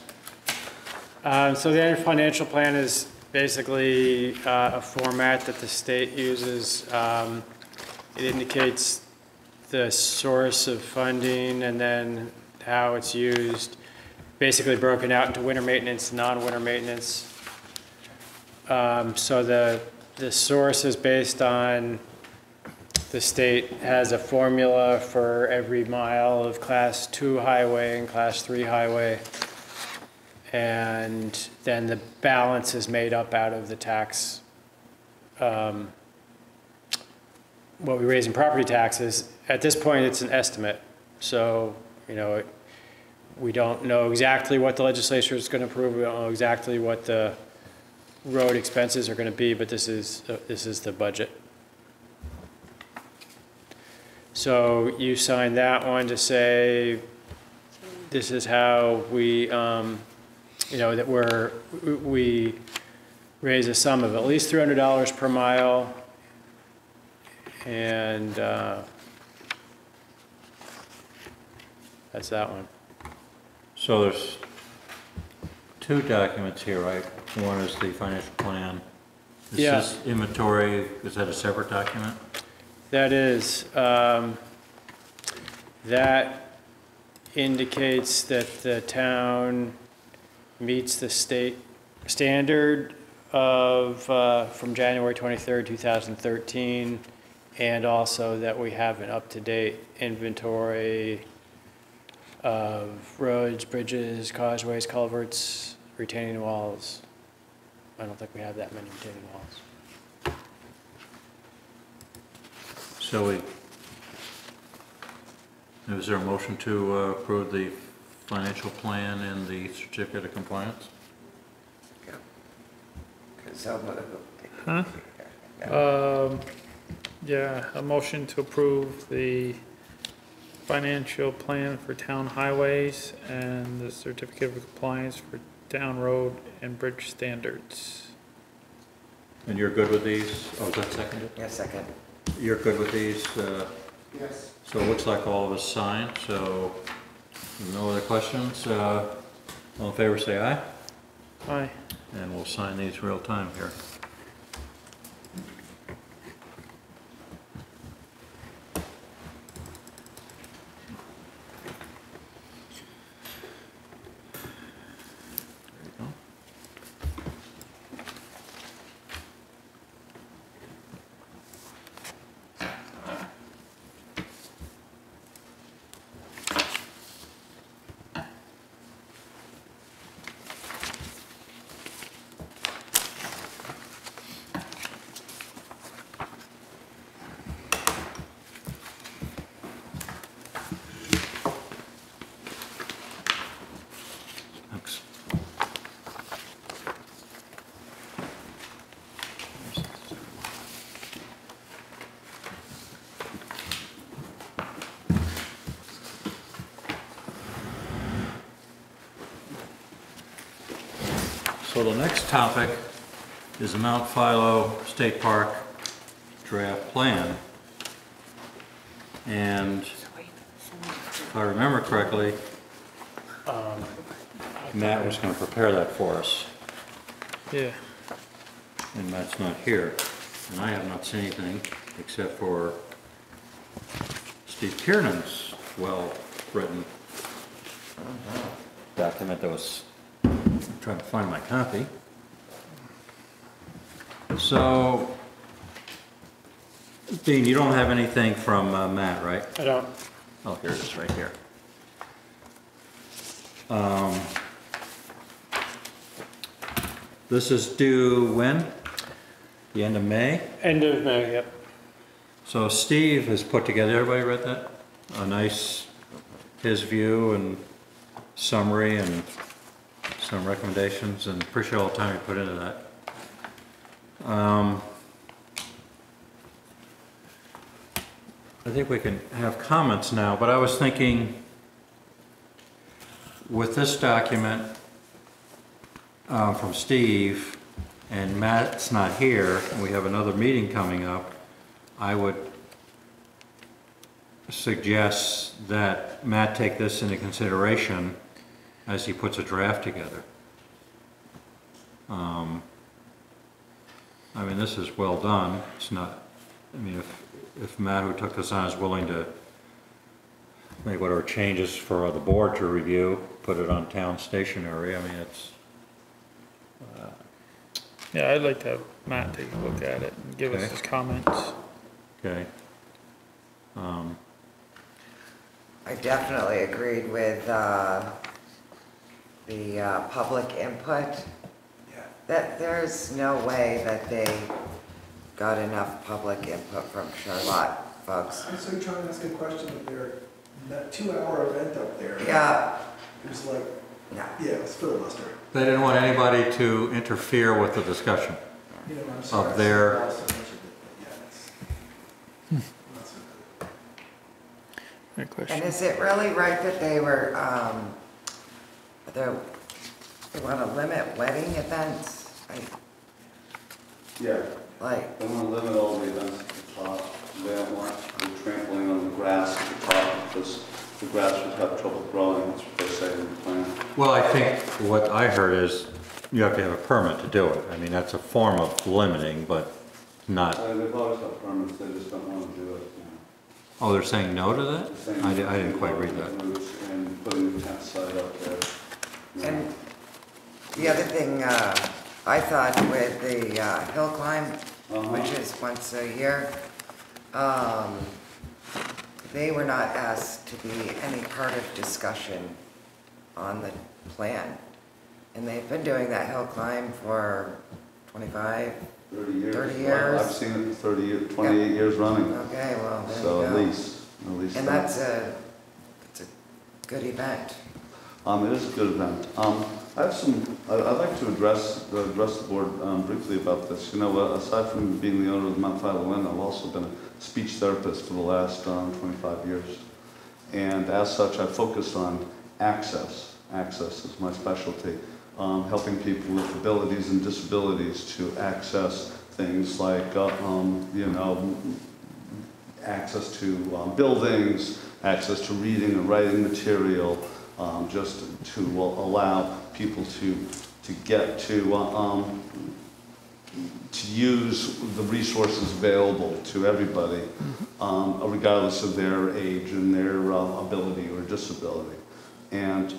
So the annual financial plan is basically a format that the state uses. It indicates the source of funding and then how it's used, basically broken out into winter maintenance, non-winter maintenance. So the source is based on, the state has a formula for every mile of Class 2 highway and Class 3 highway. And then the balance is made up out of the tax, what we raise in property taxes. At this point, it's an estimate. So, you know, we don't know exactly what the legislature is going to approve. We don't know exactly what the road expenses are going to be, but this is the budget. So you signed that one to say, this is how we, that we raise a sum of at least $300 per mile. And that's that one. So there's two documents here, right? One is the financial plan. Yeah. This is inventory, is that a separate document? That is, that indicates that the town meets the state standard of, from January 23rd, 2013, and also that we have an up-to-date inventory of roads, bridges, causeways, culverts, retaining walls. I don't think we have that many retaining walls. So is there a motion to approve the financial plan and the certificate of compliance? Huh? Yeah, a motion to approve the financial plan for town highways and the certificate of compliance for town road and bridge standards. And you're good with these? Oh, is that seconded? Yes, second. You're good with these? Yes. So it looks like all of us signed, so no other questions? All in favor say aye. Aye. And we'll sign these real time here. So the next topic is the Mount Philo State Park draft plan. And if I remember correctly, Matt was going to prepare that for us. Yeah. And Matt's not here. And I have not seen anything except for Steve Kiernan's well-written document that was, I'm trying to find my copy. So, Dean, you don't have anything from Matt, right? I don't. Oh, here it is, right here. This is due when? The end of May? End of May, yep. So Steve has put together, everybody read that? A nice, his view and summary and some recommendations, and appreciate all the time you put into that. I think we can have comments now, but I was thinking with this document from Steve, and Matt's not here, and we have another meeting coming up, I would suggest that Matt take this into consideration as he puts a draft together. I mean, this is well done. It's not, I mean, if Matt, who took this on, is willing to make whatever changes for the board to review, put it on town stationery, I mean, it's... Yeah, I'd like to have Matt take a look at it and give us his comments. Okay. I definitely agreed with the public input. That there's no way that they got enough public input from Charlotte folks. I saw you trying to ask a question of that 2-hour event up there. Yeah. It was like, no. Yeah, it was filibuster. They didn't want anybody to interfere with the discussion You know, I'm sorry, of their... I saw so much of it, but yeah, it's not so good. Good question. And is it really right that they were, they want to limit wedding events? Yeah. Like, they want to limit all the events at the top. They don't want the trampling on the grass at the top because the grass would have trouble growing. That's what they say in the plan. Well, I think what I heard is you have to have a permit to do it. I mean, that's a form of limiting, but not. They've always had permits, they just don't want to do it. Oh, they're saying no to that? I didn't quite read that. And putting the campsite up there. and the other thing, I thought with the hill climb, which is once a year, they were not asked to be any part of discussion on the plan. And they've been doing that hill climb for 25, 30 years. 30 years. I've seen it for 30 years, 28 years running. Okay, well, there so you at go. least. And that's a good event. It is a good event. I have some. I'd like to address the board briefly about this. You know, aside from being the owner of Mount Philo Inn, I've also been a speech therapist for the last 25 years, and as such, I focused on access. Access is my specialty. Helping people with abilities and disabilities to access things like, you know, access to buildings, access to reading and writing material, just to allow people to get to use the resources available to everybody, regardless of their age and their ability or disability. And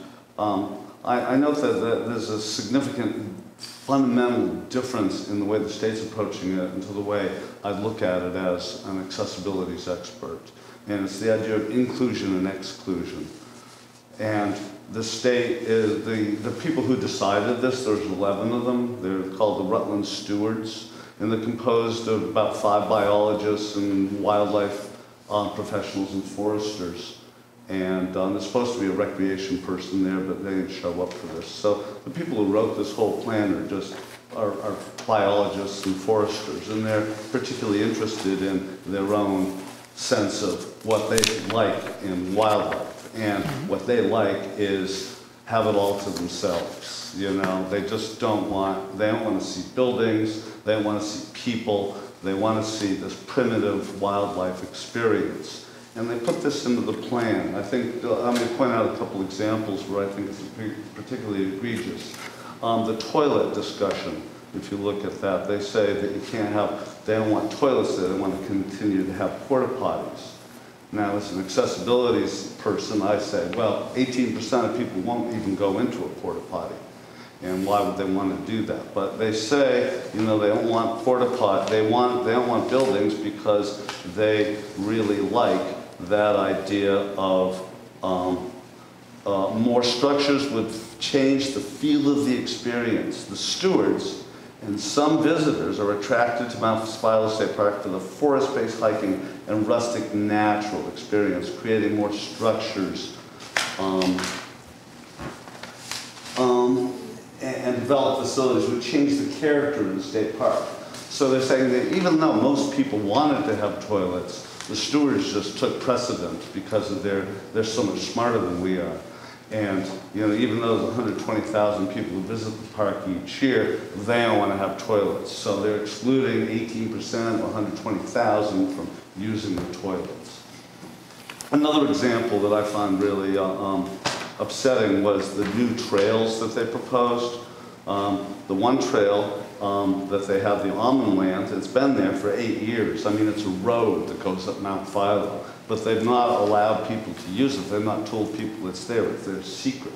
I note that there's a significant fundamental difference in the way the state's approaching it and to the way I look at it as an accessibilities expert. And it's the idea of inclusion and exclusion. And the state is, the people who decided this, there's 11 of them, they're called the Rutland Stewards, and they're composed of about 5 biologists and wildlife professionals and foresters. And there's supposed to be a recreation person there, but they didn't show up for this. So the people who wrote this whole plan are biologists and foresters, and they're particularly interested in their own sense of what they like in wildlife. And what they like is have it all to themselves. You know, they just don't want to see buildings, they don't want to see people, they want to see this primitive wildlife experience. And they put this into the plan. I think, I'm going to point out a couple examples where I think it's particularly egregious. The toilet discussion, if you look at that, they say that you can't have, they don't want toilets there, they want to continue to have porta potties. Now, as an accessibility person, I say, well, 18% of people won't even go into a porta potty. And why would they want to do that? But they say, you know, they don't want porta potty, they don't want buildings because they really like that idea of more structures would change the feel of the experience. The stewards and some visitors are attracted to Mount Philo State Park for the forest-based hiking and rustic natural experience, creating more structures and develop facilities would change the character of the state park. So they're saying that even though most people wanted to have toilets, the stewards just took precedent because of they're so much smarter than we are. And you know, even though there's 120,000 people who visit the park each year, they don't want to have toilets. So they're excluding 18% or 120,000 from using the toilets. Another example that I found really upsetting was the new trails that they proposed. The one trail that they have, the almond land, it's been there for 8 years. I mean, it's a road that goes up Mount Philo, but they've not allowed people to use it. They've not told people it's there. It's their secret.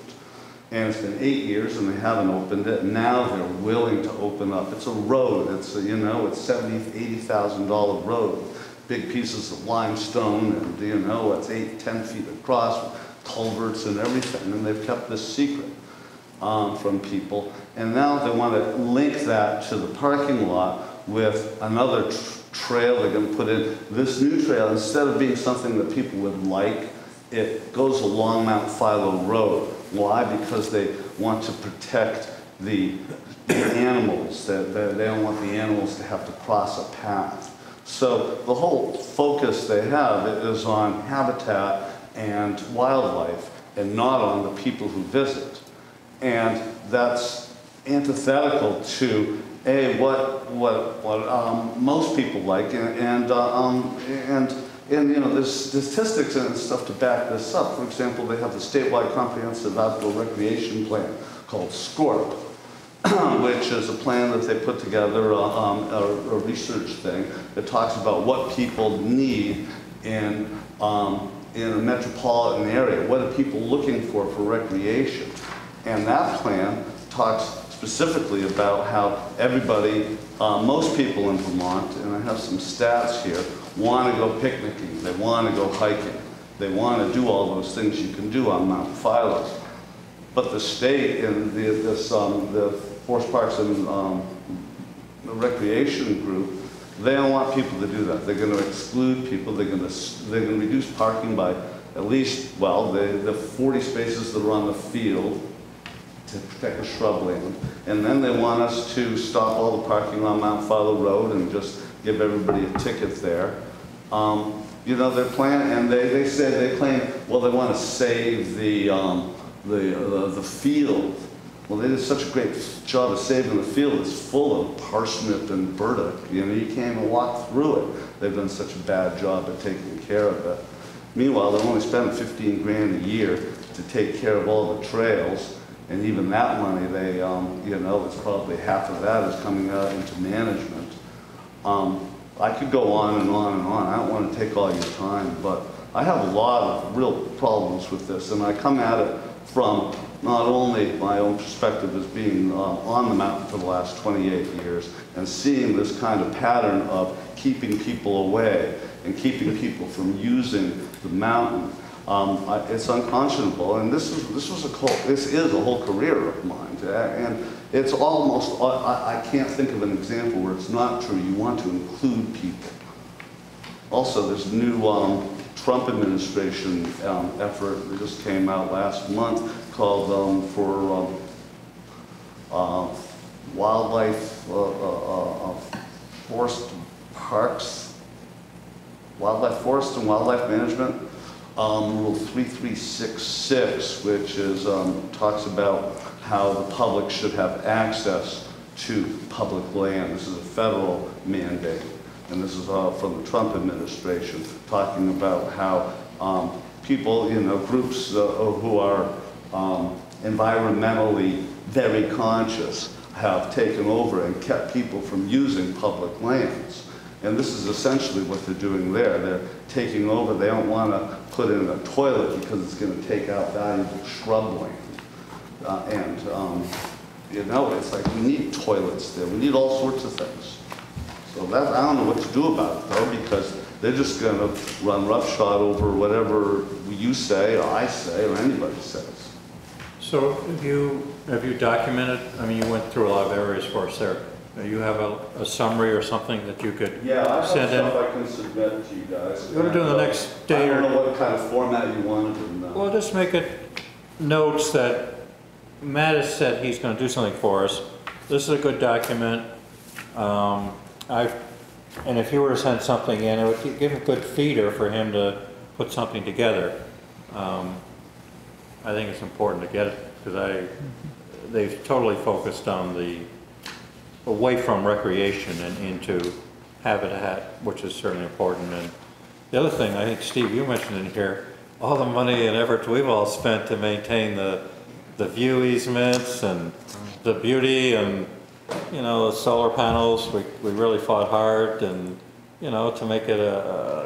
And it's been 8 years and they haven't opened it. Now they're willing to open up. It's a road. It's a, you know, it's $70,000, $80,000 road. Big pieces of limestone and, you know, it's 8-10 feet across, culverts and everything. And they've kept this secret from people. And now they want to link that to the parking lot with another trail they're going to put in. This new trail, instead of being something that people would like, it goes along Mount Philo Road. Why? Because they want to protect the animals. They don't want the animals to have to cross a path. So the whole focus they have is on habitat and wildlife and not on the people who visit. And that's antithetical to what most people like, and you know, there's statistics and stuff to back this up. For example, they have the statewide comprehensive outdoor recreation plan called SCORP, which is a plan that they put together, a research thing that talks about what people need in a metropolitan area. What are people looking for recreation? And that plan talks specifically about how everybody, most people in Vermont, and I have some stats here, want to go picnicking, they want to go hiking, they want to do all those things you can do on Mount Philo. But the state and the Forest Parks and the Recreation Group, they don't want people to do that. They're going to exclude people. They're going to reduce parking by at least, well, the 40 spaces that are on the field to protect the shrubland. And then they want us to stop all the parking on Mount Philo Road and just give everybody a ticket there. You know, their plan, and they said, they claim, well, they want to save the field. Well, they did such a great job of saving the field. It's full of parsnip and burdock. You know, you can't even walk through it. They've done such a bad job at taking care of it. Meanwhile, they're only spending 15 grand a year to take care of all the trails. And even that money, they, you know, it's probably half of that is coming out into management. I could go on and on and on. I don't want to take all your time, but I have a lot of real problems with this, and I come at it from not only my own perspective as being on the mountain for the last 28 years and seeing this kind of pattern of keeping people away and keeping people from using the mountain. It's unconscionable, and this is a whole career of mine, and it's almost, I can't think of an example where it's not true. You want to include people. Also, there's a new Trump administration effort that just came out last month called for wildlife, forest parks, wildlife forest and wildlife management. Rule 3366, which is, talks about how the public should have access to public land. This is a federal mandate, and this is from the Trump administration, talking about how people, you know, groups who are environmentally very conscious have taken over and kept people from using public lands. And this is essentially what they're doing there. They're taking over. They don't want to put in a toilet because it's going to take out valuable shrubland. You know, it's like we need toilets there. We need all sorts of things. So that, I don't know what to do about it, though, because they're just going to run roughshod over whatever you say or I say or anybody says. So have you documented, I mean, you went through a lot of areas for us there. You have a summary or something that you could send in? Yeah, I have stuff I can submit to you guys. What to do the next day? I don't know what kind of format you wanted. Well, just make it notes that Matt has said he's going to do something for us. This is a good document. And if you were to send something in, it would give a good feeder for him to put something together. I think it's important to get it because they've totally focused on away from recreation and into habitat, which is certainly important. And the other thing, I think, Steve, you mentioned in here, all the money and effort we've all spent to maintain the view easements and the beauty and, you know, the solar panels. We really fought hard and, you know, to make it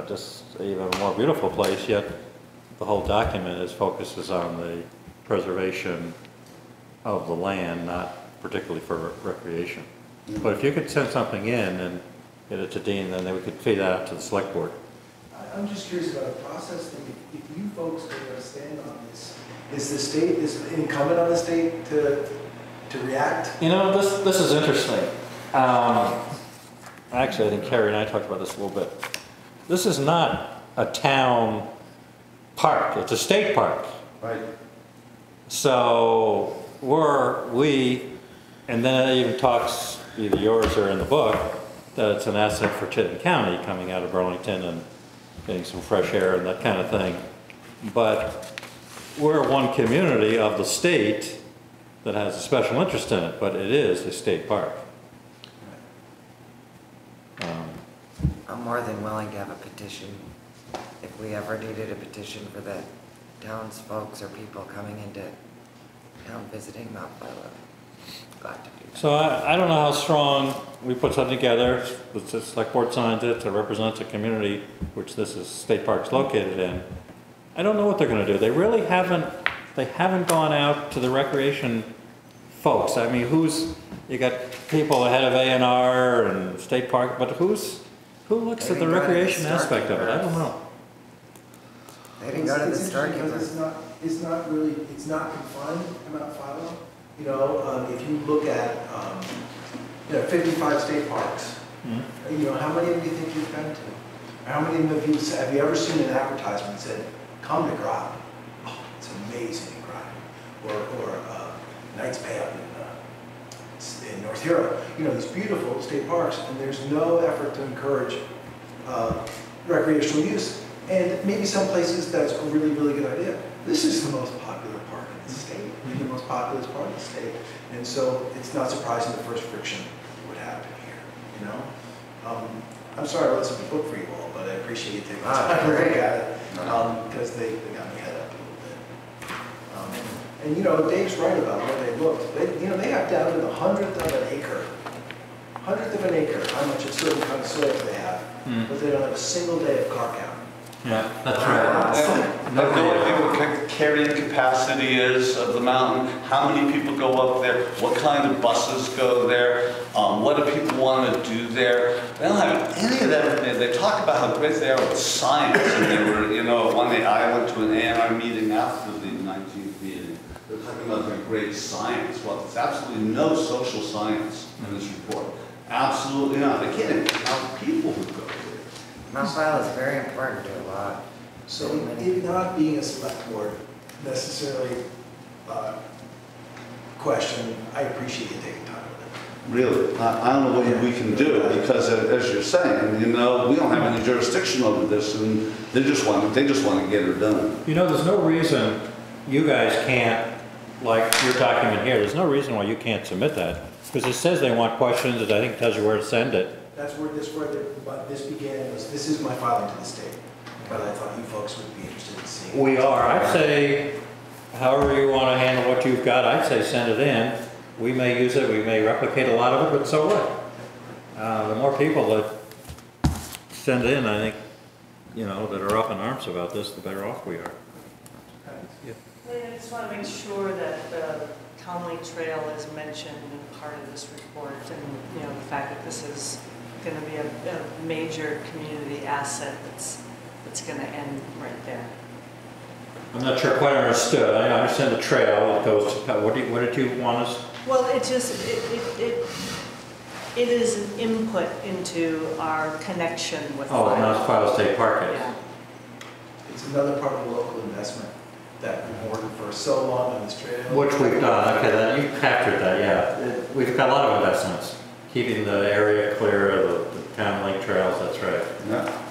just even more beautiful place, yet the whole document focuses on the preservation of the land, not particularly for recreation. But if you could send something in and get it to Dean, then we could feed that out to the select board. I'm just curious about the process. If you folks are going to stand on this, is it incumbent on the state to react? You know, this is interesting. Actually, I think Carrie and I talked about this a little bit. This is not a town park. It's a state park. Right. So and then it even talks, either yours or in the book, that it's an asset for Chittenden County, coming out of Burlington and getting some fresh air and that kind of thing. but we're one community of the state that has a special interest in it, but it is a state park. I'm more than willing to have a petition. If we ever needed a petition for the townsfolk or people coming into town visiting Mount Philo, glad to do that. So I don't know how strong we put something together, the select board signs it, to represent the community which this is, state park's located in. I don't know what they're gonna do. They really haven't, they haven't gone out to the recreation folks. I mean, you got people ahead of A&R and state park, but who looks at the recreation aspect of it? I don't know. They didn't go to the store because it's not really, it's not confined to Mount Philo. You know, if you look at, 55 state parks, you know, how many of you think you've been to? How many of you, have you ever seen an advertisement that said, come to Groton? Oh, it's amazing in Groton. Or Knights Bay up in North Europe. You know, these beautiful state parks, and there's no effort to encourage recreational use. And maybe some places that's a really, really good idea. This is the most popular park in the state, maybe the most populous part of the state. And so it's not surprising the first friction would happen here, you know? I'm sorry I wrote some book for you all, but I appreciate you taking the time to look at it, because they got me head up a little bit. And you know, Dave's right about where they looked. They have down to the 100th of an acre. 100th of an acre, how much of certain kind of soils they have, but they don't have a single day of car count. Yeah, that's right. I have no idea what carrying capacity is of the mountain, how many people go up there, what kind of buses go there, what do people want to do there. They don't have any of that. They talk about how great they are with science, and they were, you know, one day I went to an A&R meeting after the 19th meeting. They're talking about their great science. Well, there's absolutely no social science in this report. Absolutely not. They can't even count people who go there. Mount Philo is very important to a lot. So it not being a select board necessarily question, I appreciate you taking time with it. Really, I don't know what we can do, because as you're saying, you know, we don't have any jurisdiction over this, and they just want to get her done. You know, there's no reason you guys can't, like your document here, there's no reason why you can't submit that. Because it says they want questions, and I think it tells you where to send it. That's where this began, this is my filing to the state. But I thought you folks would be interested in seeing. We are. I'd say, however you want to handle what you've got, I'd say send it in. We may use it, we may replicate a lot of it, but so what? The more people that send in, I think, you know, that are up in arms about this, the better off we are. I just want to make sure that the Townley Trail is mentioned in part of this report, and, you know, the fact that this is going to be a major community asset that's going to end right there. I'm not sure quite understood. I understand the trail that goes to, what did you want us? Well, it just, it is an input into our connection with Philo. Oh, not Philo State Park is. Yeah. It's another part of the local investment that we've worked for so long on this trail. Which we've done, okay, then you captured that, yeah. We've got a lot of investments, keeping the area clear of the town lake trails, that's right. Yeah.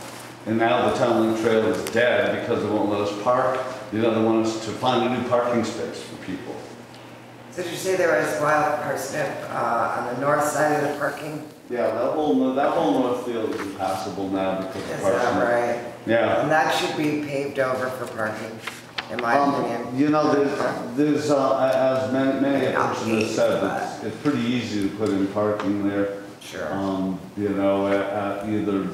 And now the town link trail is dead because they won't let us park. You know, they want us to find a new parking space for people. So did you say there was wild parsnip on the north side of the parking? Yeah, that whole north field is impassable now because of parsnip. Is that right? Yeah. And that should be paved over for parking, in my opinion. You know, there's as many a person has said, it's pretty easy to put in parking there. Sure. You know, either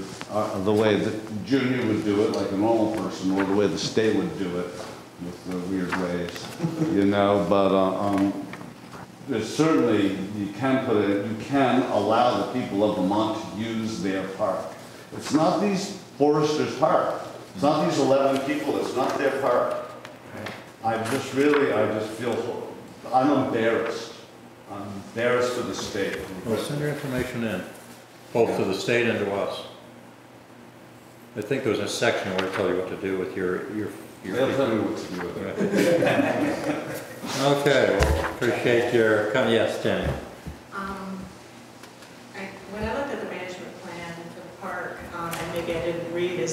the way that Junior would do it, like a normal person, or the way the state would do it, with the weird ways, you know. But there's certainly, you can allow the people of Vermont to use their park. It's not these foresters' park. It's not these 11 people. It's not their park. I just feel, I'm embarrassed. I'm embarrassed for the state. Well, send your information in, both to the state and to us. I think there was a section where it tells you what to do with your They'll tell me what to do with it. Okay, well, appreciate your comment. Yes, Jenny. When I looked at the management plan for the park, and maybe I didn't read the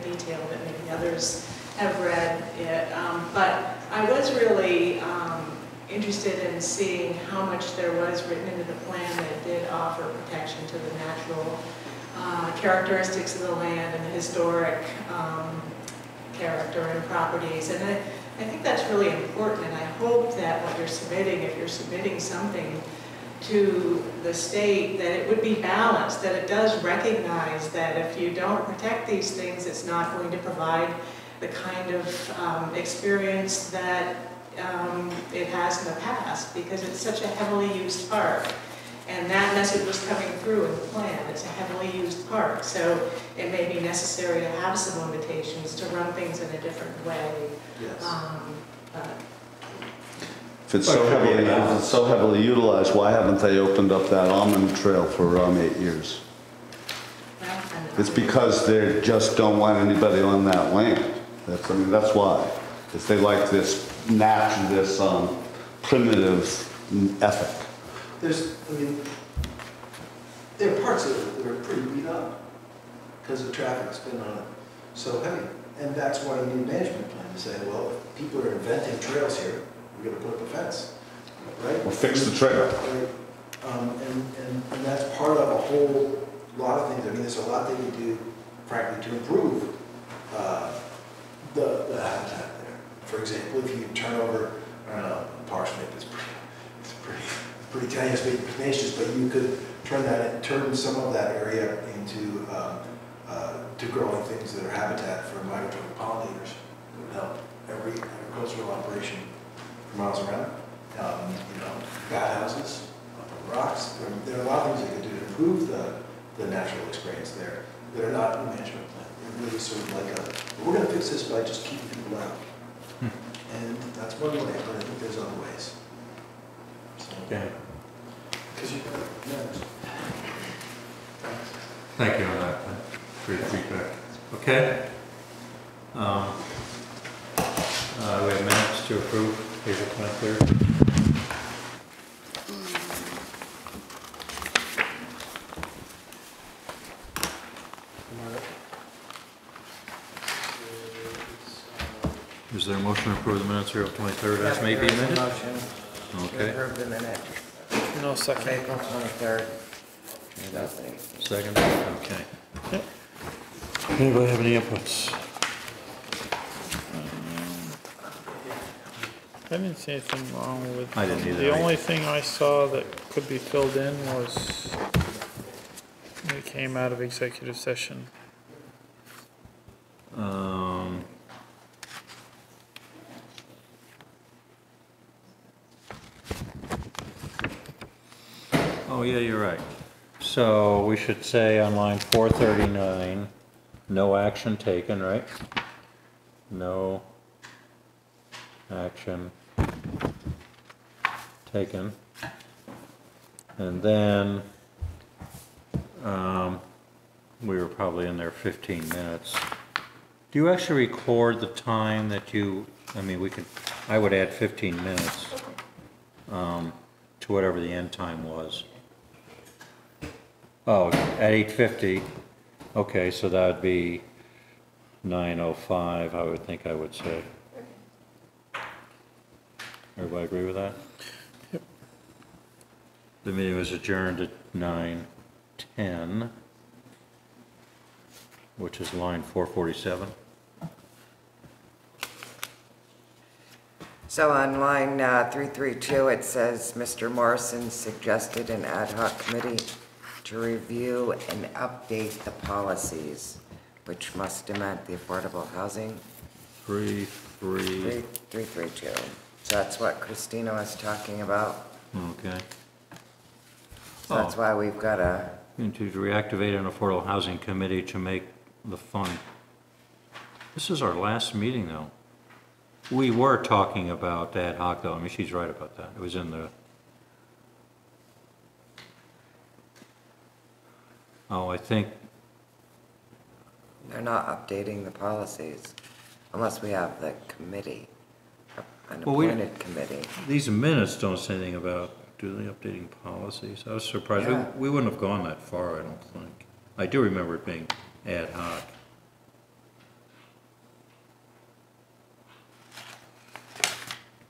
detail that maybe others have read it. But I was really interested in seeing how much there was written into the plan that did offer protection to the natural characteristics of the land and the historic character and properties. And I think that's really important, and I hope that what you're submitting, if you're submitting something to the state, that it would be balanced, that it does recognize that if you don't protect these things, it's not going to provide the kind of experience that it has in the past, because it's such a heavily used park. And that message was coming through in the plan. It's a heavily used park, so it may be necessary to have some limitations, to run things in a different way. Yes. But If it's so heavily utilized, why haven't they opened up that almond trail for 8 years? It's because they just don't want anybody on that land. That's why. Is they like this primitive ethic. There are parts of it that are pretty beat up because the traffic's been on it so heavy. And that's why you need a management plan to say, well, if people are inventing trails here, we're going to put up a fence, right? Or fix the trail. Right. And that's part of a whole lot of things. There's a lot they can do, frankly, to improve the habitat there. For example, if you turn over, I don't know, parsnip is pretty tenacious, but you could turn some of that area into to growing things that are habitat for migratory pollinators. It would help every agricultural operation for miles around. Bat houses, rocks. There are a lot of things they could do to improve the natural experience there that are not in the management plan. They're really sort of like we're going to fix this by just keeping people out. And that's one way, but I think there's other ways. So, Okay. because you know, Thank you on that, great feedback. Okay. We have minutes to approve, April 23rd. Is there a motion to approve the minutes here of 23rd as may be amended? Motion Okay. to approve the minute. No second. April 23rd. Second, okay. Anybody have any inputs? I didn't see anything wrong with. I didn't either. The only thing I saw that could be filled in was it came out of executive session. Oh, yeah, you're right. So we should say on line 439, no action taken, right? No action taken. And then we were probably in there 15 minutes. Do you actually record the time that you, I would add 15 minutes to whatever the end time was. Oh, at 8:50, okay, so that would be 9:05, I would think I would say. Everybody agree with that? Yep. The meeting was adjourned at 9:10, which is line 447. So on line 332, it says, Mr. Morrison suggested an ad hoc committee to review and update the policies, which must amend the affordable housing. 332. So that's what Christina was talking about. Okay. So that's why we've got a... To reactivate an affordable housing committee to make the fund. This is our last meeting, though. We were talking about ad hoc, though. She's right about that. It was in the... Oh, I think... They're not updating the policies unless we have the committee, an appointed committee. These minutes don't say anything about, do they, updating policies? I was surprised. Yeah. We wouldn't have gone that far, I don't think. I do remember it being ad hoc.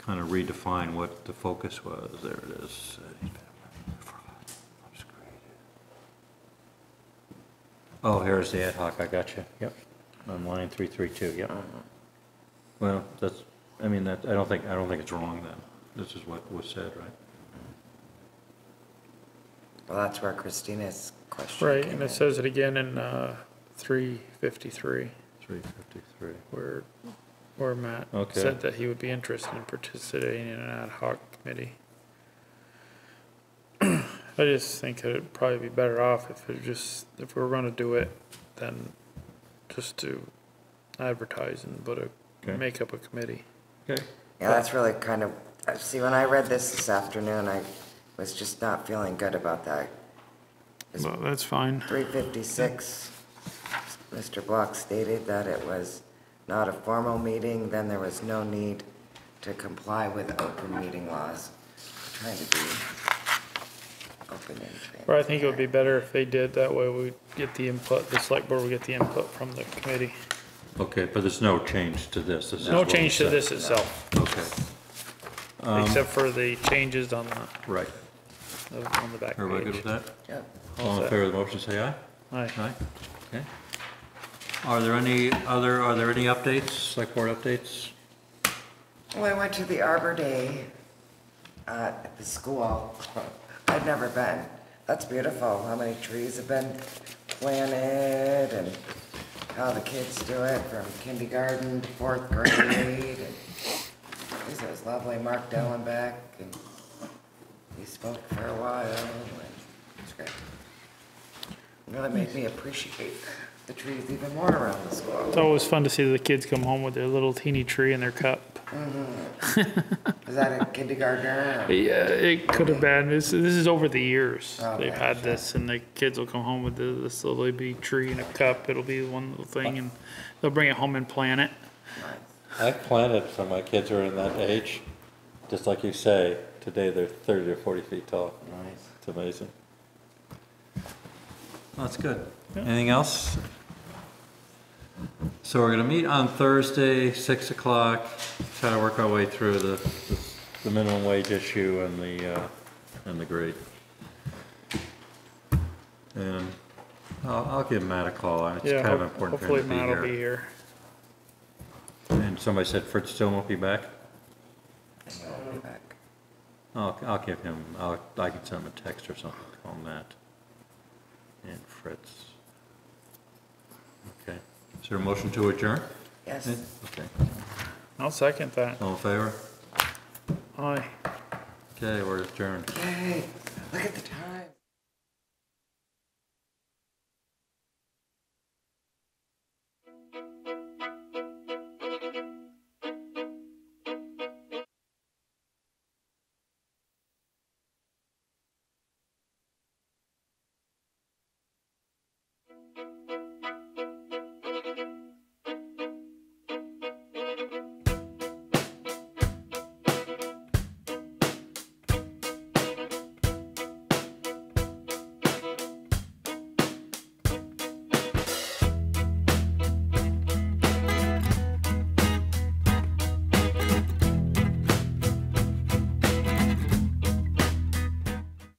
kind of redefine what the focus was. There it is. Oh, here's the ad hoc, I got you, yep, on line 332, yep. Well, that's, I mean, that, I don't think it's wrong then. This is what was said, right? Well, that's where Christina's question Right, came and in. it says it again in 353. 353. Where Matt Okay. said that he would be interested in participating in an ad hoc committee. I just think it'd probably be better off if if we were gonna do it, then just to advertise and make up a committee. Okay. Yeah, that's really kind of, see, when I read this afternoon, I was just not feeling good about that. Well, that's fine. 356, Mr. Block stated that it was not a formal meeting, then there was no need to comply with open meeting laws. Trying to be open and transparent. Or I think it would be better if they did, that way we get the input, the select board would get the input from the committee. Okay, but there's no change to this. This is No what we change to said. this itself. Okay. Except for the changes on the. Right. On the back page. Everybody good with that? Yep. All in favor of the motion, say aye. Aye. Aye. Okay. Are there any updates, select board updates? Well, I went to the Arbor Day at the school. I'd never been. That's beautiful, how many trees have been planted and how the kids do it from kindergarten to 4th grade. And it was lovely. Mark Dellenbeck, and he spoke for a while. And it was great. It really made me appreciate the trees even more around the school. It's always fun to see the kids come home with their little teeny tree in their cup. Is that a kindergartner? Yeah, it could have been. This is over the years. Okay, They've had this, and the kids will come home with this little bitty tree in a cup. It'll be one little thing, and they'll bring it home and plant it. I planted for my kids who are in that age, just like you say, today they're 30 or 40 feet tall. Nice. It's amazing. That's good. Anything else? So we're gonna meet on Thursday, 6 o'clock, try to work our way through the minimum wage issue and the grade. And I'll give Matt a call, and it's Yeah, kind of important for him to be hopefully Matt will be here. And somebody said Fritz still won't be back? I'll be back. I'll give him, I can send him a text or something, call Matt and Fritz. Okay, is there a motion to adjourn? Yes. Okay, I'll second that. all in favor? Aye. Okay, we're adjourned. Yay, look at the time.